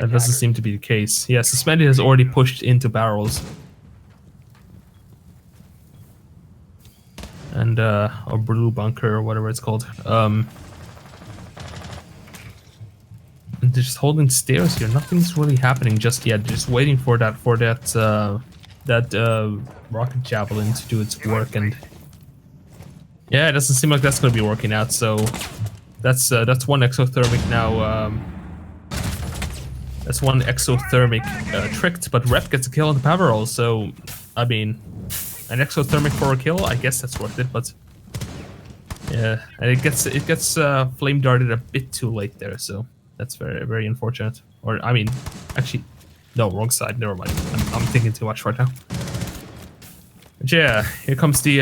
that doesn't seem to be the case. Yeah, Suspended has already pushed into barrels. And or blue bunker or whatever it's called. And they're just holding stairs here. Nothing's really happening just yet. Just waiting for that rocket javelin to do its work, and yeah, it doesn't seem like that's going to be working out. So that's 1 exothermic now. That's 1 exothermic tricked, but Rep gets a kill on the power roll. So I mean, an exothermic for a kill, I guess that's worth it. But yeah, and it gets flame darted a bit too late there. So that's very, very unfortunate. Or I mean, actually, no, wrong side. Never mind. I'm thinking too much right now. But yeah, here comes the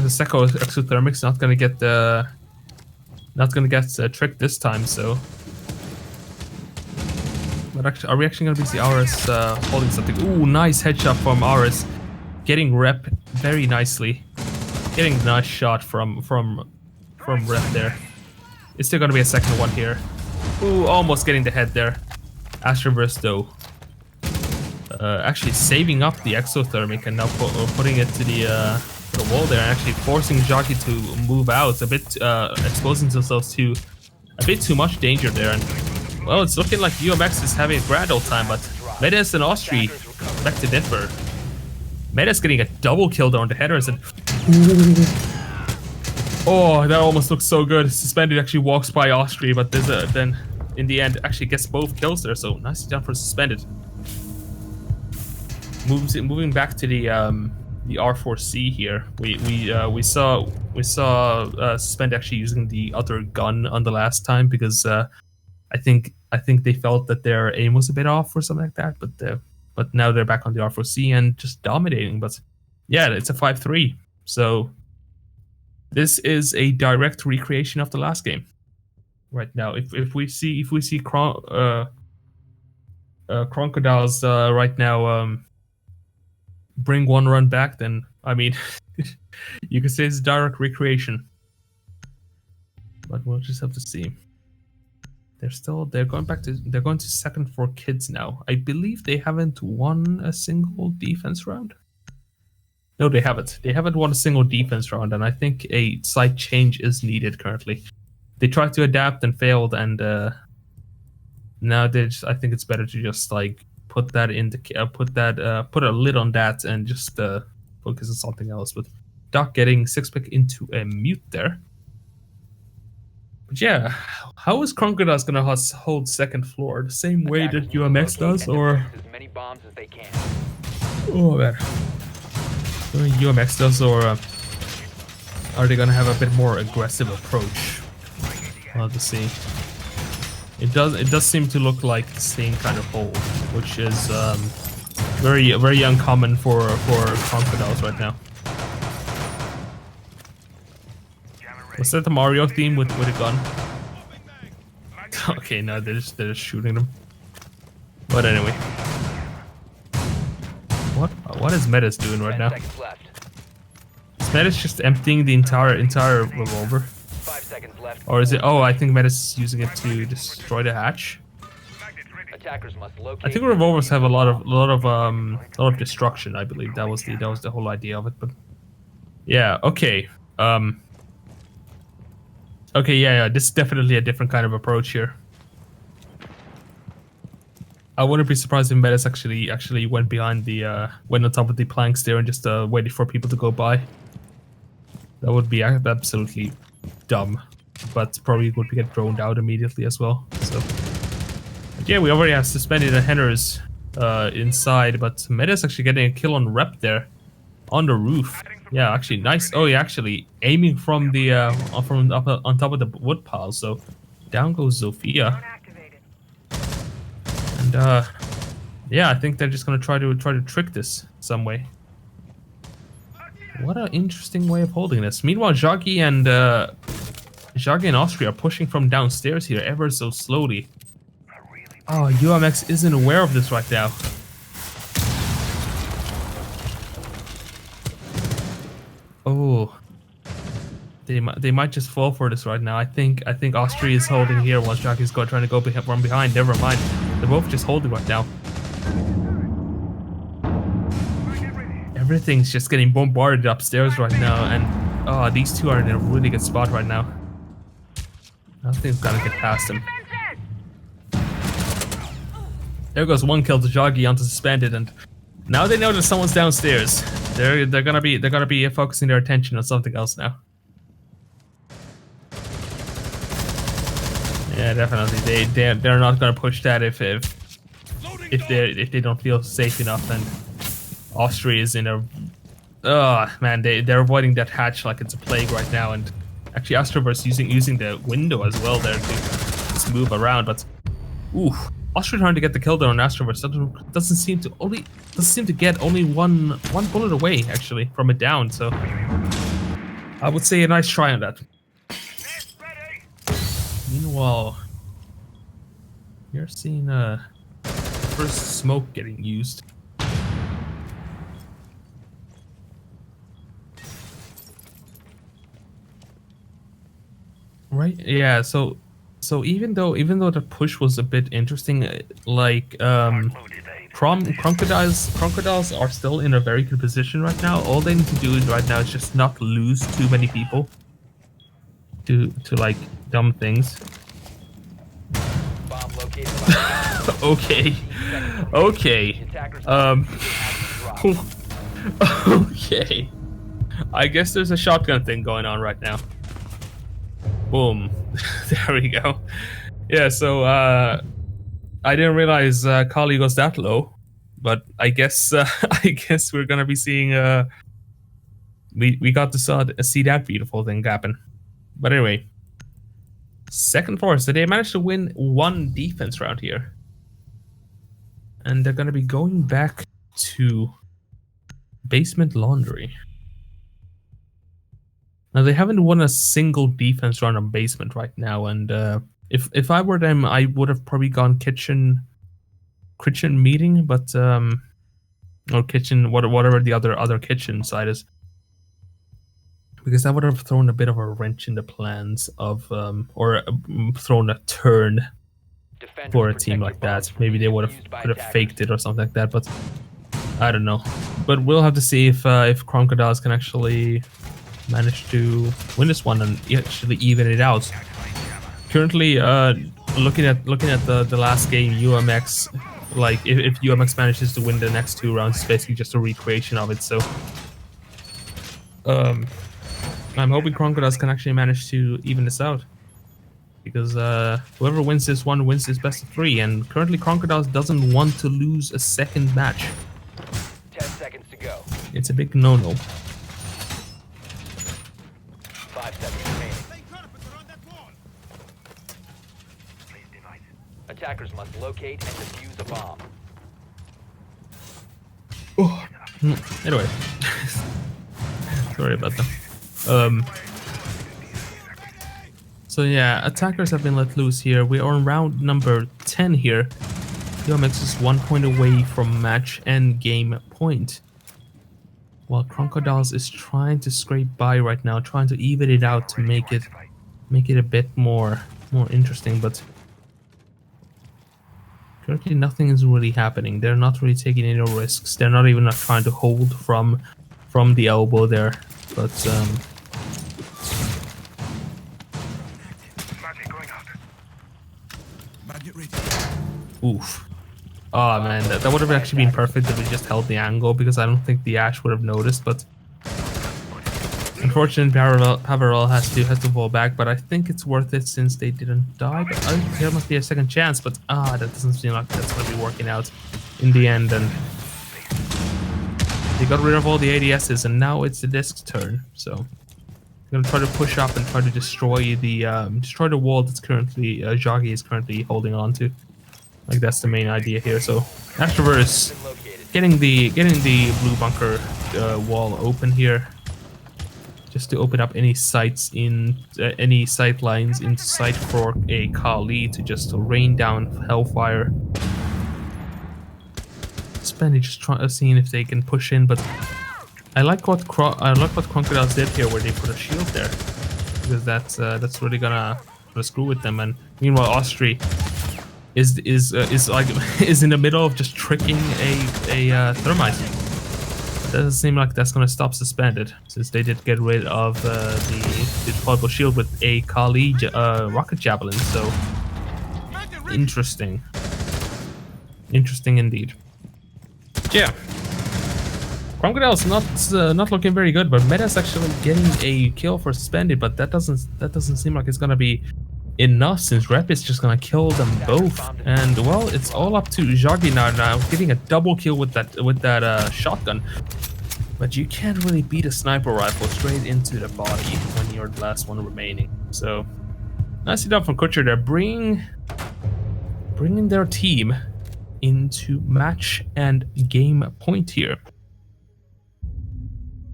Secco exothermic's not gonna get tricked this time. So, but actually, are we actually gonna see Aris holding something? Ooh, nice headshot from Aris, getting Rep very nicely, getting a nice shot from Rep there. It's still gonna be a second one here. Ooh, almost getting the head there. Astroverse though, actually saving up the exothermic and now putting it to the the wall there and actually forcing Jockey to move out a bit, exposing themselves to a bit too much danger there. And well, it's looking like UMX is having a grand old time, but Medes and Austri back to differ. Medes getting a double kill there on the headers, and oh, that almost looks so good. Suspended actually walks by Austri, but there's then in the end actually gets both kills there. So nicely done for Suspended. Moving back to the R4C here. We saw Suspended actually using the other gun on the last time because I think they felt that their aim was a bit off or something like that. But now they're back on the R4C and just dominating. But yeah, it's a 5-3. So this is a direct recreation of the last game. Right now, if we see Crocodiles right now bring one run back, then I mean you could say it's direct recreation. But we'll just have to see. They're going to second for kids now. I believe they haven't won a single defense round. No, they haven't. They haven't won a single defense round, and I think a slight change is needed currently. They tried to adapt and failed, and now I think it's better to just like put that into put a lid on that and just focus on something else. But Doc getting 6-pick into a mute there. But yeah, how is Crocodiles gonna hold second floor? The same way that UMX does, or as many bombs as they can. oh man, UMX does, or are they gonna have a bit more aggressive approach? We'll have to see. It does seem to look like the same kind of hold, which is very uncommon for Crocodiles right now. Was that the Mario theme with a gun? Okay, no, they're just shooting them. But anyway, what is Medes doing right now? Is Medes just emptying the entire revolver? 5 seconds left. Or is it? Oh, I think Medes is using it to destroy the hatch. Attackers must locate. I think revolvers have a lot of destruction. I believe that was the whole idea of it. But yeah, okay. Okay, yeah, this is definitely a different kind of approach here. I wouldn't be surprised if Medes actually went behind went on top of the planks there and just waited for people to go by. That would be absolutely dumb, but probably would get droned out immediately as well. So, but yeah, we already have Suspended and Henners inside, but Medes actually getting a kill on Rep there on the roof. Yeah, actually nice. Oh, yeah, actually aiming from the from up on top of the wood pile. So down goes Zofia. And yeah, I think they're just gonna try to trick this some way. What an interesting way of holding this. Meanwhile, Jaggi and Austria are pushing from downstairs here ever so slowly. Oh, UMX isn't aware of this right now. Oh, they might just fall for this right now. I think Austria is holding here while Jaggi's trying to go from behind. Never mind, they're both just holding right now. Everything's just getting bombarded upstairs right now, and these two are in a really good spot right now. Nothing's gonna get past them. There goes one kill to Jaggi onto Suspended, and now they know that someone's downstairs. They're gonna be focusing their attention on something else now. Yeah, definitely. They're not gonna push that if they don't feel safe enough. And Austria is in a man, they're avoiding that hatch like it's a plague right now. And actually, Astroverse using the window as well there to just move around. But ooh, Austria trying to get the kill there on Astroverse doesn't seem to get only one bullet away actually from it down. So I would say a nice try on that. Meanwhile, you're seeing first smoke getting used. Right? Yeah. So even though the push was a bit interesting, like Crocodiles are still in a very good position right now. All they need to do right now is just not lose too many people to like dumb things. Bomb located by Okay. Okay. attackers. Okay. I guess there's a shotgun thing going on right now. Boom. There we go. Yeah, so I didn't realize Kali goes that low, but I guess I guess we're gonna be seeing we got to see that beautiful thing happen. But anyway, second floor. So they managed to win one defense round here, and they're gonna be going back to basement laundry. Now they haven't won a single defense round on basement right now, and if I were them, I would have probably gone kitchen meeting, but or kitchen whatever the other kitchen side is, because that would have thrown a bit of a wrench in the plans of or thrown a turn for a team like that. Maybe they could have faked it or something like that, but I don't know. But we'll have to see if Crocodiles can actually manage to win this one and actually even it out. Currently, looking at the last game, UMX, like if UMX manages to win the next two rounds, it's basically just a recreation of it. So, I'm hoping Crocodiles can actually manage to even this out, because whoever wins this one wins this best of 3, and currently Crocodiles doesn't want to lose a second match. 10 seconds to go. It's a big no-no. 5 seconds remaining. Attackers must locate and defuse a bomb. Oh. Anyway, sorry about that. So yeah, attackers have been let loose here. We are on round number 10 here. UMX is 1 point away from match and game point, while Crocodiles is trying to scrape by right now, trying to even it out to make it a bit more interesting, but currently nothing is really happening. They're not really taking any risks. They're not even trying to hold from the elbow there, but oof. Oh man, that would have actually been perfect if we just held the angle, because I don't think the Ash would have noticed, but unfortunately Pavarel has to fall back, but I think it's worth it since they didn't die. But there must be a second chance, but that doesn't seem like that's going to be working out in the end, and they got rid of all the ADSs, and now it's the disc's turn. So I'm gonna try to push up and try to destroy the wall that's currently Joggy is currently holding on to. Like, that's the main idea here. So afterwards, getting the blue bunker wall open here, just to open up any sights in any sight lines in sight for a Kali to just rain down hellfire. Spendy just seeing if they can push in, but I like what Crocodiles did here, where they put a shield there, because that's really gonna screw with them. And meanwhile, Austri is in the middle of just tricking a thermite. It doesn't seem like that's gonna stop Suspended, since they did get rid of the deployable shield with a Kali rocket javelin. So interesting indeed. Yeah, Crocodile's not looking very good, but Meta's actually getting a kill for Suspended, but that doesn't seem like it's gonna be enough, since Rep is just gonna kill them both. And well, it's all up to Joggy now getting a double kill with that shotgun. But you can't really beat a sniper rifle straight into the body when you're the last one remaining. So nicely done from Kutcher there, bringing their team into match and game point here.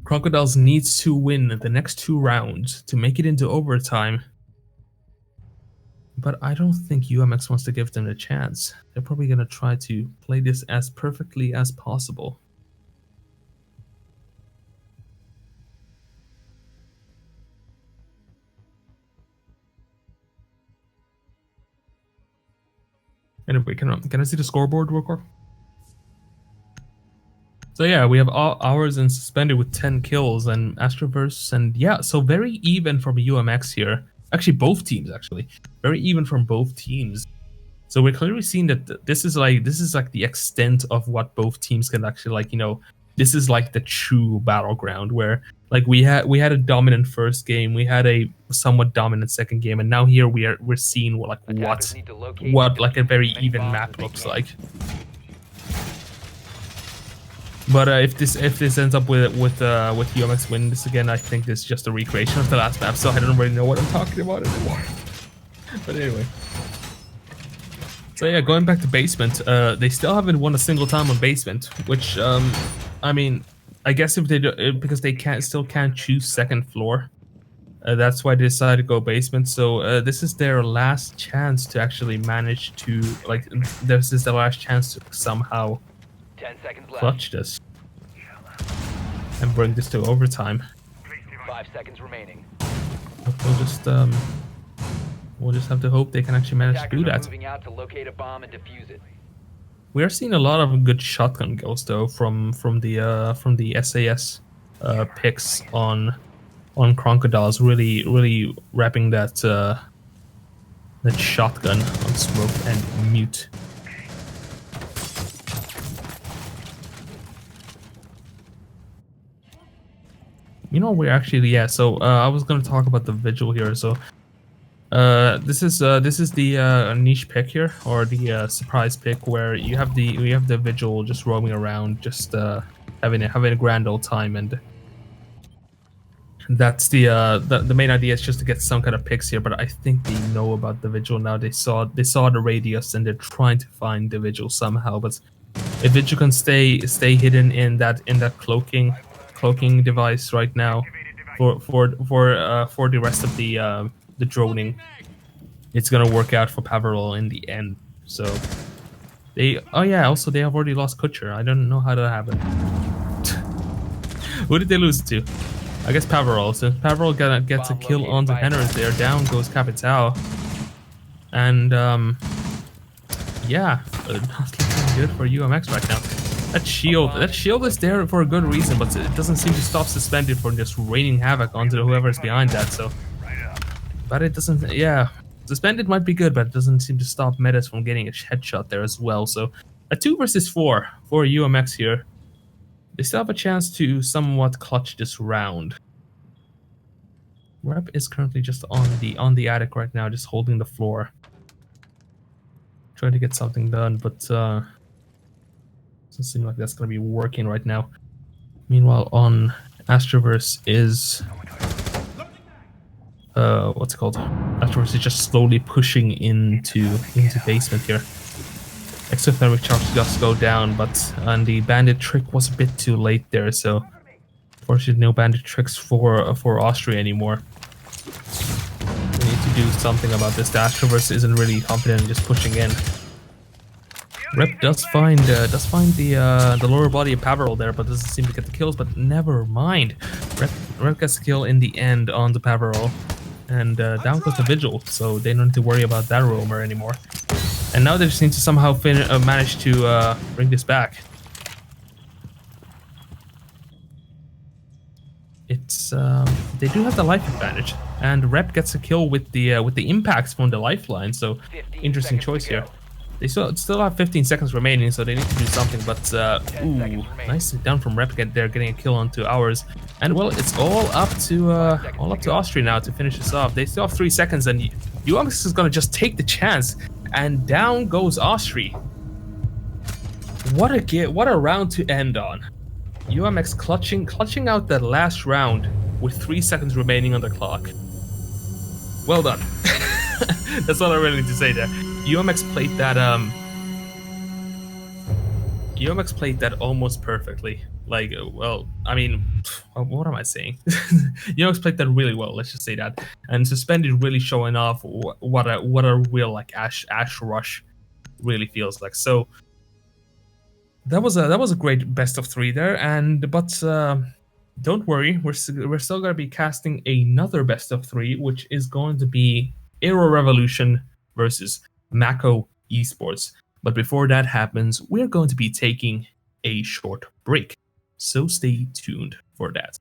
Crocodiles needs to win the next 2 rounds to make it into overtime, but I don't think UMX wants to give them a chance. They're probably going to try to play this as perfectly as possible. Anyway, can I see the scoreboard real quick? So yeah, we have all hours and suspended with 10 kills and Astroverse, and yeah, so very even from UMX here. Actually, both teams actually very even from both teams. So we're clearly seeing that this is like the extent of what both teams can actually like. This is like the true battleground where like we had a dominant first game, we had a somewhat dominant second game, and now here we're seeing what Attackers need to locate what and like a defuse very as many even bombs map as they looks can. like. But if this ends up with UMX win this again, I think this is just a recreation of the last map, so I don't really know what I'm talking about anymore. But anyway. So yeah, going back to basement, they still haven't won a single time on basement, which I mean, I guess if they do, because they still can't choose second floor, that's why they decided to go basement. So this is their last chance to actually manage to like. This is their last chance to somehow 10 seconds left. clutch this and bring this to overtime. 5 seconds remaining. But we'll just have to hope they can actually manage to do Attackers are that. moving out to locate a bomb and defuse it. We are seeing a lot of good shotgun kills though from the SAS picks on Crocodiles, really wrapping that shotgun on smoke and mute. We're actually So I was gonna talk about the vigil here. So this is the niche pick here, or the surprise pick, where you have the vigil just roaming around, just having a grand old time, and that's the main idea is just to get some kind of picks here. But I think they know about the vigil now. They saw the radius and they're trying to find the vigil somehow. But if vigil can stay hidden in that cloaking device right now for the rest of the droning, it's gonna work out for Pavarol in the end. So also they have already lost Kutcher. I don't know how that happened. Who did they lose to? I guess Pavarol. Since Pavarol gets a kill onto Henners there, down goes Capitao. And yeah, not looking good for UMX right now. That shield is there for a good reason, but it doesn't seem to stop Suspended from just raining havoc onto whoever's behind that. So, but it doesn't. Yeah, Suspended might be good, but it doesn't seem to stop Metas from getting a headshot there as well. So, a 2 versus 4 for UMX here. They still have a chance to somewhat clutch this round. Rep is currently just on the attic right now, just holding the floor, trying to get something done, but doesn't seem like that's gonna be working right now. Meanwhile, on Astroverse is what's it called? Astroverse is just slowly pushing into basement here. Exothermic charge just go down, and the bandit trick was a bit too late there, so unfortunately no bandit tricks for Austria anymore. We need to do something about this. The Astroverse isn't really confident in just pushing in. Rep does find the lower body of Pavarol there, but doesn't seem to get the kills. But never mind. Rep gets the kill in the end on the Pavarol, and down goes the Vigil. So they don't need to worry about that roamer anymore. And now they just need to somehow manage to bring this back. It's they do have the life advantage, and Rep gets a kill with the impacts from the lifeline. So interesting choice here. They still have 15 seconds remaining, so they need to do something. But ooh, nicely done from Rep. They're getting a kill onto ours, and well, it's all up to Austria now to finish this off. They still have 3 seconds, and UMX is gonna just take the chance, and down goes Austria. What a round to end on. UMX clutching out that last round with 3 seconds remaining on the clock. Well done. That's all I really need to say there. UMX played that almost perfectly. Like, well, I mean, what am I saying? UMX played that really well. Let's just say that. And Suspended really showing off what a real like Ash rush really feels like. So that was a great best of 3 there. But don't worry, we're still gonna be casting another best of 3, which is going to be Aero Revolution versus Mako Esports. But before that happens, we're going to be taking a short break. So stay tuned for that.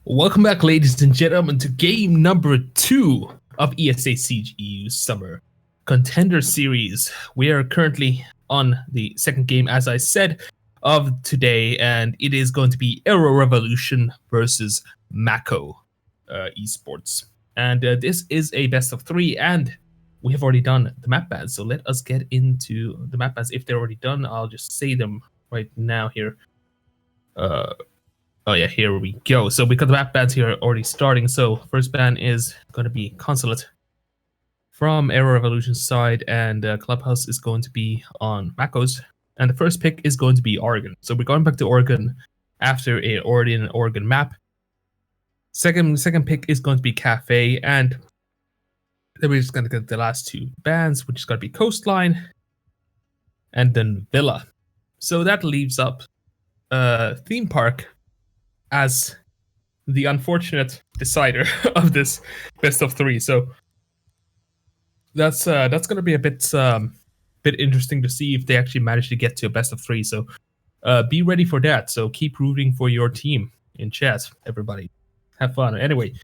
Welcome back, ladies and gentlemen, to game number 2 of ESA Siege EU Summer Contender Series. We are currently on the second game, as I said, of today, and it is going to be Aero Revolution versus Mako Esports. And this is a best of 3, and we have already done the map bans. So let us get into the map bans. If they're already done, I'll just say them right now here. Oh yeah, here we go. So we got the map bans here already starting. So first ban is going to be Consulate from Aero Revolution's side, and Clubhouse is going to be on Mako's. And the first pick is going to be Oregon. So we're going back to Oregon after already an Oregon map. Second pick is going to be Cafe, and then we're just going to get the last 2 bans, which is going to be Coastline and then Villa. So that leaves up Theme Park as the unfortunate decider of this best of 3. So that's going to be a bit interesting to see if they actually manage to get to a best of 3. So be ready for that. So keep rooting for your team in chat, everybody. Have fun. Anyway,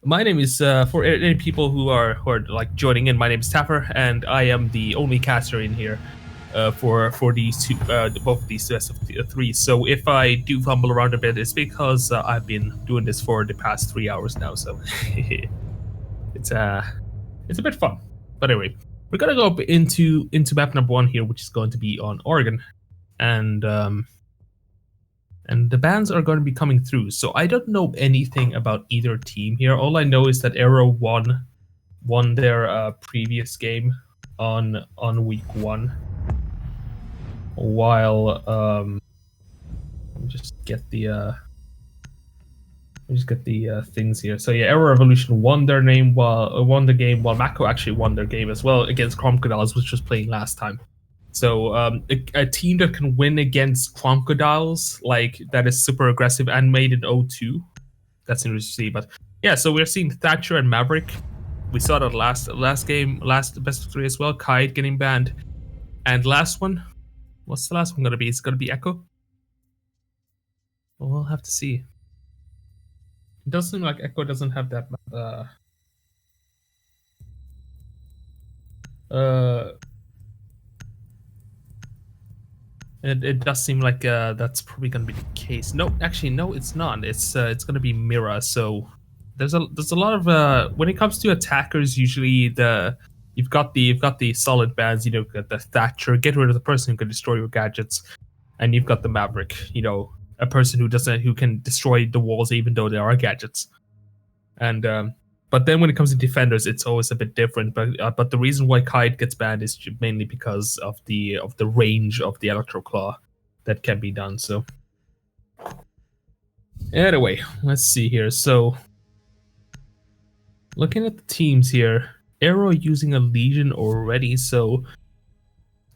my name is for any people who are like joining in. My name is Taffer, and I am the only caster in here. For these two, both of these best of 3. So if I do fumble around a bit, it's because I've been doing this for the past 3 hours now. So it's a bit fun. But anyway, we're gonna go up into map number 1 here, which is going to be on Oregon, and the bans are going to be coming through. So I don't know anything about either team here. All I know is that Aero won their previous game on week 1. While let me just get the things here. So yeah, Aero Revolution won the game while Mako actually won their game as well against Crocodiles, which was playing last time. So a team that can win against Crocodiles, like that is super aggressive and made in 0-2. That's interesting to see. But yeah, so we're seeing Thatcher and Maverick. We saw that last best of 3 as well. Kite getting banned, and last one. What's the last one going to be? It's going to be Echo? Well, we'll have to see. It does seem like Echo doesn't have that... It does seem like that's probably going to be the case. No, actually, no, it's not. It's going to be Mira. So there's a lot of... when it comes to attackers, usually You've got the solid bans, you know, the Thatcher, get rid of the person who can destroy your gadgets, and you've got the Maverick, you know, a person who can destroy the walls even though there are gadgets. And but then when it comes to defenders, it's always a bit different. But the reason why Kite gets banned is mainly because of the range of the Electro Claw that can be done. So anyway, let's see here. So looking at the teams here. Aero using a Legion already, so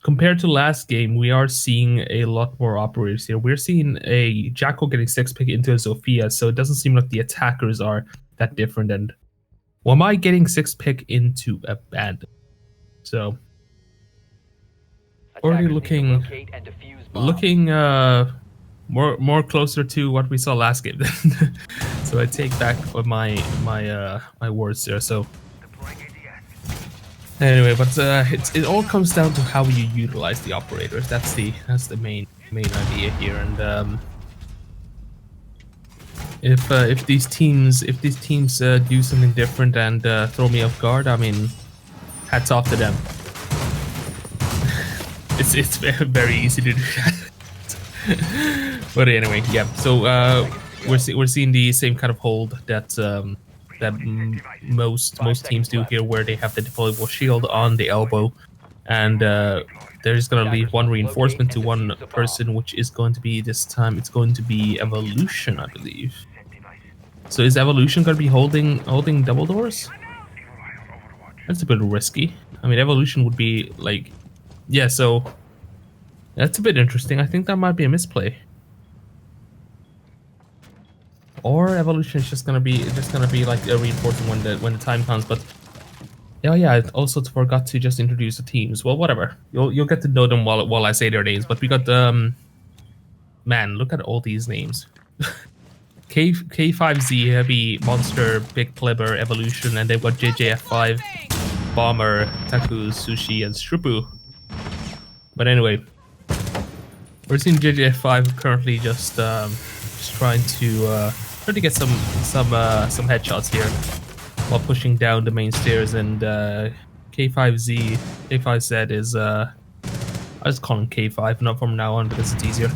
compared to last game, we are seeing a lot more operators here. We're seeing a Jackal getting 6 pick into a Zofia, so it doesn't seem like the attackers are that different. And Wamai getting 6 pick into a Bandit. So already looking more closer to what we saw last game. So I take back my words there. So. Anyway, but it all comes down to how you utilize the operators. That's the main idea here. And if these teams do something different and throw me off guard, I mean, hats off to them. it's very easy to do that. But anyway, yeah. So we're seeing the same kind of hold that most teams do here, where they have the deployable shield on the elbow, and they're just going to leave 1 reinforcement to 1 person, which is going to be, this time it's going to be Evolution, I believe. So is Evolution going to be holding double doors? That's a bit risky. I mean, Evolution would be like, yeah, so that's a bit interesting. I think that might be a misplay. Or Evolution is just gonna be like a reinforcement when the time comes. But yeah, I also forgot to just introduce the teams. Well, whatever. You'll get to know them while I say their names. But we got man, look at all these names. K5Z Heavy, Monster, Big Plebber, Evolution, and they've got JJF5, Bomber, Taku, Sushi, and Strupu. But anyway, we're seeing JJF5 currently just trying to get some headshots here while pushing down the main stairs, and K5Z is I just call him K5 not from now on because it's easier.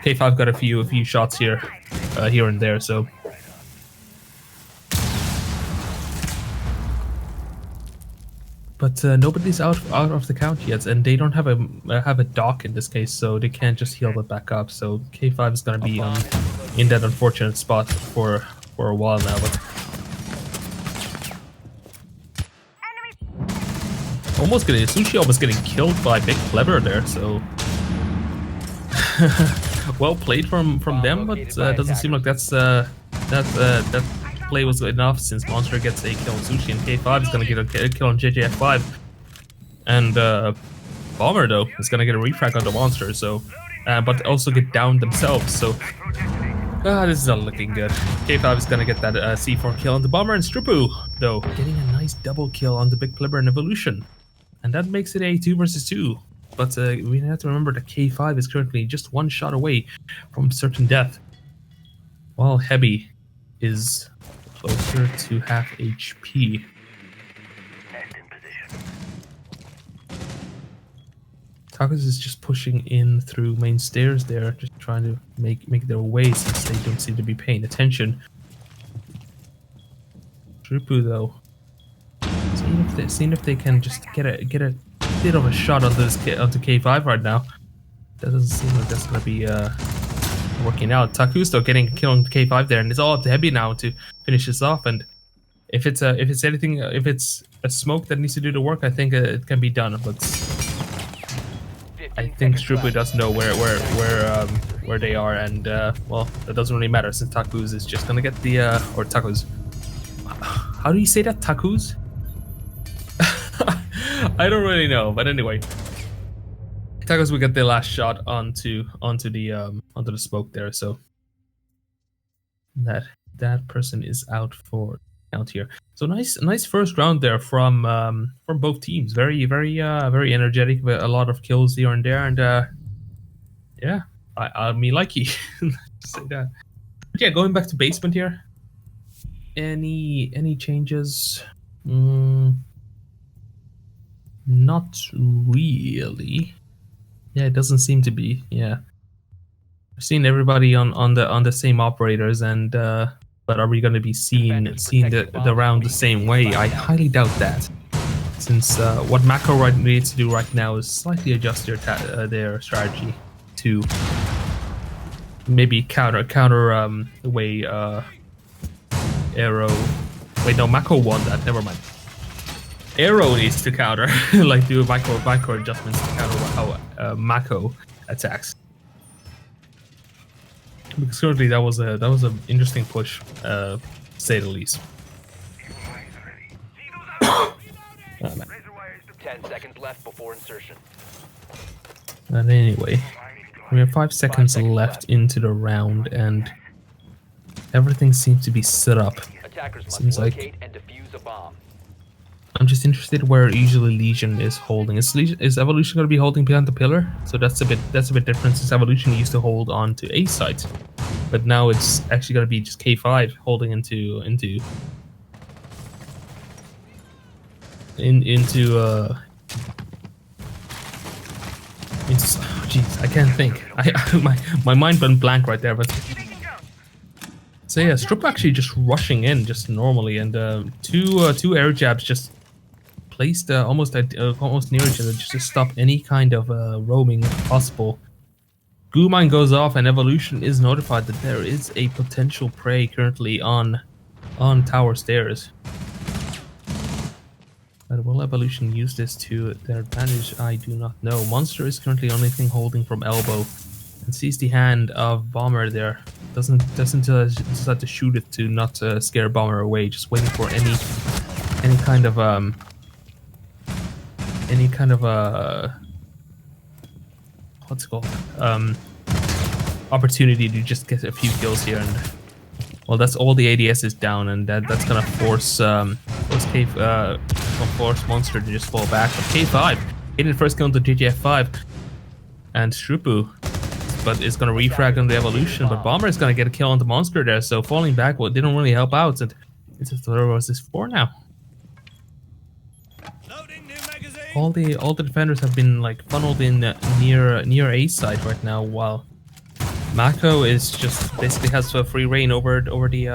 K5 got a few shots here and there, so but nobody's out of the count yet, and they don't have a dock in this case, so they can't just heal it back up. So K5 is gonna be in that unfortunate spot for a while now. But Sushi almost getting killed by Big Clever there. So well played from them, but doesn't seem like that play was enough, since Monster gets a kill on Sushi, and K5 is gonna get a kill on JJF5, and Bomber though is gonna get a refrag on the Monster, so but also get down themselves. So this is not looking good. K5 is gonna get that C4 kill on the Bomber, and Strupu though getting a nice double kill on the Big Plebber and Evolution, and that makes it a 2 versus 2. But we have to remember that K5 is currently just one shot away from certain death, while Heavy is closer to half HP. Takus is just pushing in through main stairs there, just trying to make their way, since they don't seem to be paying attention. Drupu though, seeing if they can just get a bit of a shot onto K5 right now. That doesn't seem like that's gonna be working out. Taku's though getting a kill on K5 there, and it's all up to Heavy now to finish this off. And if it's a smoke that needs to do the work, I think it can be done. But I think Strupu does know where they are, and well, that doesn't really matter, since Taku's is just gonna get the or Taku's. How do you say that? Taku's? I don't really know, but anyway, Takus will get the last shot onto the smoke there, so that person is out for count here. So nice first round there from both teams. Very energetic, with a lot of kills here and there, and yeah, I me likey. Say that. But yeah, going back to basement here. Any changes? Not really. Yeah, it doesn't seem to be. Yeah, I've seen everybody on the same operators, and but are we going to be seeing the round the same way? I highly doubt that, since what Macro needs to do right now is slightly adjust their strategy to maybe counter the way Arrow. Wait, no, Mako won that. Never mind. Arrow needs to counter, like do micro adjustments to counter how Mako attacks. Because currently that was an interesting push, to say the least. 10 seconds left before insertion. And anyway, we have 5 seconds left into the round, and everything seems to be set up. Attackers must Seems locate like and defuse a bomb. I'm just interested where usually Legion is holding. Is Evolution going to be holding behind the pillar? So that's a bit different, since Evolution used to hold on to A site, but now it's actually going to be just K5 holding into jeez, I can't think. My mind went blank right there. But so yeah, Strup actually just rushing in just normally, and two air jabs just placed almost near each other, just to stop any kind of roaming possible. Goo Mine goes off, and Evolution is notified that there is a potential prey currently on tower stairs. But will Evolution use this to their advantage? I do not know. Monster is currently the only thing holding from elbow, and sees the hand of Bomber there. Doesn't decide to shoot it to not scare Bomber away. Just waiting for any kind of what's it called, opportunity to just get a few kills here, and Well, that's all the ADS is down, and that's gonna force force Monster to just fall back. But K5 getting the first kill into GGF5, and Shrupu, but it's gonna refrag on the evolution. But Bomber is gonna get a kill on the Monster there, so falling back didn't really help out. And it's a 3 versus 4 now. All the defenders have been like funneled in near A side right now, while Mako is just basically has a free reign over the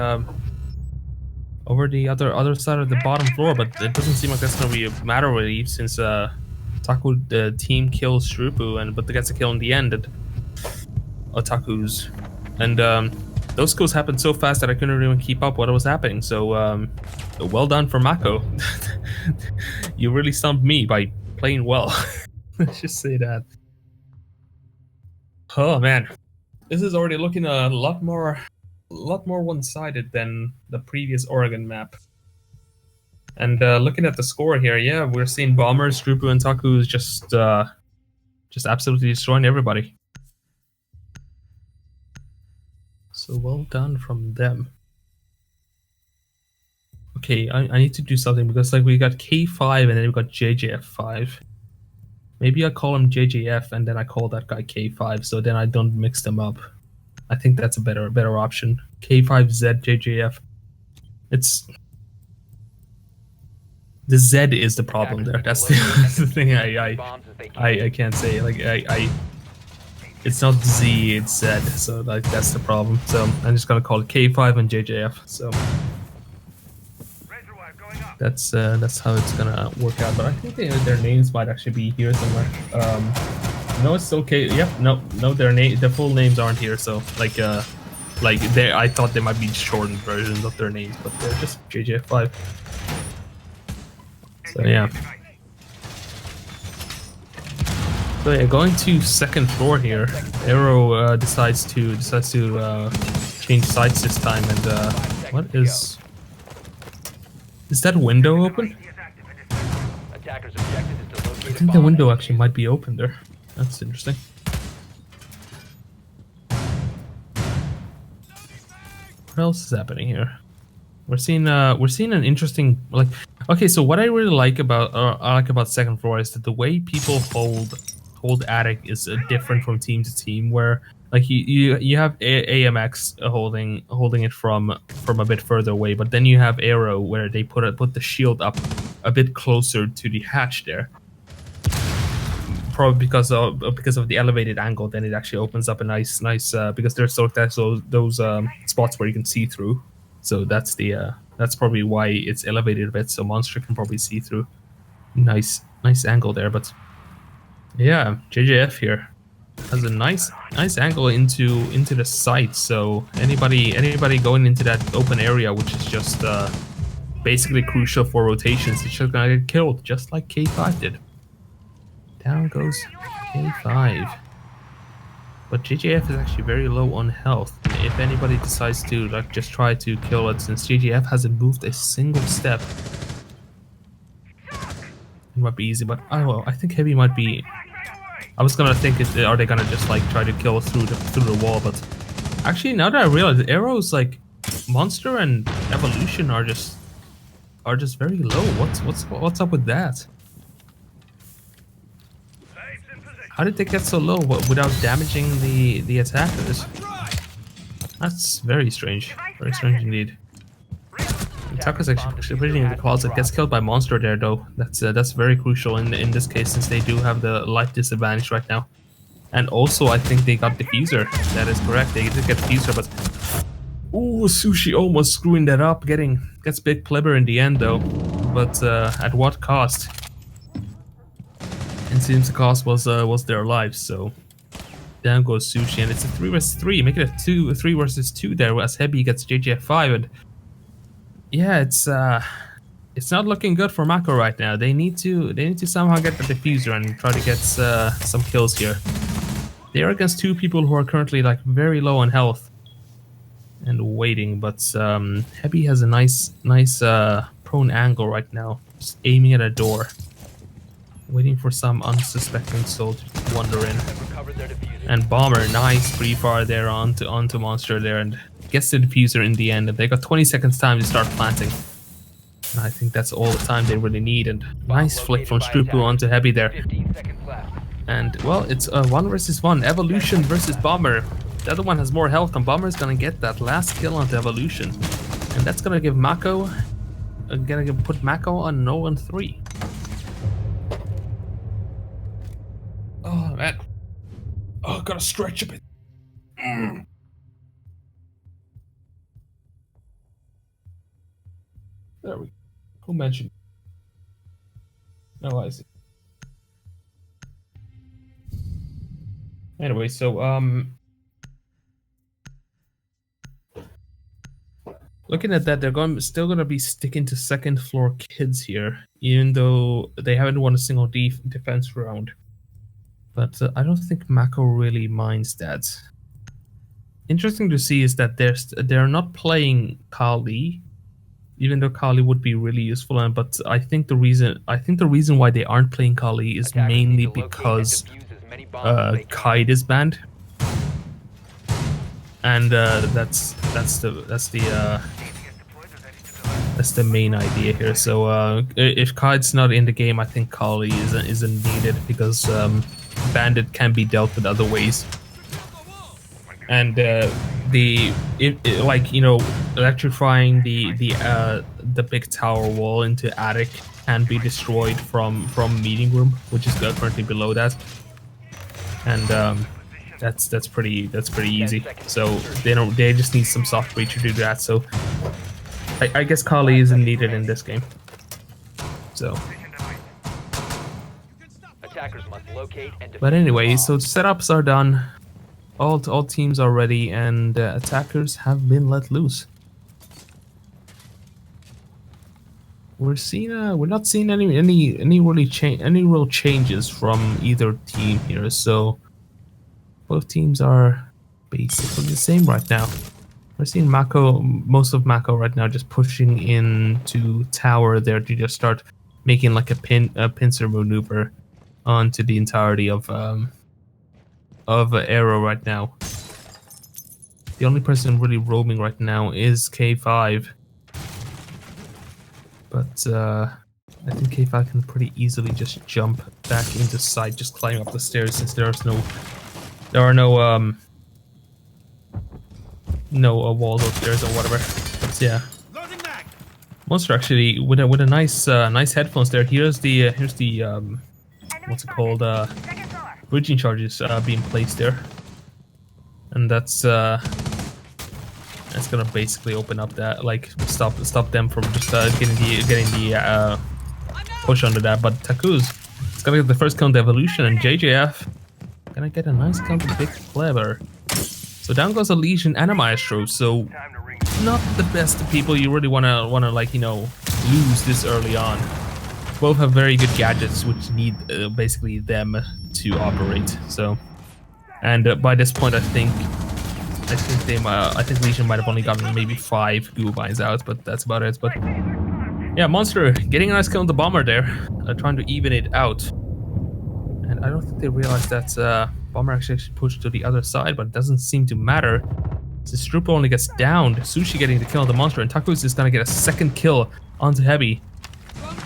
other side of the bottom floor. But it doesn't seem like that's gonna be a matter really, since Taku the team kills Shrupu, but gets a kill in the end at Otaku's, and those kills happened so fast that I couldn't even keep up what was happening. So well done for Mako. You really stumped me by playing well. Let's just say that. Oh man, this is already looking a lot more one-sided than the previous Oregon map. And looking at the score here, yeah, we're seeing Bombers, Shrupu, and Taku's just absolutely destroying everybody. So well done from them. Okay, I need to do something, because like we got K5 and then we got JJF5. Maybe I call him JJF and then I call that guy K5, so then I don't mix them up. I think that's a better option. K5Z JJF. It's the Z is the problem there. That's the thing I can't say. Like it's not Z, it's Z. So like that's the problem. So I'm just gonna call it K5 and JJF. So that's how it's gonna work out. But I think their names might actually be here somewhere. No, it's okay. Yep. No, their full names aren't here. So like I thought they might be shortened versions of their names, but they're just JJF5. So yeah. So yeah, going to second floor here. Arrow decides to change sides this time, and what is that window open? I think the window actually might be open there. That's interesting. What else is happening here? We're seeing an interesting, like, okay, so what I really like about second floor is that the way people hold attic is different from team to team, where like you have AMX holding it from a bit further away, but then you have Arrow where they put the shield up a bit closer to the hatch there. Probably because of the elevated angle, then it actually opens up a nice because there's those spots where you can see through. So that's probably why it's elevated a bit, so Monster can probably see through. Nice angle there, but yeah, JJF here has a nice angle into the site. So anybody going into that open area, which is just basically crucial for rotations, it's just gonna get killed, just like K5 did. Down goes K5. But JJF is actually very low on health. If anybody decides to like just try to kill it, since JJF hasn't moved a single step, it might be easy. But I think Heavy might be. I was gonna think, are they gonna just like try to kill through the wall? But actually, now that I realize, arrows like Monster and Evolution are just very low. What's up with that? How did they get so low without damaging the attackers? That's very strange. Very strange indeed. Attackers actually putting in the closet. Gets killed by Monster there though. That's very crucial in this case, since they do have the life disadvantage right now. And also I think they got Diffuser. That is correct. They did get Diffuser, but ooh, Sushi almost screwing that up. Gets big clever in the end though. But at what cost? It seems the cost was their lives, so down goes Sushi, and it's a 3 versus 3, make it a 3 versus 2 there, as Heavy gets JJF5, and yeah, it's not looking good for Mako right now. They need to somehow get the Diffuser and try to get some kills here. They are against two people who are currently like very low on health and waiting, but Heavy has a nice prone angle right now, just aiming at a door. Waiting for some unsuspecting soul to wander in. And Bomber, nice pre-fire there onto Monster there, and gets the diffuser in the end. And they got 20 seconds time to start planting. And I think that's all the time they really need. And nice flick from Strupu onto Heavy there. 15 seconds left. And well, it's a 1 versus 1. Evolution versus Bomber. The other one has more health, and Bomber is gonna get that last kill onto Evolution, and that's gonna give Mako, put Mako on 0-3. Oh man, oh, gotta stretch a bit. There we go. Who mentioned? Oh, I see. Anyway, so looking at that, they're still gonna be sticking to second floor kids here, even though they haven't won a single defense round. But I don't think Mako really minds that. Interesting to see is that they're not playing Kali, even though Kali would be really useful. But I think the reason why they aren't playing Kali is mainly because Kite is banned, and that's the main idea here. So if Kite's not in the game, I think Kali isn't needed, because Bandit can be dealt with other ways. And like, you know, electrifying the big tower wall into attic can be destroyed from meeting room, which is currently below that. And that's pretty easy. So they just need some soft breach to do that. So I guess Kali isn't needed in this game. So. Attackers must locate and But anyway, so setups are done. All teams are ready, and attackers have been let loose. We're not seeing any real changes from either team here. So both teams are basically the same right now. We're seeing most of Mako right now just pushing into tower there to just start making like a pincer maneuver onto the entirety of Arrow right now. The only person really roaming right now is K5, but I think K5 can pretty easily just jump back into sight, just climb up the stairs, since there are no walls or stairs or whatever. But yeah, Monster actually with a nice headphones there. Here's the what's it called, bridging charges being placed there, and that's gonna basically open up that, like, stop them from just getting the push under that. But Taku's is gonna get the first count evolution, and JJF gonna get a nice count of Big Clever. So down goes a Legion and a Maestro. So not the best people you really wanna like, you know, lose this early on. Both have very good gadgets, which need basically them to operate. So, and by this point, I think Legion might have only gotten maybe 5 goo vines out, but that's about it. But yeah, Monster getting a nice kill on the Bomber there, trying to even it out. And I don't think they realized that Bomber actually pushed to the other side, but it doesn't seem to matter. Since Strupo only gets downed, Sushi getting the kill on the Monster, and Takus is gonna get a second kill onto Heavy.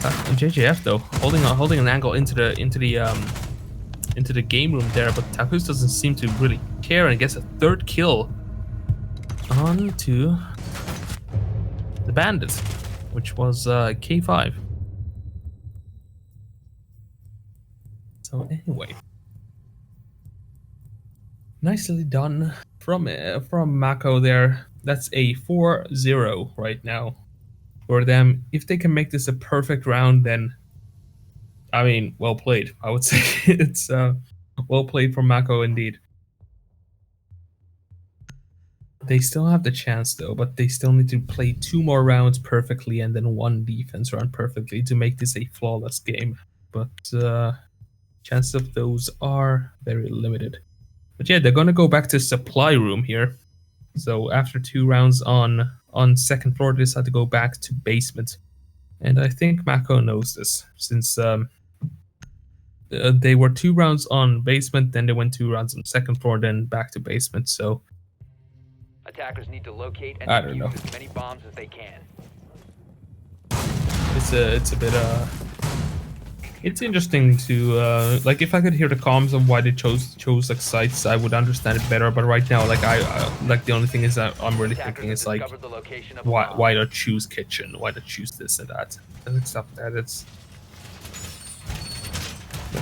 JJF though holding an angle into the game room there, but Takus doesn't seem to really care and gets a third kill onto the Bandit, which was K5. So anyway, nicely done from Mako there. That's a 4-0 right now for them. If they can make this a perfect round, then I mean, well played. I would say it's well played from Mako indeed. They still have the chance though, but they still need to play 2 more rounds perfectly and then 1 defense round perfectly to make this a flawless game. But chances of those are very limited. But yeah, they're gonna go back to supply room here. So after 2 rounds on second floor, they decide to go back to basement. And I think Mako knows this, since they were 2 rounds on basement, then they went 2 rounds on second floor, then back to basement. So Attackers need to locate and I don't know. defuse as many bombs as they can. It's a bit it's interesting to like, if I could hear the comms of why they chose like sites, I would understand it better. But right now, like I like, the only thing is that I'm really Attackers thinking have is like, discovered the location of a bomb. why not choose kitchen? Why not choose this and that? And stuff like that. It's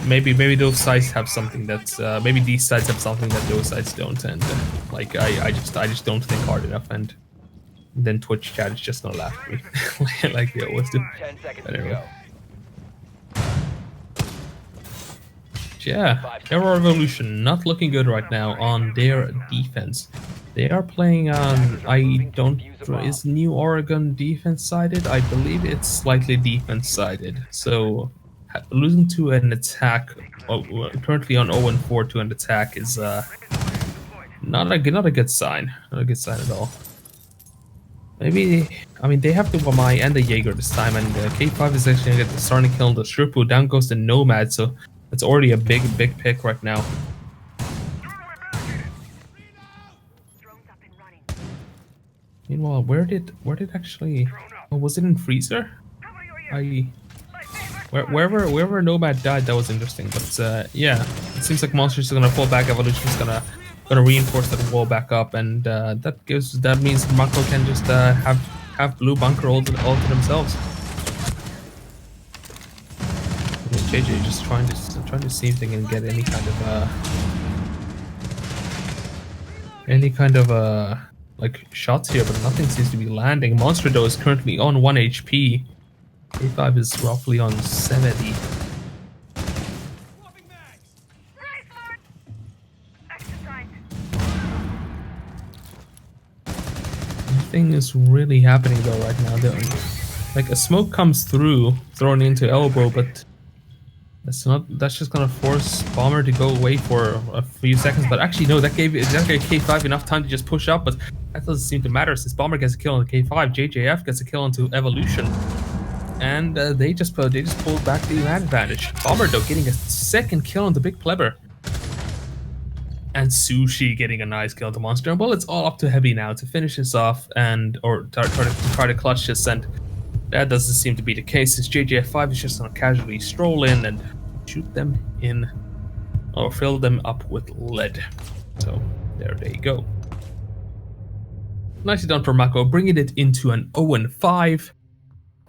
maybe those sites have something that maybe these sites have something that those sites don't, and like I just don't think hard enough, and then Twitch chat is just gonna laugh at me like they always do. 10 seconds But to anyway. go. Yeah, Aero Revolution not looking good right now on their defense. They are playing on, is New Oregon defense sided? I believe it's slightly defense sided. So losing to an attack, currently on 0-4 to an attack is not a good sign. Not a good sign at all. Maybe, I mean, they have the Wamai and the Jaeger this time, and K5 is actually gonna get the starting kill on the Shripu. Down goes the Nomad, so it's already a big pick right now. Meanwhile, where did actually? Oh, was it in freezer? Wherever Nomad died, that was interesting. But yeah, it seems like Monsters are gonna fall back. Evolution is gonna reinforce that wall back up, and that means Mako can just have blue bunker all to themselves. JJ just trying to see if they can get any kind of like shots here, but nothing seems to be landing. Monster though is currently on 1 HP. K5 is roughly on 70. Nothing is really happening though right now. Like a smoke comes through, thrown into elbow, but that's just gonna force Bomber to go away for a few seconds. But actually no, that gave K5 enough time to just push up, but that doesn't seem to matter since Bomber gets a kill on the K5, JJF gets a kill onto Evolution, and they just pulled back the advantage. Bomber though getting a second kill on the Big Pleber, and Sushi getting a nice kill on the Monster. And well, it's all up to Heavy now to finish this off and try to clutch this, and that doesn't seem to be the case, since JJF5 is just gonna casually stroll in and shoot them in, or fill them up with lead. So there they go. Nicely done for Mako, bringing it into an 0-5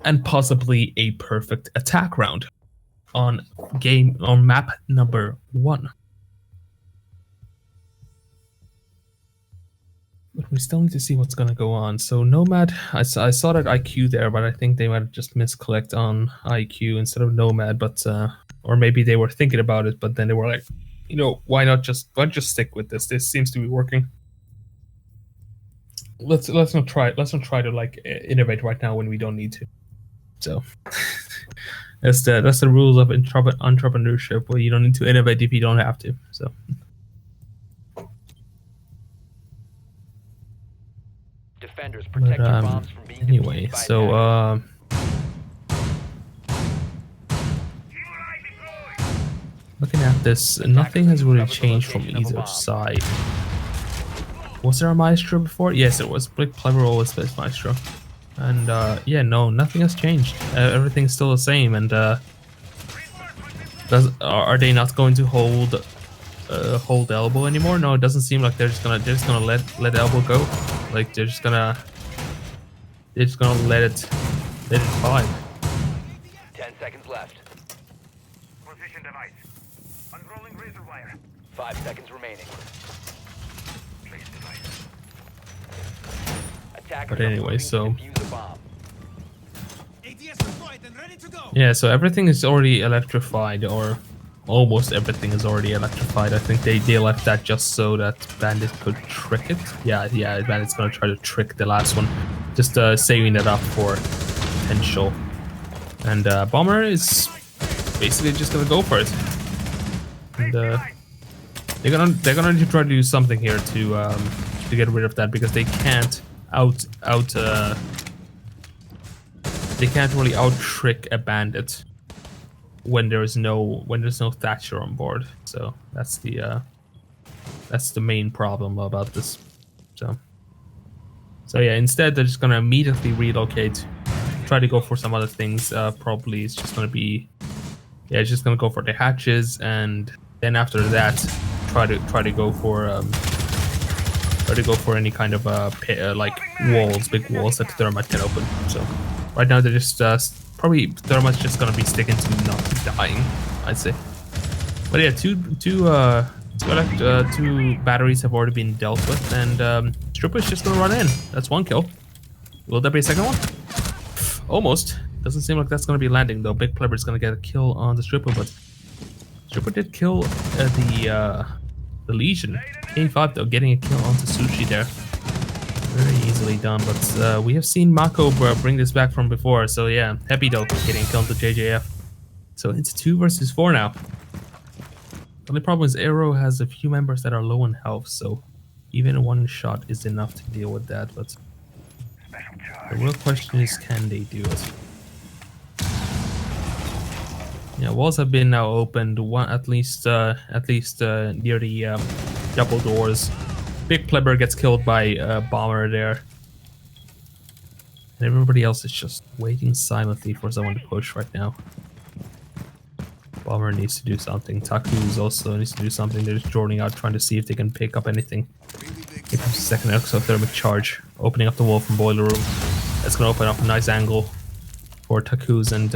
and possibly a perfect attack round on map number 1. But we still need to see what's gonna go on. So Nomad, I saw that IQ there, but I think they might have just misclicked on IQ instead of Nomad. But or maybe they were thinking about it, but then they were like, you know, why not just stick with this? This seems to be working. Let's not try to like innovate right now when we don't need to. So that's the rules of entrepreneurship, where you don't need to innovate if you don't have to. So. Defenders protect your bombs from being anyway, defused by so looking at this, nothing has really changed from either side. Was there a Maestro before? Yes, it was. Big Pleber always plays Maestro, and yeah, no, nothing has changed. Everything's still the same. And are they not going to hold elbow anymore? No, it doesn't seem like they're just gonna let elbow go. Like they're just gonna let it fly. 10 seconds left. Position device. Unrolling razor wire. 5 seconds remaining. Place device. Attackers But anyway, are moving so to defuse a bomb. ATS deployed and ready to go. yeah, so everything is already electrified, or almost everything is already electrified. I think they left that just so that Bandit could trick it. Yeah, Bandit's gonna try to trick the last one, just saving it up for potential. And Bomber is basically just gonna go for it. And they're gonna need to try to do something here to get rid of that, because they can't they can't really out trick a Bandit. when there's no Thatcher on board. So that's the main problem about this. So yeah, instead they're just gonna immediately relocate, try to go for some other things. Probably it's just gonna be, yeah, it's just gonna go for the hatches, and then after that, try to go for any kind of like walls, big walls that Thermite can open. So right now they're just probably Thermite's just gonna be sticking to not dying, I'd say. But yeah, two batteries have already been dealt with, and Stripper's just gonna run in. That's one kill. Will there be a second one? Almost. Doesn't seem like that's gonna be landing though. Big Plebber's gonna get a kill on the Stripper, but Stripper did kill the Legion. K5 though, getting a kill onto Sushi there. Very easily done, but we have seen Mako bring this back from before, so yeah, happy though, getting a kill onto JJF. So it's 2 versus 4 now. The only problem is Arrow has a few members that are low in health, so even one shot is enough to deal with that, but the real question is, can they do it? Yeah, walls have been now opened, one at least near the double doors. Big Plebber gets killed by Bomber there. And everybody else is just waiting silently for someone to push right now. Bomber needs to do something. Taku's also needs to do something. They're just joining out, trying to see if they can pick up anything. Here comes the second exothermic charge, opening up the wall from Boiler Room. That's going to open up a nice angle for Taku's, and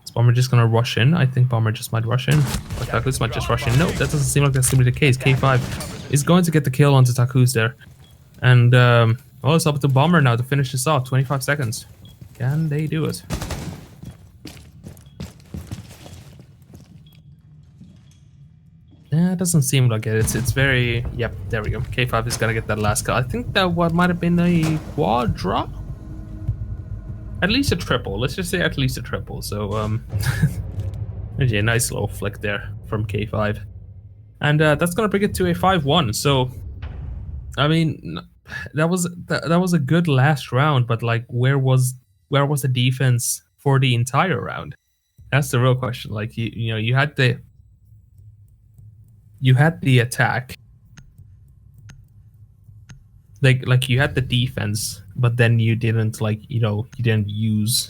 is Bomber just going to rush in? I think Bomber just might rush in. Or Taku's might just rush in. No, that doesn't seem like that's going to be the case. K5 is going to get the kill onto Taku's there. And well, it's up to Bomber now to finish this off. 25 seconds. Can they do it? Yeah, it doesn't seem like it. It's very... Yep, there we go. K5 is gonna get that last kill. I think that what might have been a quadra? At least a triple. Let's just say at least a triple. So, yeah, nice little flick there from K5. And that's gonna bring it to a 5-1. So, I mean, that was a good last round, but like, where was the defense for the entire round? That's the real question. Like, you know, you had the attack, like you had the defense, but then you didn't, like, you know, you didn't use,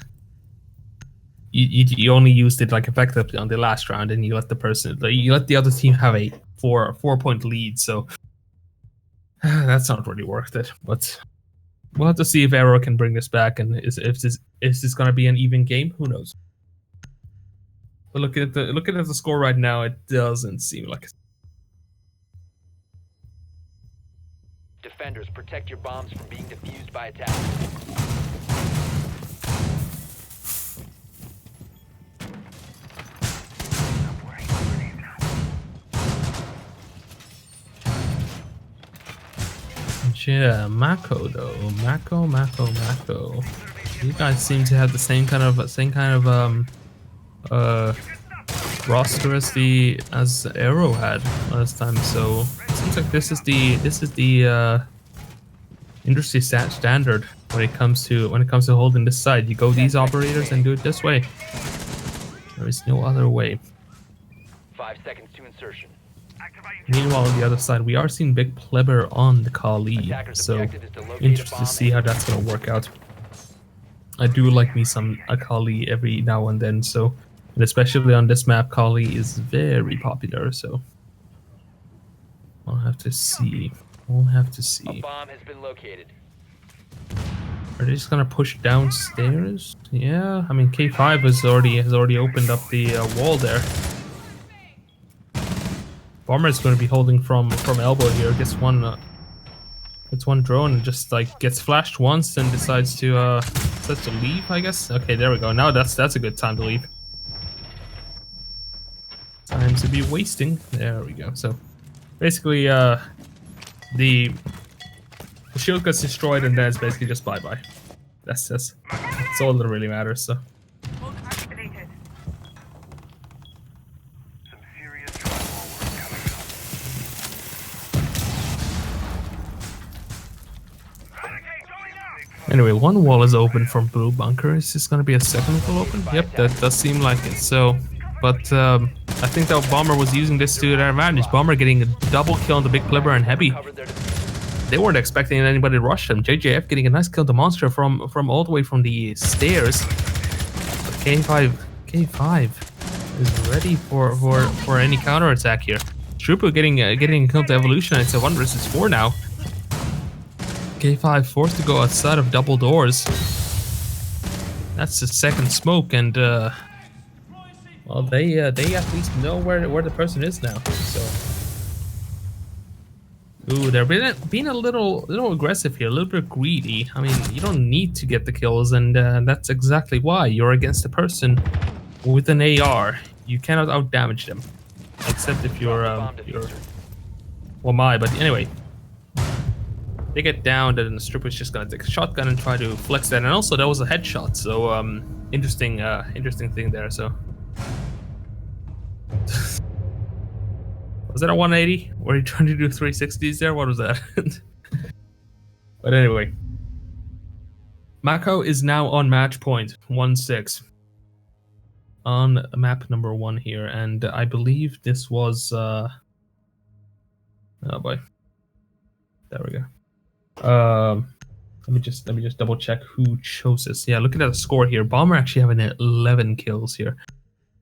you only used it like effectively on the last round, and you let the other team have a 4-point lead. So that's not really worth it. But we'll have to see if Arrow can bring this back, and is this gonna be an even game? Who knows? But looking at the score right now, it doesn't seem like it. Defenders, protect your bombs from being defused by attack. Yeah, Mako though. Mako. You guys seem to have the same kind of roster as Arrow had last time, so it seems like this is the industry standard when it comes to holding this side. You go these operators and do it this way. There is no other way. 5 seconds to insertion. Meanwhile, on the other side, we are seeing Big Plebber on the Kali, so interested to see how that's gonna work out. I do like me some Kali every now and then, so. And especially on this map, Kali is very popular, so we'll have to see. A bomb has been located. Are they just gonna push downstairs? Yeah, I mean K5 has already opened up the wall there. Bomber is going to be holding from elbow here. Gets one drone and just like gets flashed once and decides to leave, I guess. Okay, there we go. Now that's a good time to leave. Time to be wasting. There we go. So basically the shield gets destroyed and then it's basically just bye-bye. That's all that really matters. So Some serious drywall work coming up. Okay, going up. Anyway, one wall is open from blue bunker. Is this gonna be a second wall open? Yep, that does seem like it. So, but I think that Bomber was using this to their advantage. Bomber getting a double kill on the big Clipper and Heavy. They weren't expecting anybody to rush them. JJF getting a nice kill on the monster from all the way from the stairs. But K5 is ready for any counter attack here. Trooper getting a kill to Evolution. It's a 1 versus 4 now. K5 forced to go outside of double doors. That's the second smoke, and well, they at least know where the person is now. So, ooh, they're being a little aggressive here, a little bit greedy. I mean, you don't need to get the kills, and that's exactly why you're against a person with an AR. You cannot outdamage them, except if you're well, but anyway. They get down, and the Stripper's just gonna take a shotgun and try to flex that. And also, that was a headshot, so interesting thing there. So, was that a 180? Were you trying to do 360s there? What was that? But anyway, Mako is now on match point 1-6 on map number 1 here, and I believe this was oh boy, there we go. Let me just double check who chose this. Yeah, looking at the score here, Bomber actually having 11 kills here.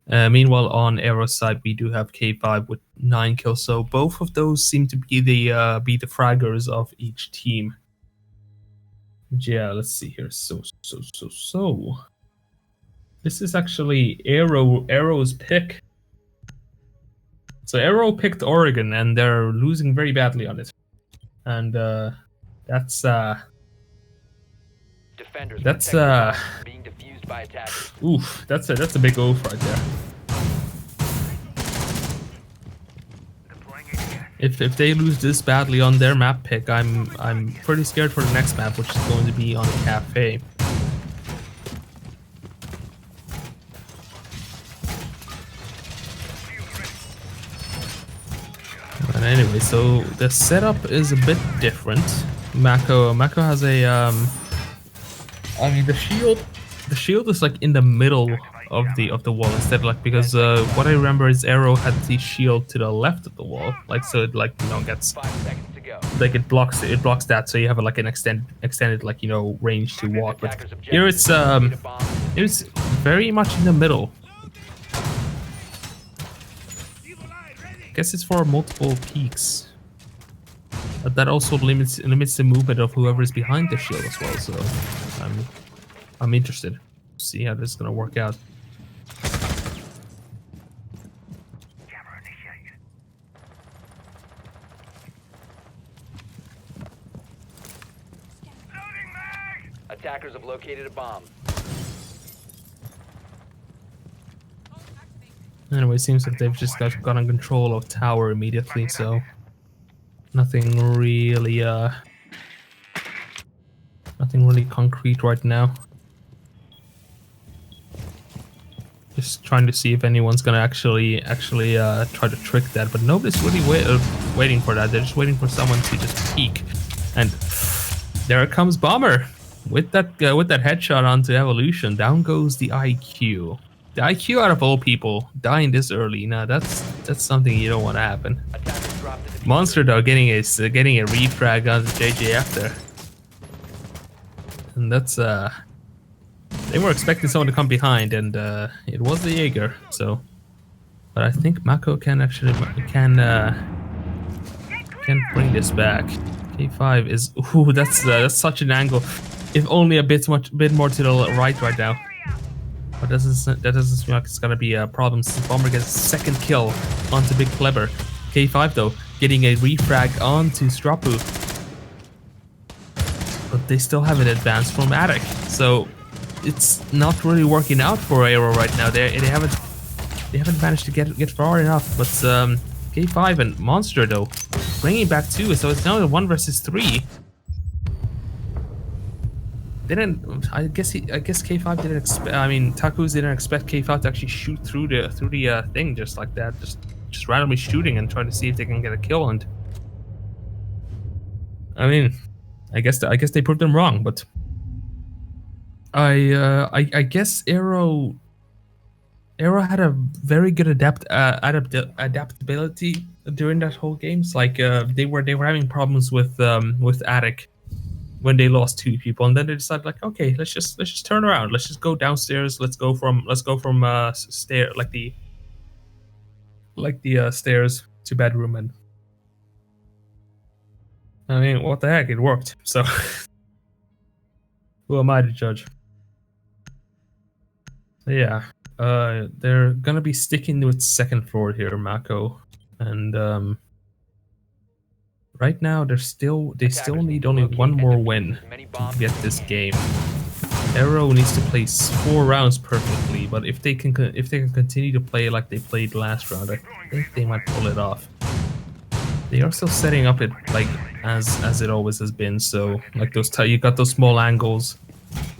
Meanwhile, on Arrow's side, we do have K5 with 9 kills. So both of those seem to be the fraggers of each team. Yeah, let's see here. So this is actually Arrow's pick. So Arrow picked Oregon, and they're losing very badly on it. And that's being defused by attackers. Oof, that's a big oof right there. If they lose this badly on their map pick, I'm pretty scared for the next map, which is going to be on a cafe. But anyway, so the setup is a bit different. Mako has a I mean, the shield is like in the middle of the wall instead, like, because what I remember is Arrow had the shield to the left of the wall, like, so it, like, you know, gets 5 seconds to go. like it blocks that, so you have like an extended like, you know, range to walk. But here it's very much in the middle. I guess it's for multiple peaks. But that also limits the movement of whoever is behind the shield as well. So I'm interested to see how this is gonna work out. Camera initiated. Loading mag! Attackers have located a bomb. Anyway, it seems like they've just gotten control of tower immediately, so nothing really concrete right now. Just trying to see if anyone's gonna actually try to trick that, but nobody's really waiting for that. They're just waiting for someone to just peek, and there comes Bomber with that headshot onto Evolution. Down goes the IQ. The IQ out of all people dying this early. Now that's something you don't want to happen. Monster though getting a refrag onto JJF there, and that's they were expecting someone to come behind, and it was the Jaeger. So, but I think Mako can bring this back. K5 is that's such an angle. If only a bit more to the right now. But that doesn't seem like it's gonna be a problem since Bomber gets a second kill onto Big Clever. K5 though getting a refrag onto Strapu, but they still have an advance from Attic, so it's not really working out for Arrow right now. They haven't managed to get far enough. But K5 and Monster though bringing back 2, so it's now a 1 versus 3. I guess K5 didn't expect. I mean, Takus didn't expect K5 to actually shoot through the thing just like that, just randomly shooting and trying to see if they can get a kill. And I mean, I guess they proved them wrong. But I guess Arrow had a very good adaptability during that whole games. Like they were having problems with Attic when they lost 2 people, and then they decided like, okay, let's just turn around. Let's just go downstairs. Let's go from stair like the stairs to bedroom, and I mean, what the heck, it worked. So who am I to judge? Yeah, they're gonna be sticking with second floor here, Mako, and right now they still need only one more win to get this game. Arrow needs to play 4 rounds perfectly, but if they can continue to play like they played last round, I think they might pull it off. They are still setting up it like as it always has been. So like you got those small angles,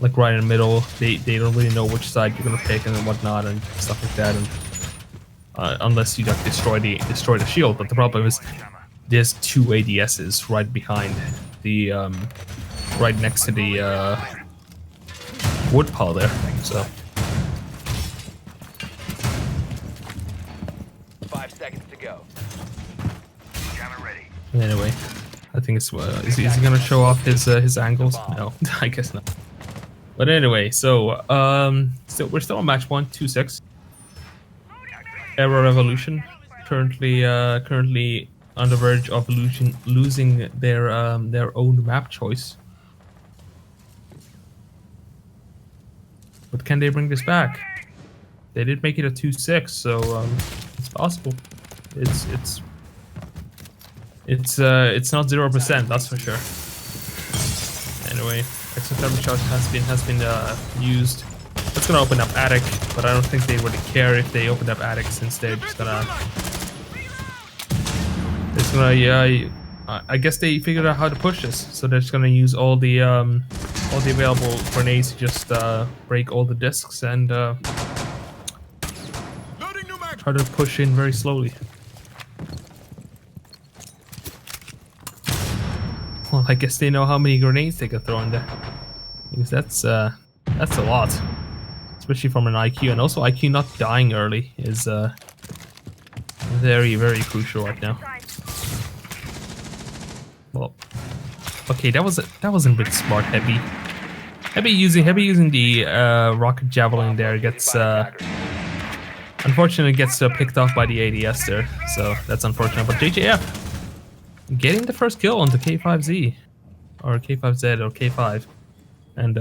like right in the middle. They don't really know which side you're gonna pick and whatnot and stuff like that. And unless you like destroy the shield, but the problem is there's 2 ADSs right behind the right next to the wood pile there. So 5 seconds to go. Camera ready. anyway, I think it's is he gonna show off his angles? No, I guess not. But anyway, so we're still on match 1, 2-6. Arrow Revolution currently on the verge of losing their own map choice. But can they bring this back? They did make it a 2-6, so it's possible. It's not 0%, that's for sure. Anyway, exothermic charge has been used. That's gonna open up Attic, but I don't think they really care if they open up Attic, since they're just gonna. It's gonna I guess they figured out how to push this, so they're just gonna use all the available grenades to just break all the discs and try to push in very slowly. Well, I guess they know how many grenades they can throw in there, because that's a lot, especially from an IQ, and also IQ not dying early is very, very crucial right now. Well, okay, that wasn't a bit smart. Heavy using the rocket javelin there gets unfortunately gets picked off by the ADS there, so that's unfortunate. But JJF getting the first kill on the K5Z or K5Z or K5, and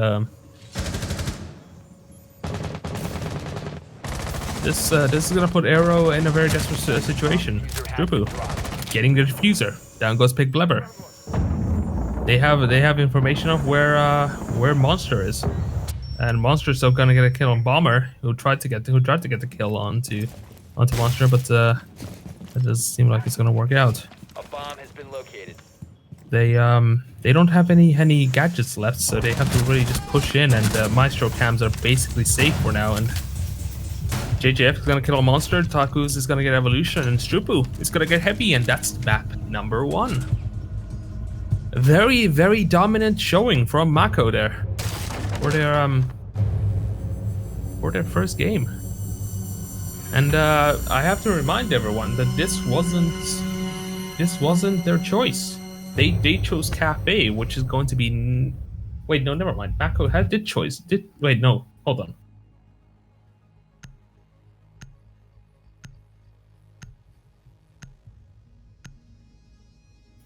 this is gonna put Arrow in a very desperate situation. Drupu getting the diffuser. Down goes Pig Blubber. They have information of where Monster is, and Monster's still gonna get a kill on Bomber, who tried to get the kill onto Monster, but that doesn't seem like it's gonna work out. A bomb has been located. They don't have any gadgets left, so they have to really just push in, and Maestro cams are basically safe for now. And JJF is gonna kill a Monster, Taku's is gonna get Evolution, and Strupu is gonna get Heavy, and that's map number 1. Very, very dominant showing from Mako there for their first game. And I have to remind everyone that this wasn't their choice. They chose Cafe, which is going to be wait, no, never mind. Mako did choice. Wait, no, hold on.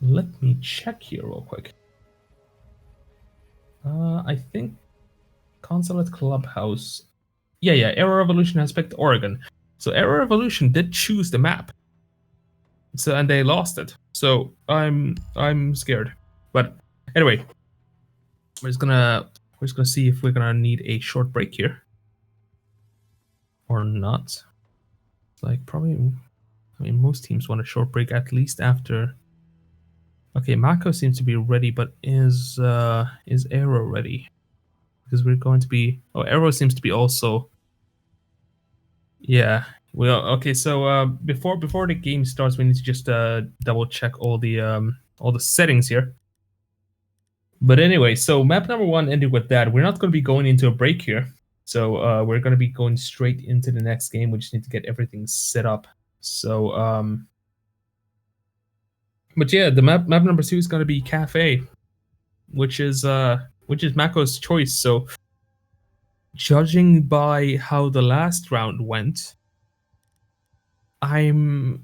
Let me check here real quick. I think Consulate Clubhouse. Yeah, Arrow Revolution has picked Oregon. So Arrow Revolution did choose the map. So, and they lost it. So I'm scared. But anyway, we're just gonna see if we're gonna need a short break here or not. Like probably, I mean, most teams want a short break at least after. Okay, Mako seems to be ready, but is Arrow ready? Because we're going to be. Oh, Arrow seems to be also. Yeah. Well, okay. So before the game starts, we need to just double check all the settings here. But anyway, so map number 1 ended with that. We're not going to be going into a break here. So we're going to be going straight into the next game. We just need to get everything set up. So, but yeah, the map number 2 is going to be Cafe, which is Mako's choice. So, judging by how the last round went, I'm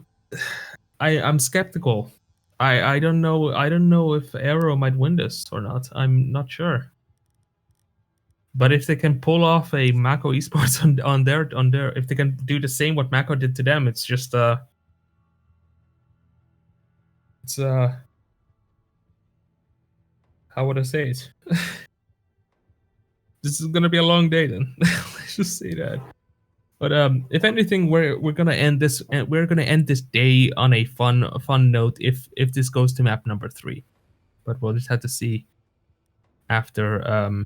skeptical. I don't know if Aero might win this or not. I'm not sure. But if they can pull off a Mako Esports on their if they can do the same what Mako did to them, it's just how would I say it? This is gonna be a long day then. Let's just say that. But if anything, we're gonna end this day on a fun note if this goes to map number 3. But we'll just have to see after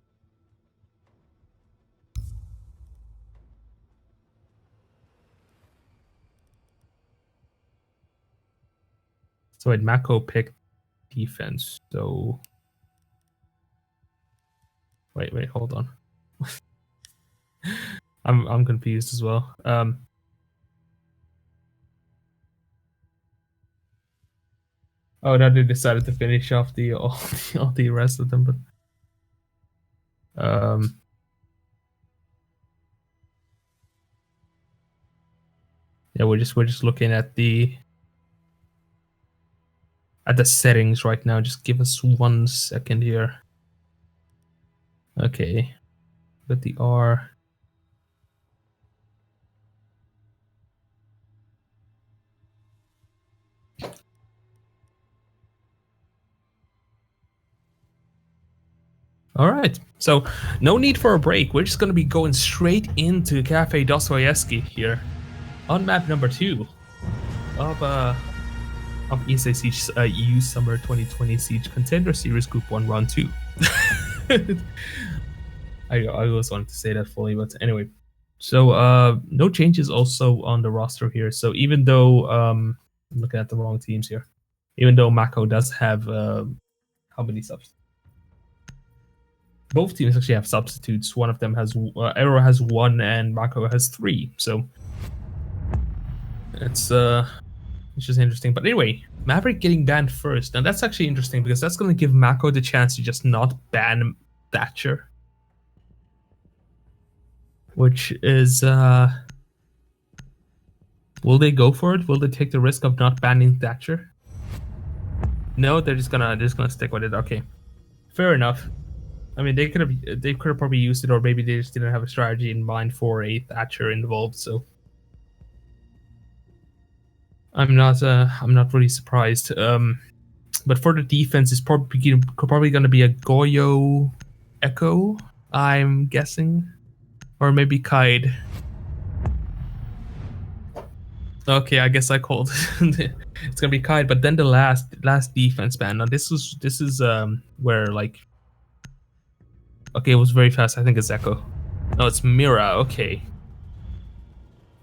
So Mako picked defense. So wait, hold on. I'm confused as well. Oh, now they decided to finish off all the rest of them, but yeah, we're just looking at the settings right now. Just give us 1 second here. Okay, got the R. All right, so no need for a break. We're just going to be going straight into Cafe Dostoevsky here on map number 2 of ESA Siege EU Summer 2020 Siege Contender Series Group 1 Round 2. I always wanted to say that fully, but anyway. So no changes also on the roster here. So even though I'm looking at the wrong teams here, even though Mako does have how many subs? Both teams actually have substitutes. One of them has Aero has 1 and Mako has 3. So it's just interesting. But anyway, Maverick getting banned first. Now that's actually interesting because that's going to give Mako the chance to just not ban Thatcher. Which is will they go for it? Will they take the risk of not banning Thatcher? No, they're just gonna stick with it. Okay. Fair enough. I mean, they could have probably used it, or maybe they just didn't have a strategy in mind for a Thatcher involved. So I'm not really surprised. But for the defense, it's probably going to be a Goyo Echo, I'm guessing, or maybe Kaid. Okay, I guess I called. It's gonna be Kaid, but then the last defense ban. Now this is where like. Okay, it was very fast. I think it's Echo. No, it's Mira. Okay.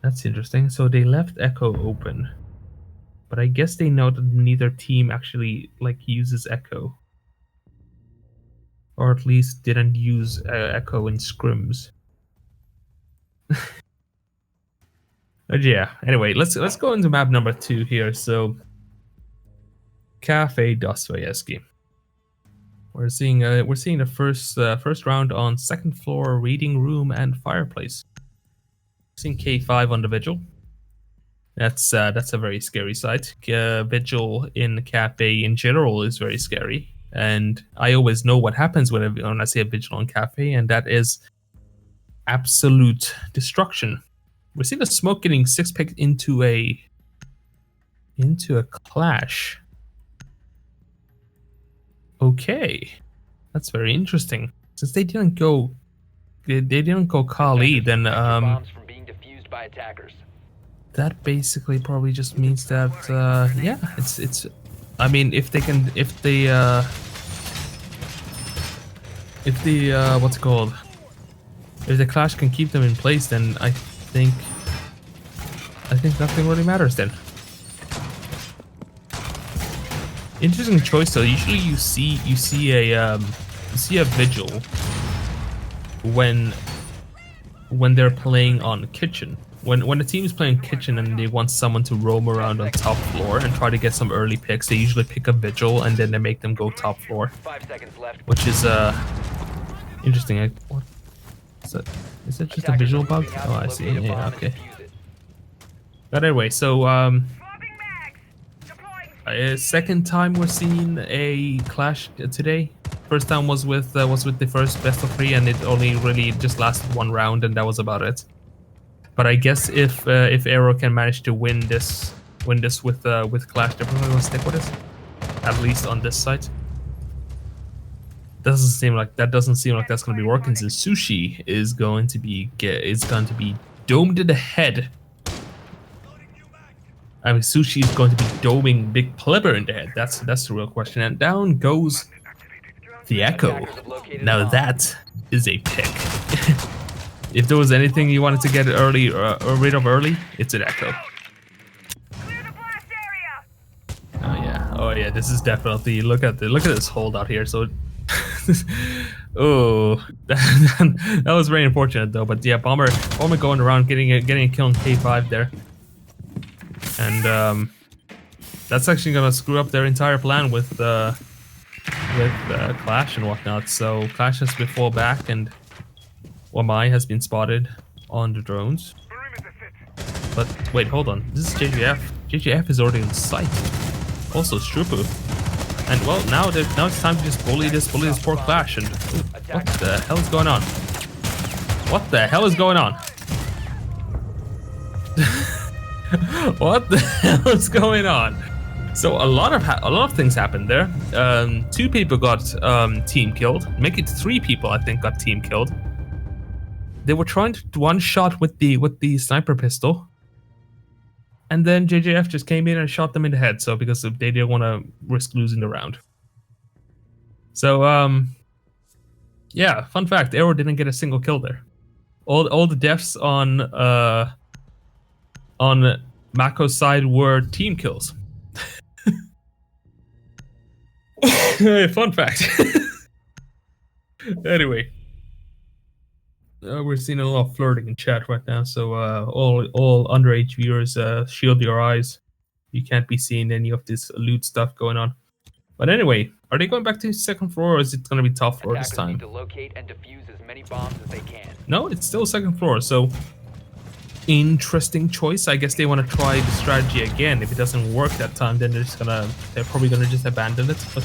That's interesting. So they left Echo open. But I guess they know that neither team actually like uses Echo. Or at least didn't use Echo in scrims. But yeah, anyway, let's go into map number 2 here. So Cafe Dostoevsky. We're seeing the first round on second floor, reading room, and fireplace. Seeing K5 on the vigil. That's a very scary sight. Vigil in Cafe in general is very scary, and I always know what happens when I see a vigil on Cafe, and that is absolute destruction. We're seeing the smoke getting 6-picked into a clash. Okay, that's very interesting. Since they didn't go Kali, then bombs from being defused by attackers. That basically probably just means that yeah, it's. I mean, if the what's it called? If the clash can keep them in place, then I think nothing really matters then. Interesting choice though. Usually you see a vigil when they're playing on kitchen. When the team is playing kitchen and they want someone to roam around on top floor and try to get some early picks, they usually pick a vigil and then they make them go top floor, 5 seconds left. which is interesting. What is that? Is that just a visual bug? Oh, I see. Yeah, okay. But anyway, so second time we're seeing a clash today. First time was with the first best of 3, and it only really just lasted 1 round, and that was about it. But I guess if Aero can manage to win this with Clash, they're probably gonna stick with it, at least on this site. Doesn't seem like that's gonna be working, since Sushi is going to be domed to the head. I mean, Sushi is going to be doming Big Plebber in the head. That's the real question. And down goes the Echo. Now that is a pick. If there was anything you wanted to get early or rid of early, it's an Echo. Oh yeah, this is definitely look at this holdout here. So, oh, that was very unfortunate though. But yeah, Bomber going around getting a kill on K5 there, and that's actually gonna screw up their entire plan with Clash and whatnot. So Clash has to fall back, and Wamai has been spotted on the drones. But wait, hold on. This is JJF. JJF is already in sight. Also Strupu. And well, now it's time to just bully this poor Clash. And what the hell is going on? What the hell is going on? What the hell is going on? So a lot of things happened there. 2 people got team killed. Make it 3 people, I think, got team killed. They were trying to one-shot with the sniper pistol, and then JJF just came in and shot them in the head. So because they didn't want to risk losing the round. So yeah, fun fact: Aero didn't get a single kill there. All the deaths on Mako's side were team kills. Fun fact. Anyway. We're seeing a lot of flirting in chat right now, so all underage viewers, shield your eyes. You can't be seeing any of this loot stuff going on. But anyway, are they going back to second floor, or is it going to be top floor this time? Need to locate and defuse as many bombs as they can. No, it's still second floor, so interesting choice. I guess they want to try the strategy again. If it doesn't work that time, then they're probably gonna just abandon it. But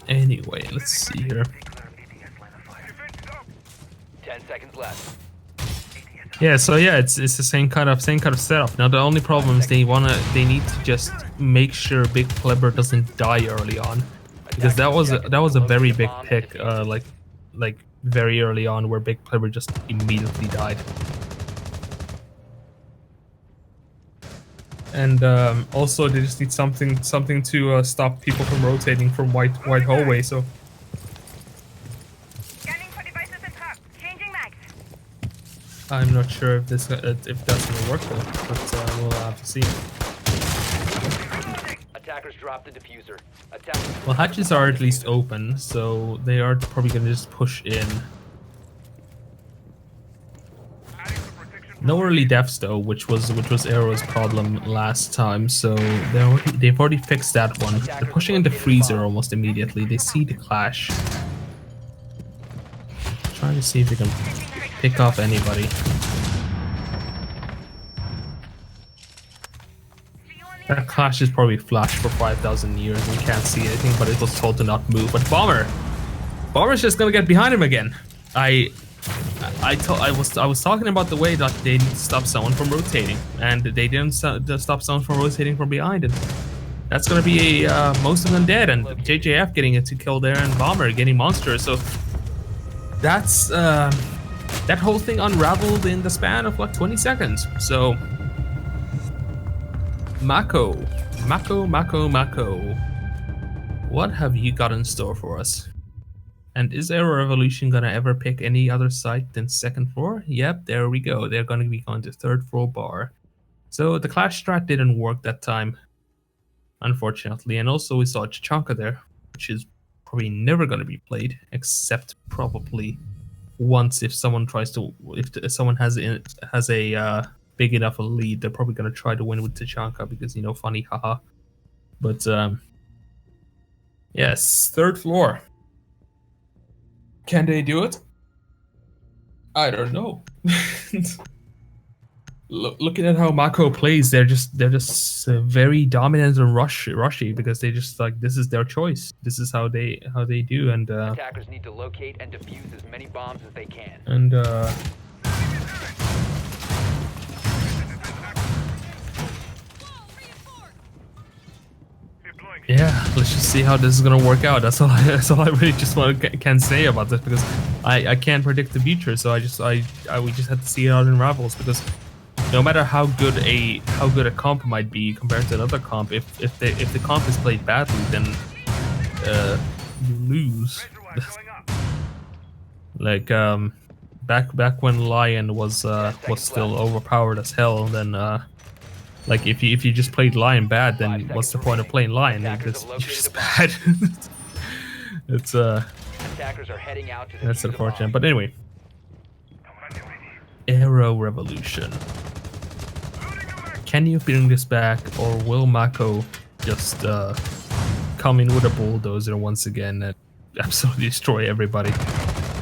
anyway, let's see here. 10 seconds left. Yeah, so yeah, it's the same kind of setup. Now the only problem is they need to just make sure Big Plebber doesn't die early on, because that was a very big pick, like very early on, where Big Plebber just immediately died. And also they just need something to stop people from rotating from white hallway. So I'm not sure if that's gonna work though, but we'll have to see. Attackers dropped the diffuser. Well, hatches are at least open, so they are probably gonna just push in. No early deaths though, which was Aero's problem last time. So they've already fixed that one. They're pushing into freezer almost immediately. They see the Clash. Trying to see if they can pick off anybody. That Clash is probably flashed for 5,000 years. We can't see anything, but it was told to not move. But Bomber's just gonna get behind him again. I was talking about the way that they need to stop someone from rotating, and they didn't stop someone from rotating from behind, and that's gonna be most of them dead, and JJF getting it to kill there, and Bomber getting monsters. So that's that whole thing unraveled in the span of like 20 seconds. So Mako Mako. What have you got in store for us? And is Aero Revolution gonna ever pick any other site than second floor? Yep, there we go. They're gonna be going to third floor bar. So the Clash strat didn't work that time, unfortunately. And also we saw Chachanka there, which is probably never gonna be played, except probably once if someone tries to, if someone has a big enough a lead, they're probably gonna try to win with Tachanka because, you know, funny, haha. But yes, third floor. Can they do it? I don't know. Looking at how Mako plays, they're just very dominant and rushy because they just like, this is their choice. This is how they do. And Attackers need to locate and defuse as many bombs as they can. And yeah, let's just see how this is gonna work out. That's all I really just can say about this, because I can't predict the future. So we just have to see how it unravels, because no matter how good a comp might be compared to another comp, if the comp is played badly, then you lose. Like back when Lion was still overpowered as hell, then like if you just played Lion bad, then what's the point of playing Lion? Because you're just bad. It's Attackers are heading out to that's defuse the unfortunate. bomb. But anyway, Aero Revolution. Can you bring this back, or will Mako just come in with a bulldozer once again and absolutely destroy everybody?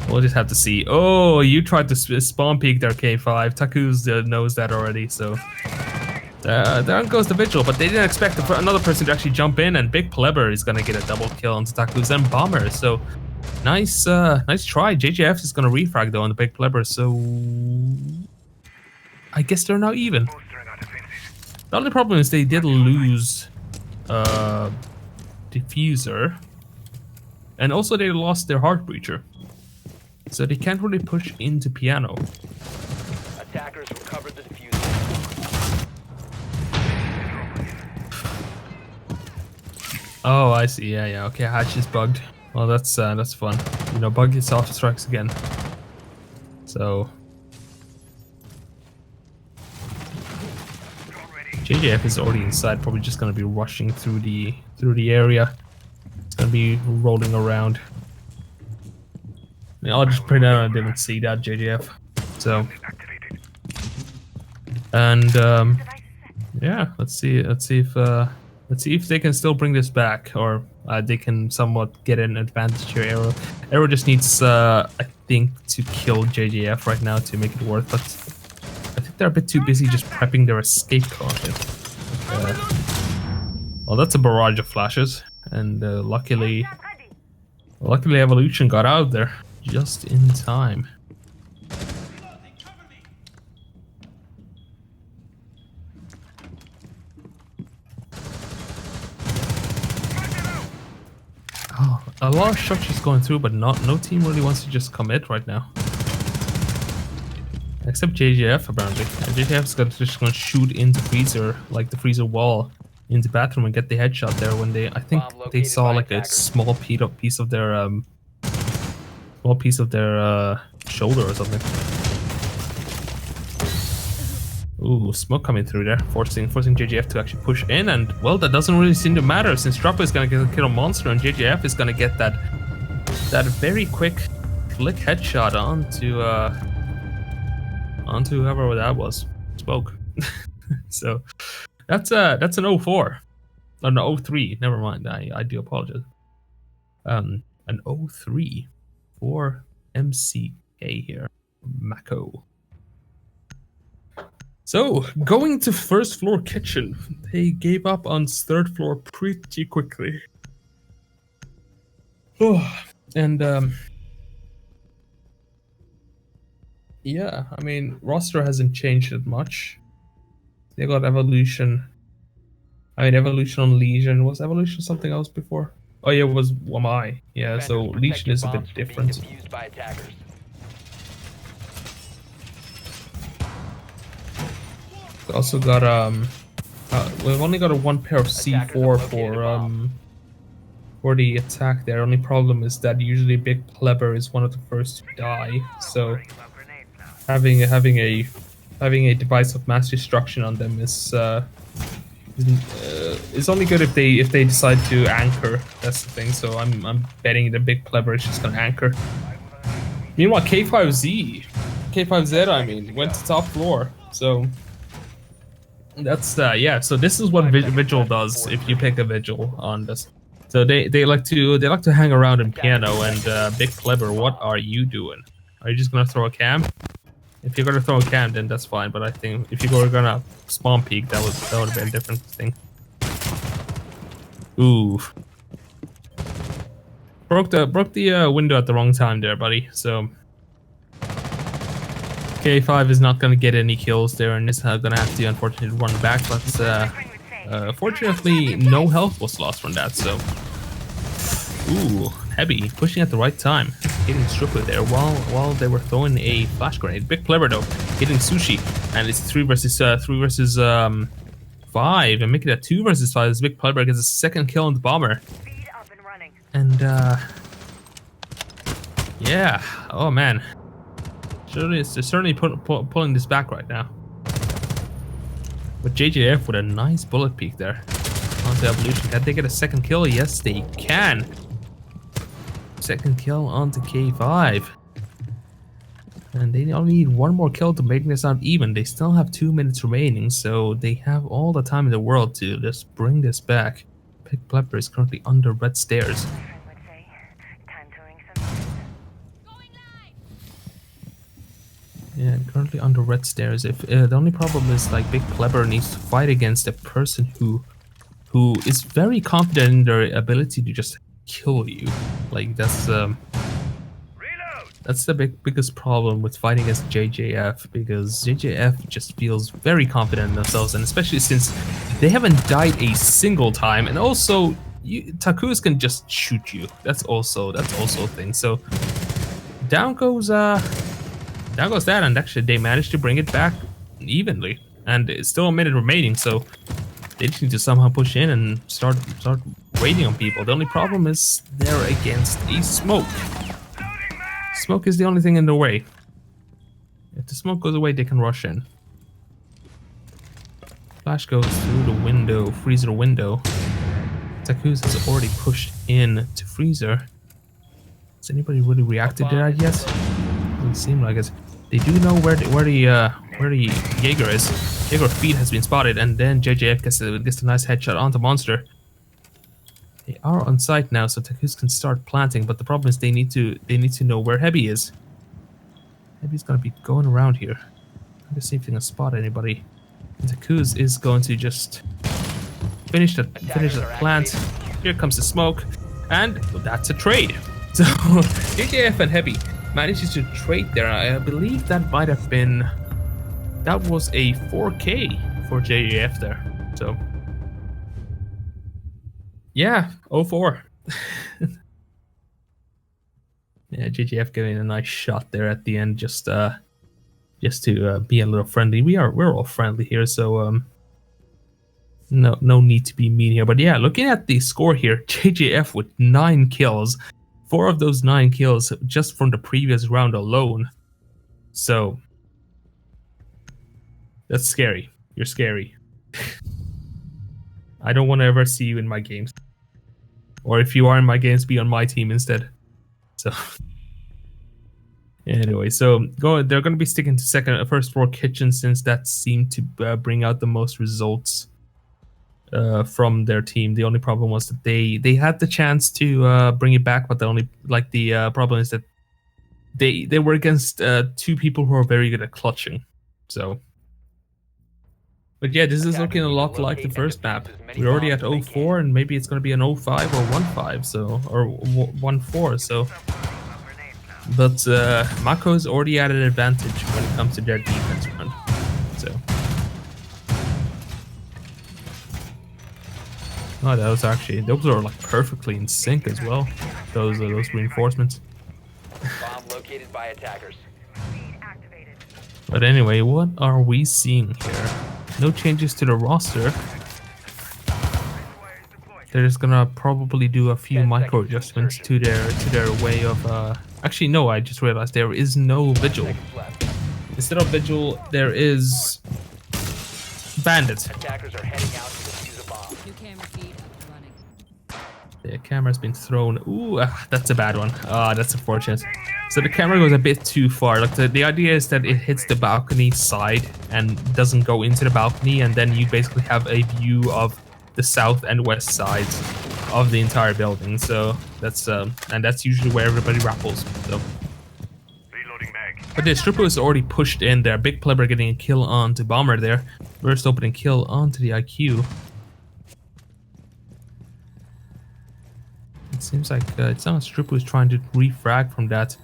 We'll just have to see. Oh, you tried to spawn peek their K5. Taku's knows that already, so there goes the vigil. But they didn't expect another person to actually jump in, and Big Pleber is gonna get a double kill on Taku's and Bomber. So nice try. JJF is gonna refrag though on the Big Pleber, so I guess they're now even. The only problem is they did lose Diffuser, and also they lost their Heart Breacher. So they can't really push into Piano. Attackers recovered the diffuser. Oh, I see. Yeah. Okay, Hatch is bugged. Well, that's fun. You know, bug itself strikes again. So JJF is already inside. Probably just gonna be rushing through the area. It's gonna be rolling around. I'll just pretend I didn't see that, JJF. So, and yeah, let's see if they can still bring this back, or they can somewhat get an advantage here. Aero just needs, I think, to kill JJF right now to make it worth. But I think they're a bit too busy just prepping their escape content. Well, that's a barrage of flashes, and luckily Evolution got out there just in time. Oh, a lot of shots just going through, but no team really wants to just commit right now. Except JJF apparently. And JJF is just gonna shoot into Freezer, like the Freezer wall, into bathroom and get the headshot there when I think they saw like a small piece of their shoulder or something. Ooh, smoke coming through there, forcing JJF to actually push in, and well, that doesn't really seem to matter since Dropper is gonna kill a monster and JJF is gonna get that very quick flick headshot onto whoever that was. Smoke. So that's an 04. Oh, no, 03. Never mind. I do apologize. An 03 for MCK here. Mako. So, going to first floor kitchen. They gave up on third floor pretty quickly. Oh, and yeah, I mean, roster hasn't changed that much. They got Evolution. I mean, Evolution on Legion. Was Evolution something else before? Oh yeah, it was Wamai. Yeah, so Legion is a bit different. Also got We've only got a one pair of Attackers have C4 located for the attack there. Only problem is that usually Big Pleber is one of the first to die. So having a device of mass destruction on them is only good if they decide to anchor. That's the thing. So I'm betting the Big Pleber is just gonna anchor. Meanwhile, K5Z, I mean, went to top floor. So that's yeah. So this is what Vigil does if you pick a Vigil on this. So they like to hang around in piano. And Big Pleber, what are you doing? Are you just gonna throw a cam? If you're gonna throw a cam, then that's fine. But I think if you were gonna spawn peek, that would have been a different thing. Ooh, broke the window at the wrong time there, buddy. So K5 is not gonna get any kills there, and is gonna have to unfortunately run back. But fortunately, no health was lost from that. So ooh, heavy pushing at the right time, hitting Strucker there while they were throwing a flash grenade. Big Pleber though, hitting Sushi, and it's 3 versus 5, and making it a 2 versus 5 as Big Pleber gets a second kill on the bomber. And yeah, oh man, they're certainly pulling this back right now. But JJF with a nice bullet peek there onto Evolution. Can they get a second kill? Yes, they can. Second kill onto K5. And they only need one more kill to make this out even. They still have 2 minutes remaining, so they have all the time in the world to just bring this back. Big Pleber is currently under red stairs. Yeah, currently under red stairs. If the only problem is like Big Pleber needs to fight against a person who is very confident in their ability to just kill you. Like that's the biggest problem with fighting against JJF, because JJF just feels very confident in themselves, and especially since they haven't died a single time, and also Takus can just shoot you. That's also a thing. So down goes that, and actually they managed to bring it back evenly, and it's still a minute remaining, so they just need to somehow push in and start raiding on people. The only problem is they're against a smoke. Smoke is the only thing in the way. If the smoke goes away, they can rush in. Flash goes through the window, Freezer window. Takus has already pushed in to Freezer. Has anybody really reacted to that yet? Doesn't seem like it. They do know where the Jaeger is. Jaeger feet has been spotted, and then JJF gets a nice headshot onto Monster. They are on site now, so Takus can start planting, but the problem is they need to know where Heavy is. Heavy's gonna be going around here. I'm just see if they can spot anybody. And Takus is going to just finish the plant. Here comes the smoke, and that's a trade. So JJF and Heavy manages to trade there. I believe that might have been, that was a 4K for JJF there. So yeah, 0-4. Yeah, JJF getting a nice shot there at the end, just to be a little friendly. We're all friendly here, so no need to be mean here. But yeah, looking at the score here, JJF with 9 kills. 4 of those 9 kills just from the previous round alone. So that's scary. You're scary. I don't want to ever see you in my games. Or if you are in my games, be on my team instead. So anyway, so they're going to be sticking to first floor kitchen, since that seemed to bring out the most results from their team. The only problem was that they had the chance to bring it back, but the problem is that they were against 2 people who are very good at clutching. So, but yeah, this is looking a lot like the first map. We're already at 0-4, and maybe it's going to be an 0-5 or 1-5, so, or 1-4. So, but Mako's already at an advantage when it comes to their defense run. So. Oh, that was actually, those are like perfectly in sync as well. Those reinforcements. Bomb located by attackers. But anyway, what are we seeing here? No changes to the roster. they're just gonna probably do a few 10 micro seconds to adjustments insertion. to their way of. Actually, no. I just realized there is no vigil. Seconds left. Instead of vigil, there is bandit. Attackers are heading out to defuse a bomb. New camera feed up and running. The camera's been thrown. Ooh, that's a bad one. That's unfortunate. So the camera goes a bit too far. Like the idea is that it hits the balcony side and doesn't go into the balcony, and then you basically have a view of the south and west sides of the entire building. So that's and that's usually where everybody rappels. So. Reloading mag. But the Strippo is already pushed in there. Big Plebber getting a kill onto Bomber there. Burst opening kill onto the IQ. It seems like it's not Strippo who's trying to refrag from that.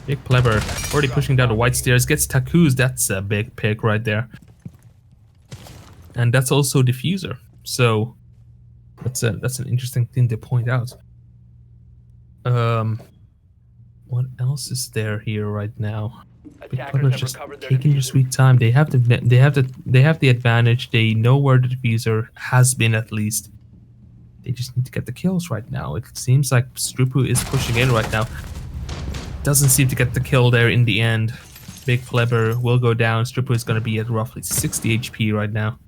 Big Plebber already pushing down the white stairs. Gets Taku's. That's a big pick right there. And that's also Diffuser. So that's an interesting thing to point out. What else is there here right now? Big Attackers Plebber's have just recovered their taking their diffuser. sweet time. They have the advantage. They know where the diffuser has been at least. They just need to get the kills right now. It seems like Strupu is pushing in right now. Doesn't seem to get the kill there in the end. Big Plebber will go down. Strupu is going to be at roughly 60 HP right now.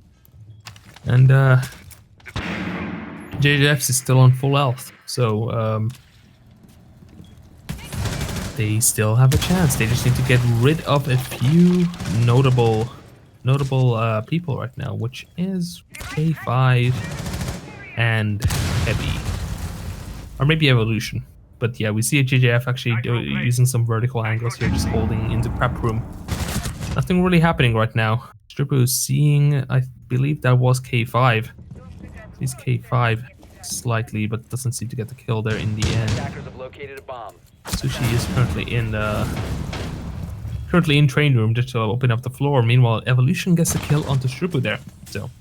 And JJF's is still on full health. So they still have a chance. They just need to get rid of a few notable people right now, which is K5 and Heavy. Or maybe Evolution. But yeah, we see a JJF actually using some vertical angles here, just holding into prep room. Nothing really happening right now. Stripper is seeing, I believe that was K5. He's K5 slightly, but doesn't seem to get the kill there in the end. Attackers have located a bomb. Sushi is currently in train room just to open up the floor. Meanwhile, Evolution gets the kill onto Strupu there. So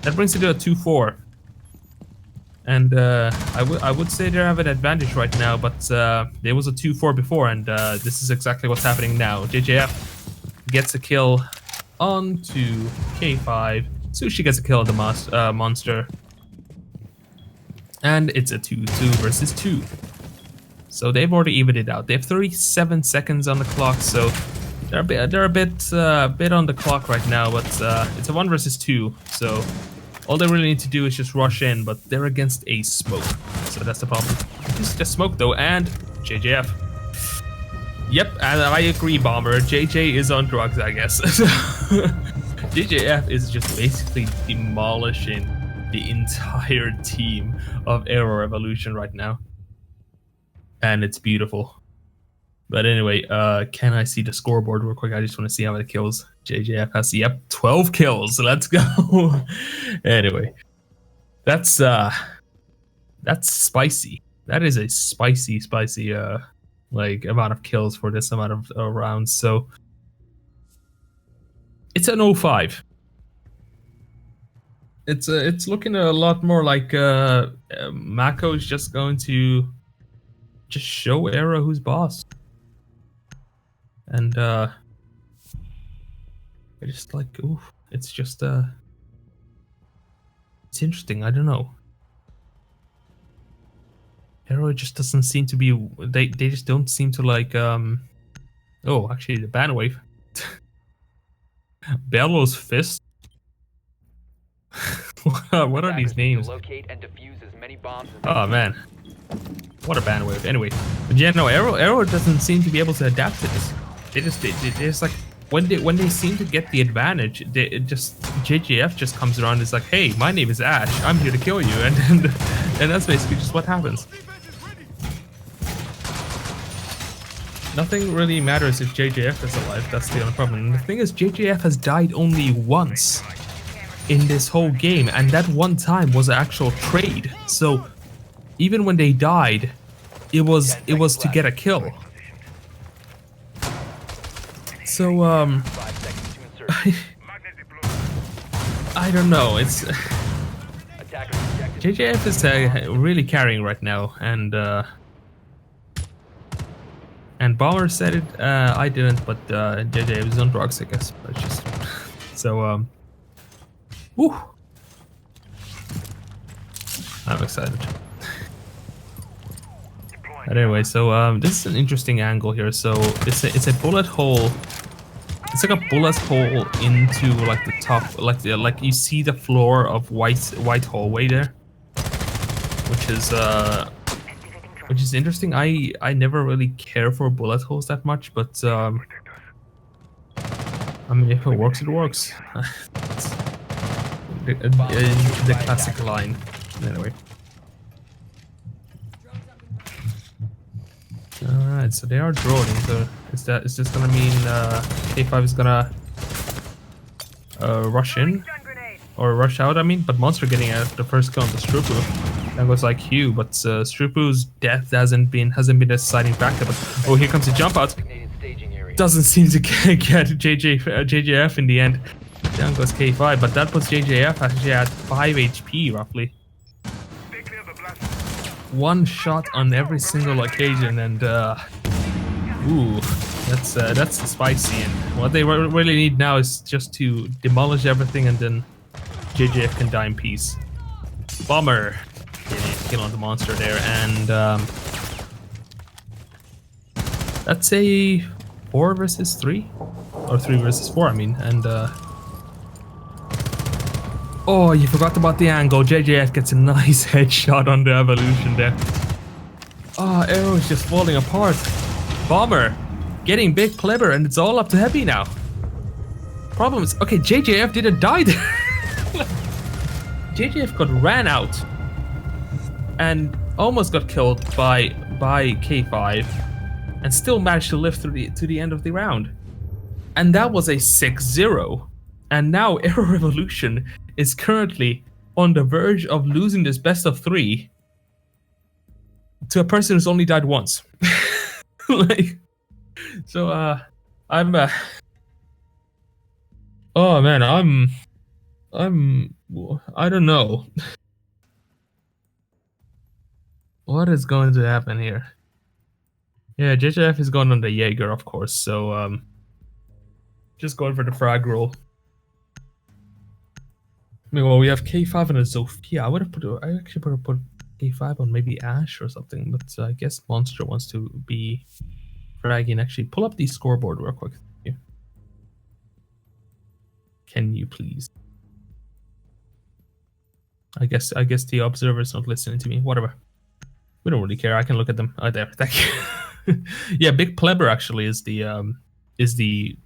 that brings it to a 2-4. And I would say they have an advantage right now, but there was a 2-4 before, and this is exactly what's happening now. JJF gets a kill onto K5. Sushi gets a kill on the monster. And it's a 2-2 versus 2. So they've already evened it out. They have 37 seconds on the clock, so they're a bit on the clock right now, but it's a 1 versus 2, so all they really need to do is just rush in, but they're against a smoke. So that's the problem. Just a smoke though, and JJF. Yep, and I agree, Bomber. JJ is on drugs, I guess. JJF is just basically demolishing the entire team of Aero Evolution right now. And it's beautiful. But anyway, can I see the scoreboard real quick? I just want to see how many kills JJF has. Yep, 12 kills. Let's go. Anyway, that's spicy. That is a spicy like amount of kills for this amount of rounds. So it's an 0-5. It's looking a lot more like Mako is just going to just show Aero who's boss. And I just like, ooh, it's just it's interesting. I don't know. Aero just doesn't seem to be. They just don't seem to like. Oh, actually, the bandwave. Bellow's fist. What are these names? Locate and defuse as many bombs as Oh man, what a bandwave. Anyway, but yeah, no, Aero doesn't seem to be able to adapt to this. They just like when they seem to get the advantage, JJF just comes around and is like, hey, my name is Ash, I'm here to kill you, and that's basically just what happens. Nothing really matters if JJF is alive. That's the only problem. And the thing is, JJF has died only once in this whole game, and that one time was an actual trade. So even when they died, it was to get a kill. So 5 seconds to insert. I don't know. It's Attackers ejected. JJF is really carrying right now, and Bomber said it. I didn't, but JJF is on drugs, I guess. But just so whew. I'm excited. But anyway, so this is an interesting angle here. So it's a bullet hole. It's like a bullet hole into like the top, like you see the floor of white hallway there, which is interesting. I never really care for bullet holes that much, but I mean, if it works, it works. the classic line. Anyway. Alright, so they are droning, so is this gonna mean K5 is gonna rush in? Or rush out, I mean, but Monster getting out the first kill on the Strupu. That was like Hugh, but Strupu's death hasn't been a deciding factor, but oh, here comes the jump out. Doesn't seem to get JJF in the end. Down goes K5, but that puts JJF actually at 5 HP roughly. One shot on every single occasion, and ooh, that's spicy. And what they really need now is just to demolish everything, and then JJF can die in peace. Bomber getting a kill on the Monster there, and that's a 4 versus 3, or 3 versus 4, I mean, and oh, you forgot about the angle. JJF gets a nice headshot on the evolution there. Oh, Arrow is just falling apart. Bomber getting big clever, and it's all up to Heavy now. Problem is, okay, JJF didn't die there. JJF got ran out and almost got killed by K5, and still managed to live through to the end of the round. And that was a 6-0. And now Arrow Revolution is currently on the verge of losing this best of 3 to a person who's only died once. Like, so I'm oh man, I don't know what is going to happen here. Yeah, JJF is going on the Jaeger, of course, so just going for the frag roll. Well, we have K5 and a Zofia. I actually would have put K5 on maybe Ash or something, but I guess Monster wants to be fragging. Actually, pull up the scoreboard real quick. Can you please? I guess the observer's not listening to me. Whatever. We don't really care. I can look at them. Oh, there. Thank you. Yeah, Big Pleber actually is the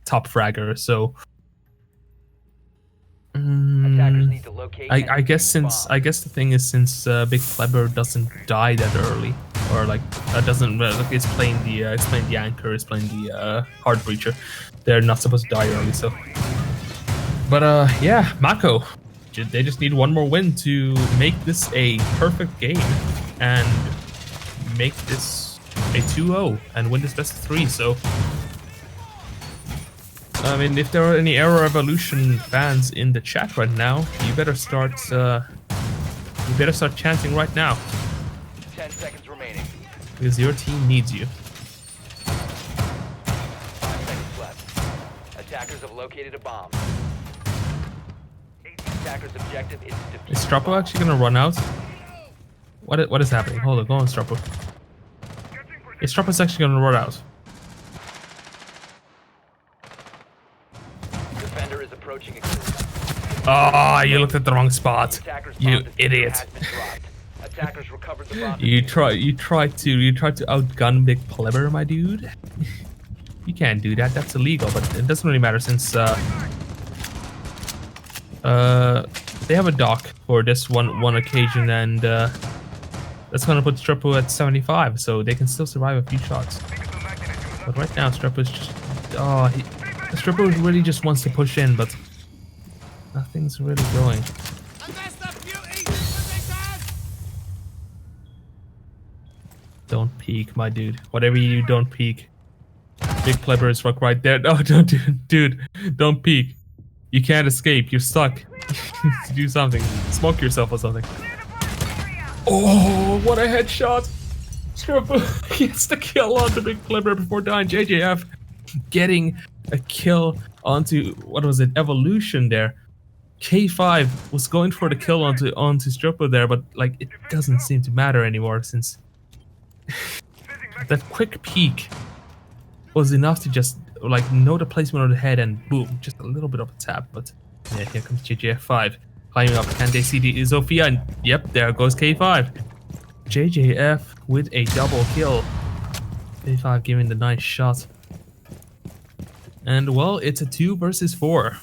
top fragger. So. I guess the thing is, since Big Pleber doesn't die that early, or like doesn't it's playing the anchor, it's playing the hard breacher, they're not supposed to die early. So, but yeah, Mako, they just need one more win to make this a perfect game and make this a 2-0 and win this best of 3. So. I mean, if there are any Arrow Revolution fans in the chat right now, you better start chanting right now. 10 seconds remaining. Because your team needs you. 5 seconds left. Attackers have located a bomb. Attackers' objective is to defuse. Is Strapo actually gonna run out? What is happening? Hold on, go on, Strapo. Is Strapo's actually gonna run out? Oh, you looked at the wrong spot. You idiot. You tried to outgun Big Pleber, my dude. You can't do that. That's illegal, but it doesn't really matter since they have a dock for this one occasion, and that's gonna put Strapo at 75, so they can still survive a few shots. But right now, Strapo's just Strapo really just wants to push in, but nothing's really going. Don't peek, my dude. Whatever you do, don't peek. Big Pleber is right there. No, don't, dude. Don't peek. You can't escape. You're stuck. Do something. Smoke yourself or something. Oh, what a headshot! Strapo gets the kill on the Big Pleber before dying. JJF getting a kill onto, what was it, Evolution there. K5 was going for the kill onto Stripper there, but like it doesn't seem to matter anymore since that quick peek was enough to just like know the placement of the head and boom, just a little bit of a tap. But yeah, here comes JJF5 climbing up. Can they see the Zofia? And yep, there goes K5. JJF with a double kill. K5 giving the nice shot. And well, it's a 2 versus 4.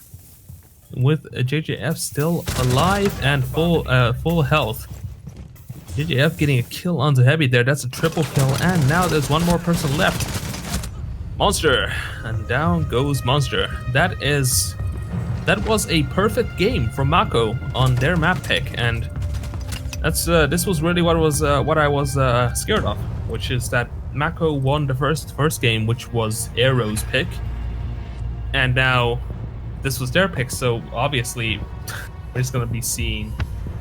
With JJF still alive and full health. JJF getting a kill onto Heavy there. That's a triple kill. And now there's one more person left. Monster. And down goes Monster. That was a perfect game from Mako on their map pick. And that's this was really what I was scared of, which is that Mako won the first game, which was Aero's pick. And now this was their pick, so obviously we're just gonna be seeing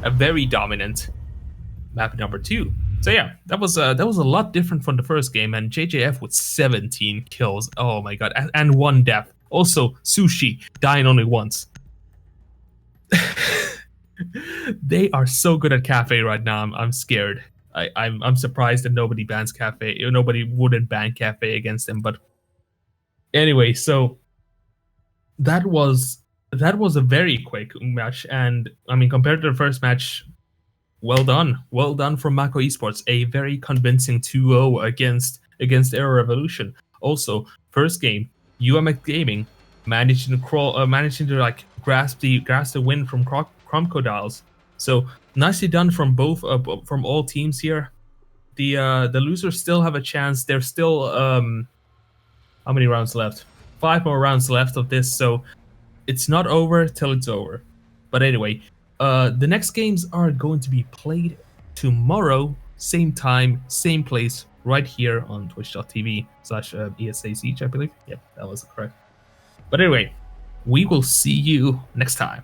a very dominant map number 2. So yeah, that was a lot different from the first game, and JJF with 17 kills. Oh my god, and 1 death. Also, Sushi dying only once. They are so good at Cafe right now. I'm scared. I'm surprised that nobody bans Cafe. Nobody wouldn't ban Cafe against them. But anyway, so that was a very quick match, and I mean compared to the first match, well done from Mako Esports. A very convincing 2-0 against Aero Revolution. Also, first game, UMX Gaming managing to like grasp the win from Crocodiles. So nicely done from both from all teams here. The losers still have a chance. There's still how many rounds left? 5 more rounds left of this, so it's not over till it's over. But anyway, the next games are going to be played tomorrow, same time, same place, right here on twitch.tv/ESA Siege, I believe. Yep, that was correct. But anyway, we will see you next time.